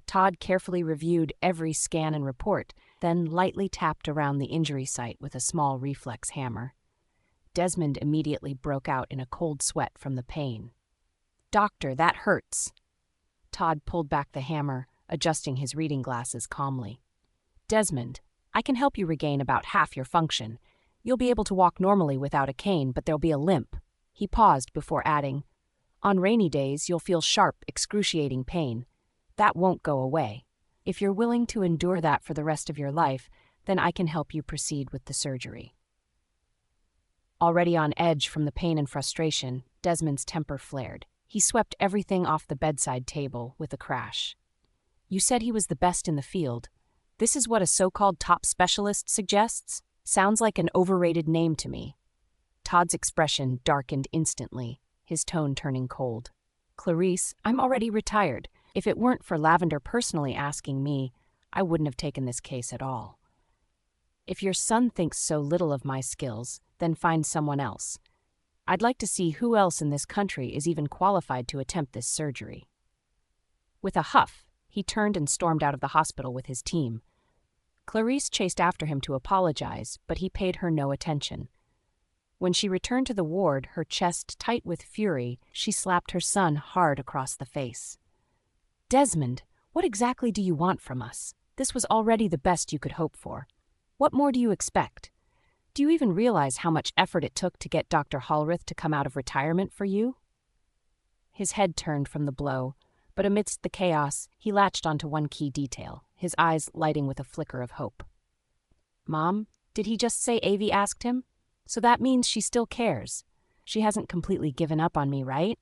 Todd carefully reviewed every scan and report, then lightly tapped around the injury site with a small reflex hammer. Desmond immediately broke out in a cold sweat from the pain. Doctor, that hurts. Todd pulled back the hammer, adjusting his reading glasses calmly. Desmond, I can help you regain about half your function. You'll be able to walk normally without a cane, but there'll be a limp. He paused before adding, on rainy days, you'll feel sharp, excruciating pain. That won't go away. If you're willing to endure that for the rest of your life, then I can help you proceed with the surgery. Already on edge from the pain and frustration, Desmond's temper flared. He swept everything off the bedside table with a crash. You said he was the best in the field. This is what a so-called top specialist suggests? Sounds like an overrated name to me. Todd's expression darkened instantly, his tone turning cold. Clarice, I'm already retired. If it weren't for Lavender personally asking me, I wouldn't have taken this case at all. If your son thinks so little of my skills, then find someone else. I'd like to see who else in this country is even qualified to attempt this surgery. With a huff, he turned and stormed out of the hospital with his team. Clarice chased after him to apologize, but he paid her no attention. When she returned to the ward, her chest tight with fury, she slapped her son hard across the face. Desmond, what exactly do you want from us? This was already the best you could hope for. What more do you expect? Do you even realize how much effort it took to get Dr. Hallrith to come out of retirement for you? His head turned from the blow, but amidst the chaos, he latched onto one key detail, his eyes lighting with a flicker of hope. Mom, did he just say Avi asked him? So that means she still cares. She hasn't completely given up on me, right?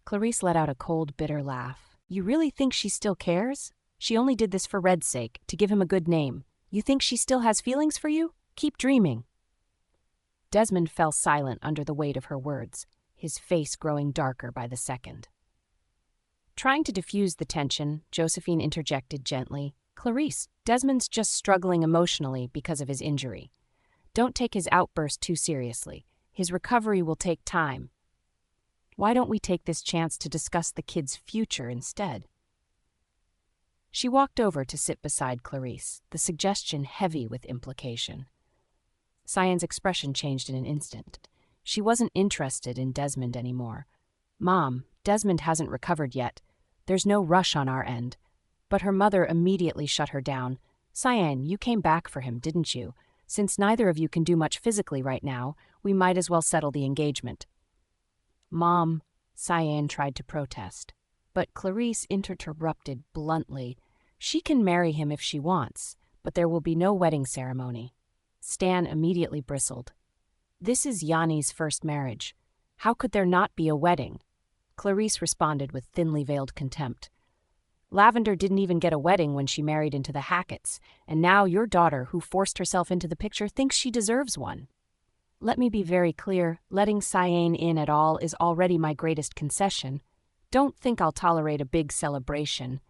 Clarice let out a cold, bitter laugh. You really think she still cares? She only did this for Red's sake, to give him a good name. You think she still has feelings for you? Keep dreaming. Desmond fell silent under the weight of her words, his face growing darker by the second. Trying to diffuse the tension, Josephine interjected gently. Clarice, Desmond's just struggling emotionally because of his injury. Don't take his outburst too seriously. His recovery will take time. Why don't we take this chance to discuss the kid's future instead? She walked over to sit beside Clarice, the suggestion heavy with implication. Cyan's expression changed in an instant. She wasn't interested in Desmond anymore. Mom, Desmond hasn't recovered yet. There's no rush on our end. But her mother immediately shut her down. Cyan, you came back for him, didn't you? Since neither of you can do much physically right now, we might as well settle the engagement. Mom, Cyan tried to protest. But Clarice interrupted bluntly. She can marry him if she wants, but there will be no wedding ceremony. Stan immediately bristled. This is Yanni's first marriage. How could there not be a wedding? Clarice responded with thinly veiled contempt. Lavender didn't even get a wedding when she married into the Hacketts, and now your daughter, who forced herself into the picture, thinks she deserves one. Let me be very clear, letting Cyan in at all is already my greatest concession. Don't think I'll tolerate a big celebration.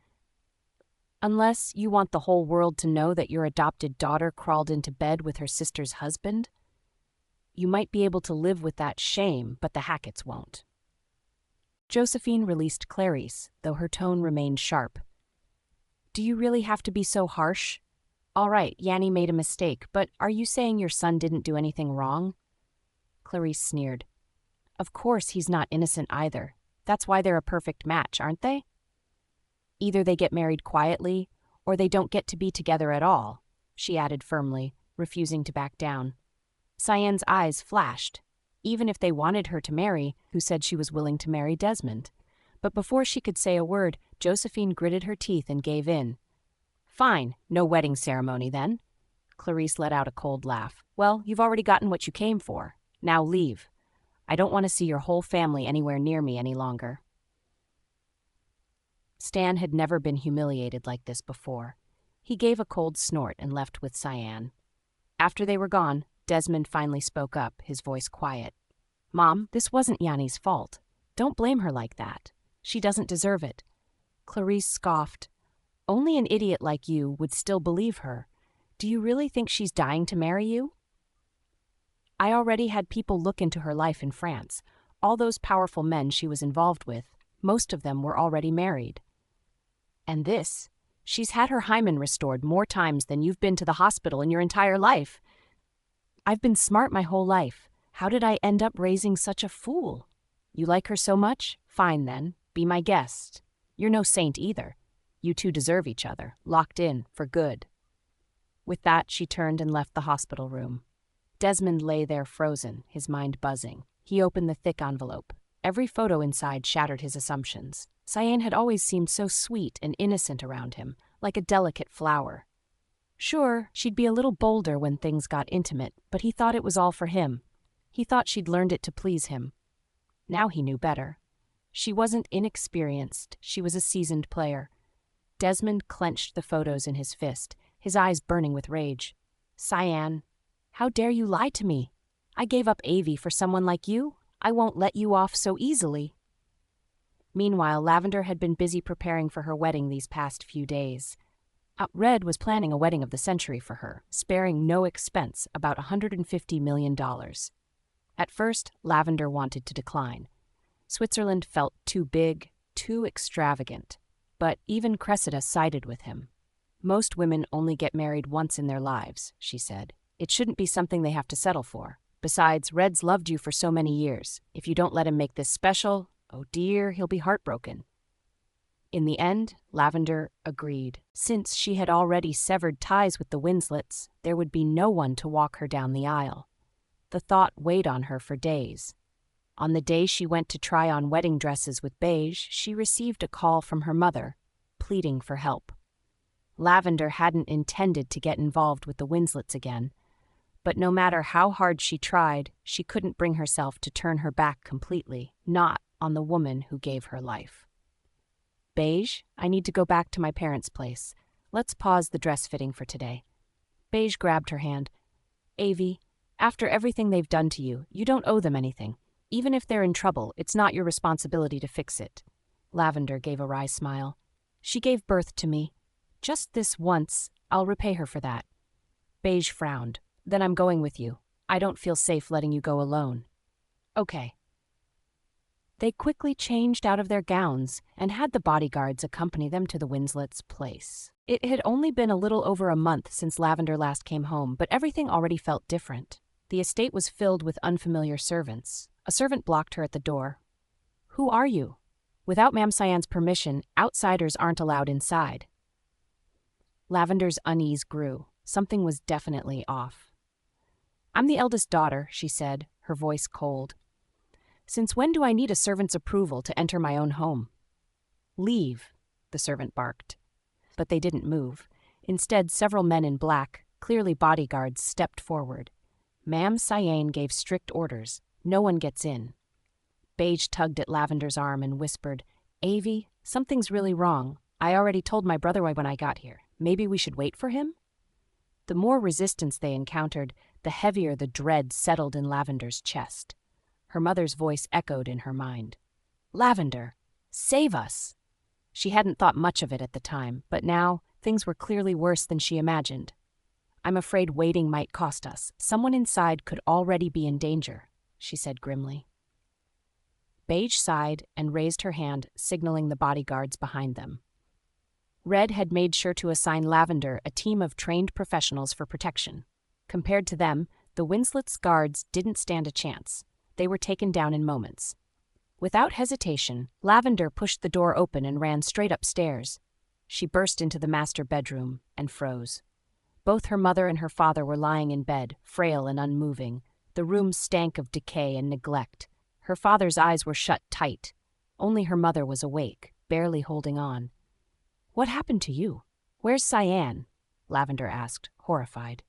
Unless you want the whole world to know that your adopted daughter crawled into bed with her sister's husband. You might be able to live with that shame, but the Hacketts won't. Josephine released Clarice, though her tone remained sharp. Do you really have to be so harsh? All right, Yanni made a mistake, but are you saying your son didn't do anything wrong? Clarice sneered. Of course he's not innocent either. That's why they're a perfect match, aren't they? Either they get married quietly, or they don't get to be together at all, she added firmly, refusing to back down. Cyan's eyes flashed. Even if they wanted her to marry, who said she was willing to marry Desmond? But before she could say a word, Josephine gritted her teeth and gave in. Fine, no wedding ceremony then. Clarice let out a cold laugh. Well, you've already gotten what you came for. Now leave. I don't want to see your whole family anywhere near me any longer. Stan had never been humiliated like this before. He gave a cold snort and left with Cyan. After they were gone, Desmond finally spoke up, his voice quiet. Mom, this wasn't Yanni's fault. Don't blame her like that. She doesn't deserve it. Clarice scoffed. Only an idiot like you would still believe her. Do you really think she's dying to marry you? I already had people look into her life in France. All those powerful men she was involved with, most of them were already married. And this, she's had her hymen restored more times than you've been to the hospital in your entire life. I've been smart my whole life. How did I end up raising such a fool? You like her so much? Fine then, be my guest. You're no saint either. You two deserve each other, locked in, for good. With that, she turned and left the hospital room. Desmond lay there frozen, his mind buzzing. He opened the thick envelope. Every photo inside shattered his assumptions. Cyan had always seemed so sweet and innocent around him, like a delicate flower. Sure, she'd be a little bolder when things got intimate, but he thought it was all for him. He thought she'd learned it to please him. Now he knew better. She wasn't inexperienced, she was a seasoned player. Desmond clenched the photos in his fist, his eyes burning with rage. Cyan, how dare you lie to me? I gave up Avi for someone like you. I won't let you off so easily. Meanwhile, Lavender had been busy preparing for her wedding these past few days. Red was planning a wedding of the century for her, sparing no expense, about $150 million. At first, Lavender wanted to decline. Switzerland felt too big, too extravagant. But even Cressida sided with him. Most women only get married once in their lives, she said. It shouldn't be something they have to settle for. Besides, Red's loved you for so many years. If you don't let him make this special, oh dear, he'll be heartbroken. In the end, Lavender agreed. Since she had already severed ties with the Winslets, there would be no one to walk her down the aisle. The thought weighed on her for days. On the day she went to try on wedding dresses with Beige, she received a call from her mother, pleading for help. Lavender hadn't intended to get involved with the Winslets again, but no matter how hard she tried, she couldn't bring herself to turn her back completely, not on the woman who gave her life. Beige, I need to go back to my parents' place. Let's pause the dress fitting for today. Beige grabbed her hand. Avi, after everything they've done to you, you don't owe them anything. Even if they're in trouble, it's not your responsibility to fix it. Lavender gave a wry smile. She gave birth to me. Just this once, I'll repay her for that. Beige frowned. Then I'm going with you. I don't feel safe letting you go alone. Okay. They quickly changed out of their gowns and had the bodyguards accompany them to the Winslets' place. It had only been a little over a month since Lavender last came home, but everything already felt different. The estate was filled with unfamiliar servants. A servant blocked her at the door. Who are you? Without Ma'am Cyan's permission, outsiders aren't allowed inside. Lavender's unease grew. Something was definitely off. I'm the eldest daughter, she said, her voice cold. Since when do I need a servant's approval to enter my own home? Leave, the servant barked. But they didn't move. Instead, several men in black, clearly bodyguards, stepped forward. Ma'am Cyan gave strict orders. No one gets in. Beige tugged at Lavender's arm and whispered, Avi, something's really wrong. I already told my brother when I got here. Maybe we should wait for him? The more resistance they encountered, the heavier the dread settled in Lavender's chest. Her mother's voice echoed in her mind. Lavender, save us! She hadn't thought much of it at the time, but now things were clearly worse than she imagined. I'm afraid waiting might cost us. Someone inside could already be in danger, she said grimly. Beige sighed and raised her hand, signaling the bodyguards behind them. Red had made sure to assign Lavender a team of trained professionals for protection. Compared to them, the Winslets' guards didn't stand a chance. They were taken down in moments. Without hesitation, Lavender pushed the door open and ran straight upstairs. She burst into the master bedroom and froze. Both her mother and her father were lying in bed, frail and unmoving. The room stank of decay and neglect. Her father's eyes were shut tight. Only her mother was awake, barely holding on. What happened to you? Where's Cyan? Lavender asked, horrified.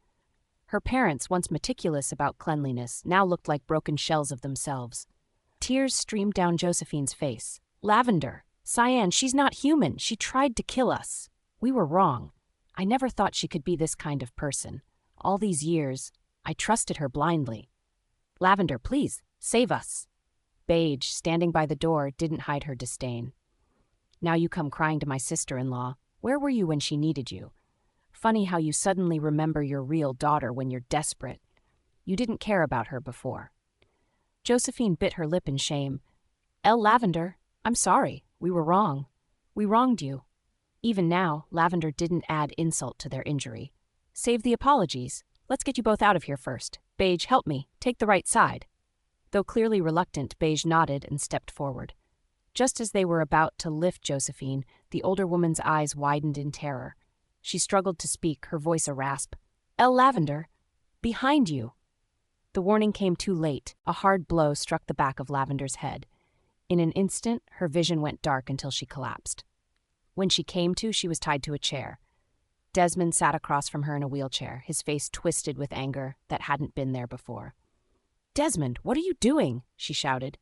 Her parents, once meticulous about cleanliness, now looked like broken shells of themselves. Tears streamed down Josephine's face. Lavender, Cyan, she's not human. She tried to kill us. We were wrong. I never thought she could be this kind of person. All these years, I trusted her blindly. Lavender, please, save us. Beige, standing by the door, didn't hide her disdain. Now you come crying to my sister-in-law. Where were you when she needed you? Funny how you suddenly remember your real daughter when you're desperate. You didn't care about her before. Josephine bit her lip in shame. Lavender, I'm sorry. We were wrong. We wronged you. Even now, Lavender didn't add insult to their injury. Save the apologies. Let's get you both out of here first. Beige, help me. Take the right side. Though clearly reluctant, Beige nodded and stepped forward. Just as they were about to lift Josephine, the older woman's eyes widened in terror. She struggled to speak, her voice a rasp. Lavender, behind you. The warning came too late. A hard blow struck the back of Lavender's head. In an instant, her vision went dark until she collapsed. When she came to, she was tied to a chair. Desmond sat across from her in a wheelchair, his face twisted with anger that hadn't been there before. Desmond, what are you doing? She shouted.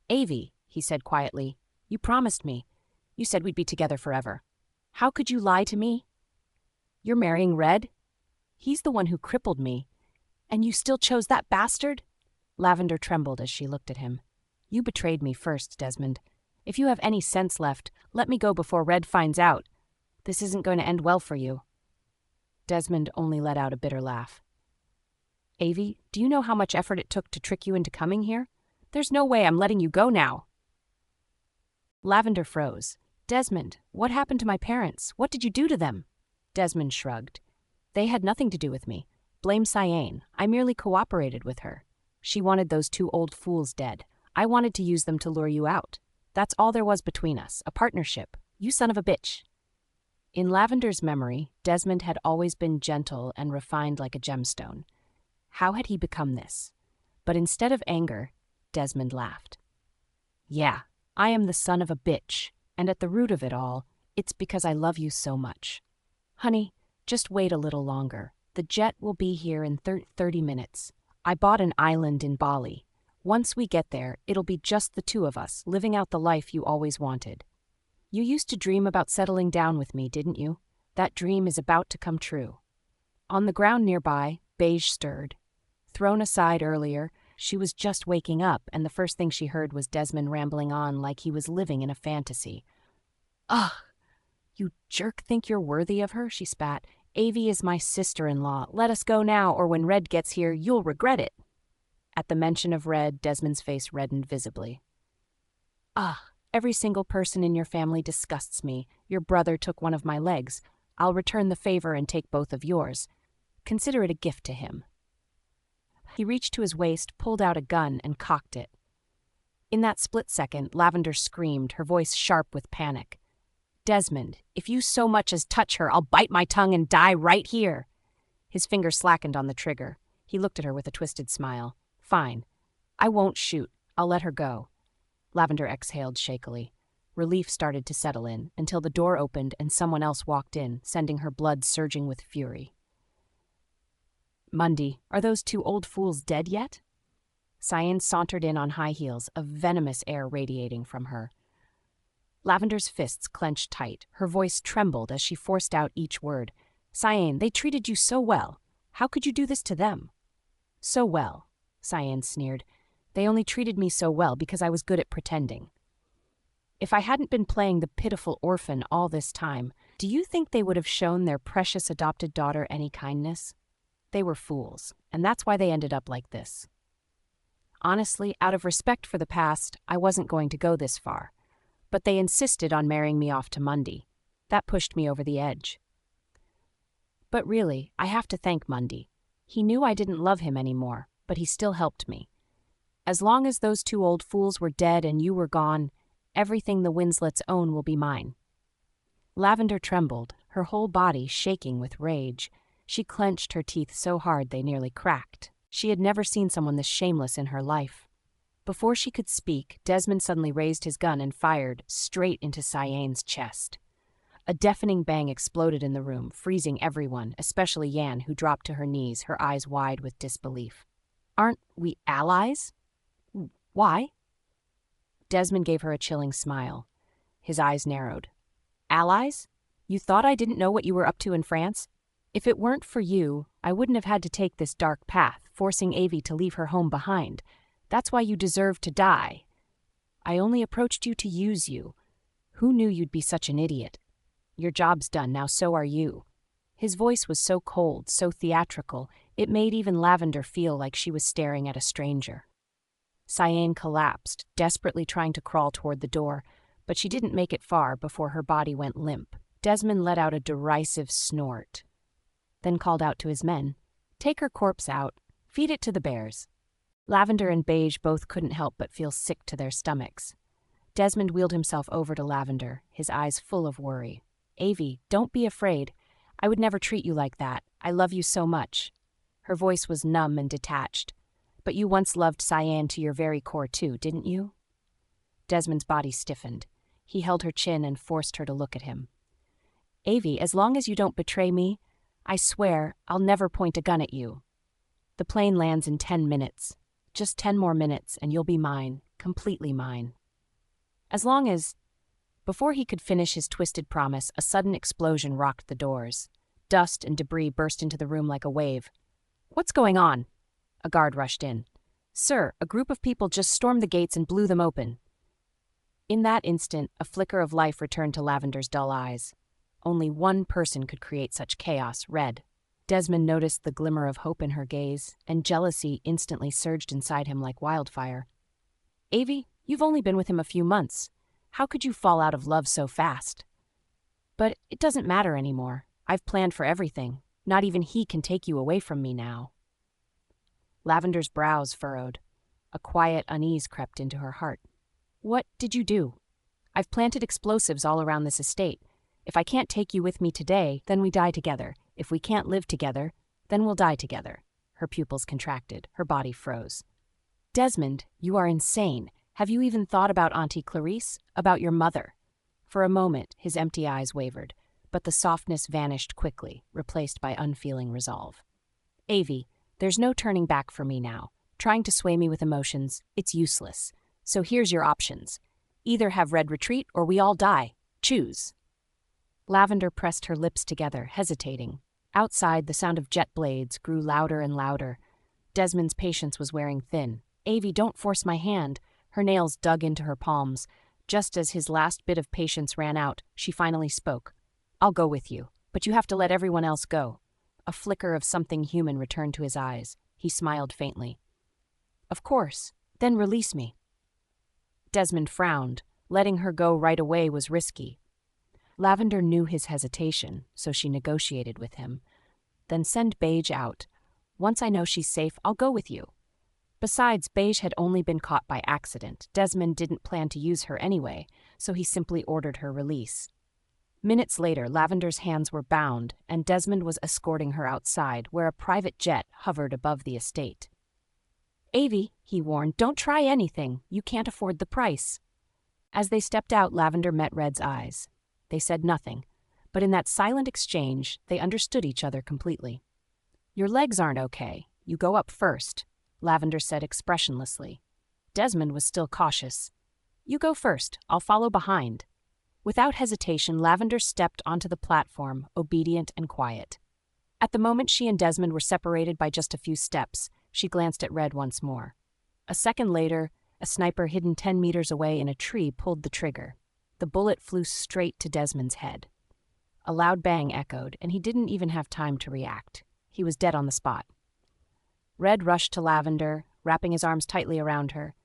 Avi, he said quietly, you promised me. You said we'd be together forever. How could you lie to me? You're marrying Red? He's the one who crippled me. And you still chose that bastard? Lavender trembled as she looked at him. You betrayed me first, Desmond. If you have any sense left, let me go before Red finds out. This isn't going to end well for you. Desmond only let out a bitter laugh. Avi, do you know how much effort it took to trick you into coming here? There's no way I'm letting you go now. Lavender froze. Desmond, what happened to my parents? What did you do to them? Desmond shrugged. They had nothing to do with me. Blame Cyan. I merely cooperated with her. She wanted those two old fools dead. I wanted to use them to lure you out. That's all there was between us, a partnership. You son of a bitch. In Lavender's memory, Desmond had always been gentle and refined like a gemstone. How had he become this? But instead of anger, Desmond laughed. Yeah, I am the son of a bitch, and at the root of it all, it's because I love you so much. Honey, just wait a little longer. The jet will be here in 30 minutes. I bought an island in Bali. Once we get there, it'll be just the two of us, living out the life you always wanted. You used to dream about settling down with me, didn't you? That dream is about to come true. On the ground nearby, Beige stirred. Thrown aside earlier, she was just waking up, and the first thing she heard was Desmond rambling on like he was living in a fantasy. Ugh! You jerk think you're worthy of her? She spat. Avie is my sister-in-law. Let us go now, or when Red gets here, you'll regret it. At the mention of Red, Desmond's face reddened visibly. Ugh! Every single person in your family disgusts me. Your brother took one of my legs. I'll return the favor and take both of yours. Consider it a gift to him. He reached to his waist, pulled out a gun, and cocked it. In that split second, Lavender screamed, her voice sharp with panic. Desmond, if you so much as touch her, I'll bite my tongue and die right here. His finger slackened on the trigger. He looked at her with a twisted smile. Fine. I won't shoot. I'll let her go. Lavender exhaled shakily. Relief started to settle in, until the door opened and someone else walked in, sending her blood surging with fury. Mundy, are those two old fools dead yet? Cyan sauntered in on high heels, a venomous air radiating from her. Lavender's fists clenched tight. Her voice trembled as she forced out each word. Cyan, they treated you so well. How could you do this to them? So well, Cyan sneered. They only treated me so well because I was good at pretending. If I hadn't been playing the pitiful orphan all this time, do you think they would have shown their precious adopted daughter any kindness? They were fools, and that's why they ended up like this. Honestly, out of respect for the past, I wasn't going to go this far. But they insisted on marrying me off to Mundy. That pushed me over the edge. But really, I have to thank Mundy. He knew I didn't love him anymore, but he still helped me. As long as those two old fools were dead and you were gone, everything the Winslets own will be mine. Lavender trembled, her whole body shaking with rage. She clenched her teeth so hard they nearly cracked. She had never seen someone this shameless in her life. Before she could speak, Desmond suddenly raised his gun and fired straight into Cyan's chest. A deafening bang exploded in the room, freezing everyone, especially Yan, who dropped to her knees, her eyes wide with disbelief. Aren't we allies? Why? Desmond gave her a chilling smile. His eyes narrowed. Allies? You thought I didn't know what you were up to in France? If it weren't for you, I wouldn't have had to take this dark path, forcing Avie to leave her home behind. That's why you deserve to die. I only approached you to use you. Who knew you'd be such an idiot? Your job's done, now so are you. His voice was so cold, so theatrical, it made even Lavender feel like she was staring at a stranger. Cyan collapsed, desperately trying to crawl toward the door, but she didn't make it far before her body went limp. Desmond let out a derisive snort, then called out to his men, Take her corpse out, feed it to the bears. Lavender and Beige both couldn't help but feel sick to their stomachs. Desmond wheeled himself over to Lavender, his eyes full of worry. Avie, don't be afraid. I would never treat you like that. I love you so much. Her voice was numb and detached. But you once loved Cyan to your very core too, didn't you? Desmond's body stiffened. He held her chin and forced her to look at him. Avie, as long as you don't betray me, I swear I'll never point a gun at you. The plane lands in 10 minutes. Just 10 more minutes and you'll be mine, completely mine. As long as... Before he could finish his twisted promise, a sudden explosion rocked the doors. Dust and debris burst into the room like a wave. What's going on? A guard rushed in. Sir, a group of people just stormed the gates and blew them open. In that instant, a flicker of life returned to Lavender's dull eyes. Only one person could create such chaos, Red. Desmond noticed the glimmer of hope in her gaze, and jealousy instantly surged inside him like wildfire. Avie, you've only been with him a few months. How could you fall out of love so fast? But it doesn't matter anymore. I've planned for everything. Not even he can take you away from me now. Lavender's brows furrowed. A quiet unease crept into her heart. What did you do? I've planted explosives all around this estate. If I can't take you with me today, then we die together. If we can't live together, then we'll die together. Her pupils contracted. Her body froze. Desmond, you are insane. Have you even thought about Auntie Clarice? About your mother? For a moment, his empty eyes wavered. but the softness vanished quickly, replaced by unfeeling resolve. Avi, there's no turning back for me now. Trying to sway me with emotions, it's useless. So here's your options. Either have Red retreat or we all die. Choose. Lavender pressed her lips together, hesitating. Outside, the sound of jet blades grew louder and louder. Desmond's patience was wearing thin. Avi, don't force my hand. Her nails dug into her palms. Just as his last bit of patience ran out, she finally spoke. I'll go with you, but you have to let everyone else go. A flicker of something human returned to his eyes. He smiled faintly. Of course. Then release me. Desmond frowned. Letting her go right away was risky. Lavender knew his hesitation, so she negotiated with him. Then send Beige out. Once I know she's safe, I'll go with you. Besides, Beige had only been caught by accident. Desmond didn't plan to use her anyway, so he simply ordered her release. Minutes later, Lavender's hands were bound, and Desmond was escorting her outside, where a private jet hovered above the estate. Avi, he warned, don't try anything. You can't afford the price. As they stepped out, Lavender met Red's eyes. They said nothing, but in that silent exchange, they understood each other completely. Your legs aren't okay. You go up first, Lavender said expressionlessly. Desmond was still cautious. You go first. I'll follow behind. Without hesitation, Lavender stepped onto the platform, obedient and quiet. At the moment she and Desmond were separated by just a few steps, she glanced at Red once more. A second later, a sniper hidden 10 meters away in a tree pulled the trigger. The bullet flew straight to Desmond's head. A loud bang echoed, and he didn't even have time to react. He was dead on the spot. Red rushed to Lavender, wrapping his arms tightly around her.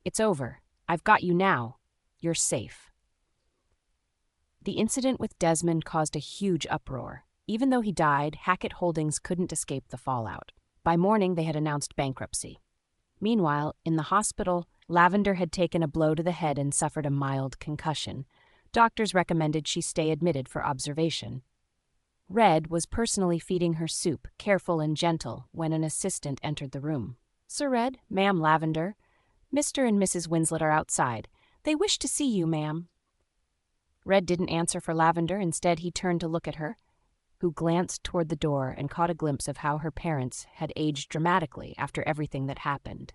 It's over. I've got you now. You're safe. The incident with Desmond caused a huge uproar. Even though he died, Hackett Holdings couldn't escape the fallout. By morning, they had announced bankruptcy. Meanwhile, in the hospital, Lavender had taken a blow to the head and suffered a mild concussion. Doctors recommended she stay admitted for observation. Red was personally feeding her soup, careful and gentle, when an assistant entered the room. Sir Red, Ma'am Lavender, Mr. and Mrs. Winslet are outside. They wish to see you, ma'am. Red didn't answer for Lavender. Instead, he turned to look at her, who glanced toward the door and caught a glimpse of how her parents had aged dramatically after everything that happened.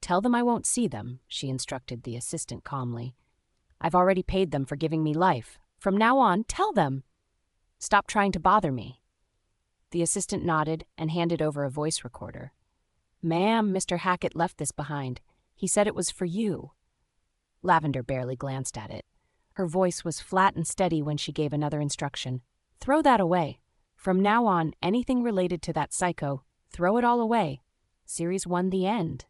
Tell them I won't see them, she instructed the assistant calmly. I've already paid them for giving me life. From now on, tell them. Stop trying to bother me. The assistant nodded and handed over a voice recorder. Ma'am, Mr. Hackett left this behind. He said it was for you. Lavender barely glanced at it. Her voice was flat and steady when she gave another instruction. Throw that away. From now on, anything related to that psycho, throw it all away. Series 1, the end.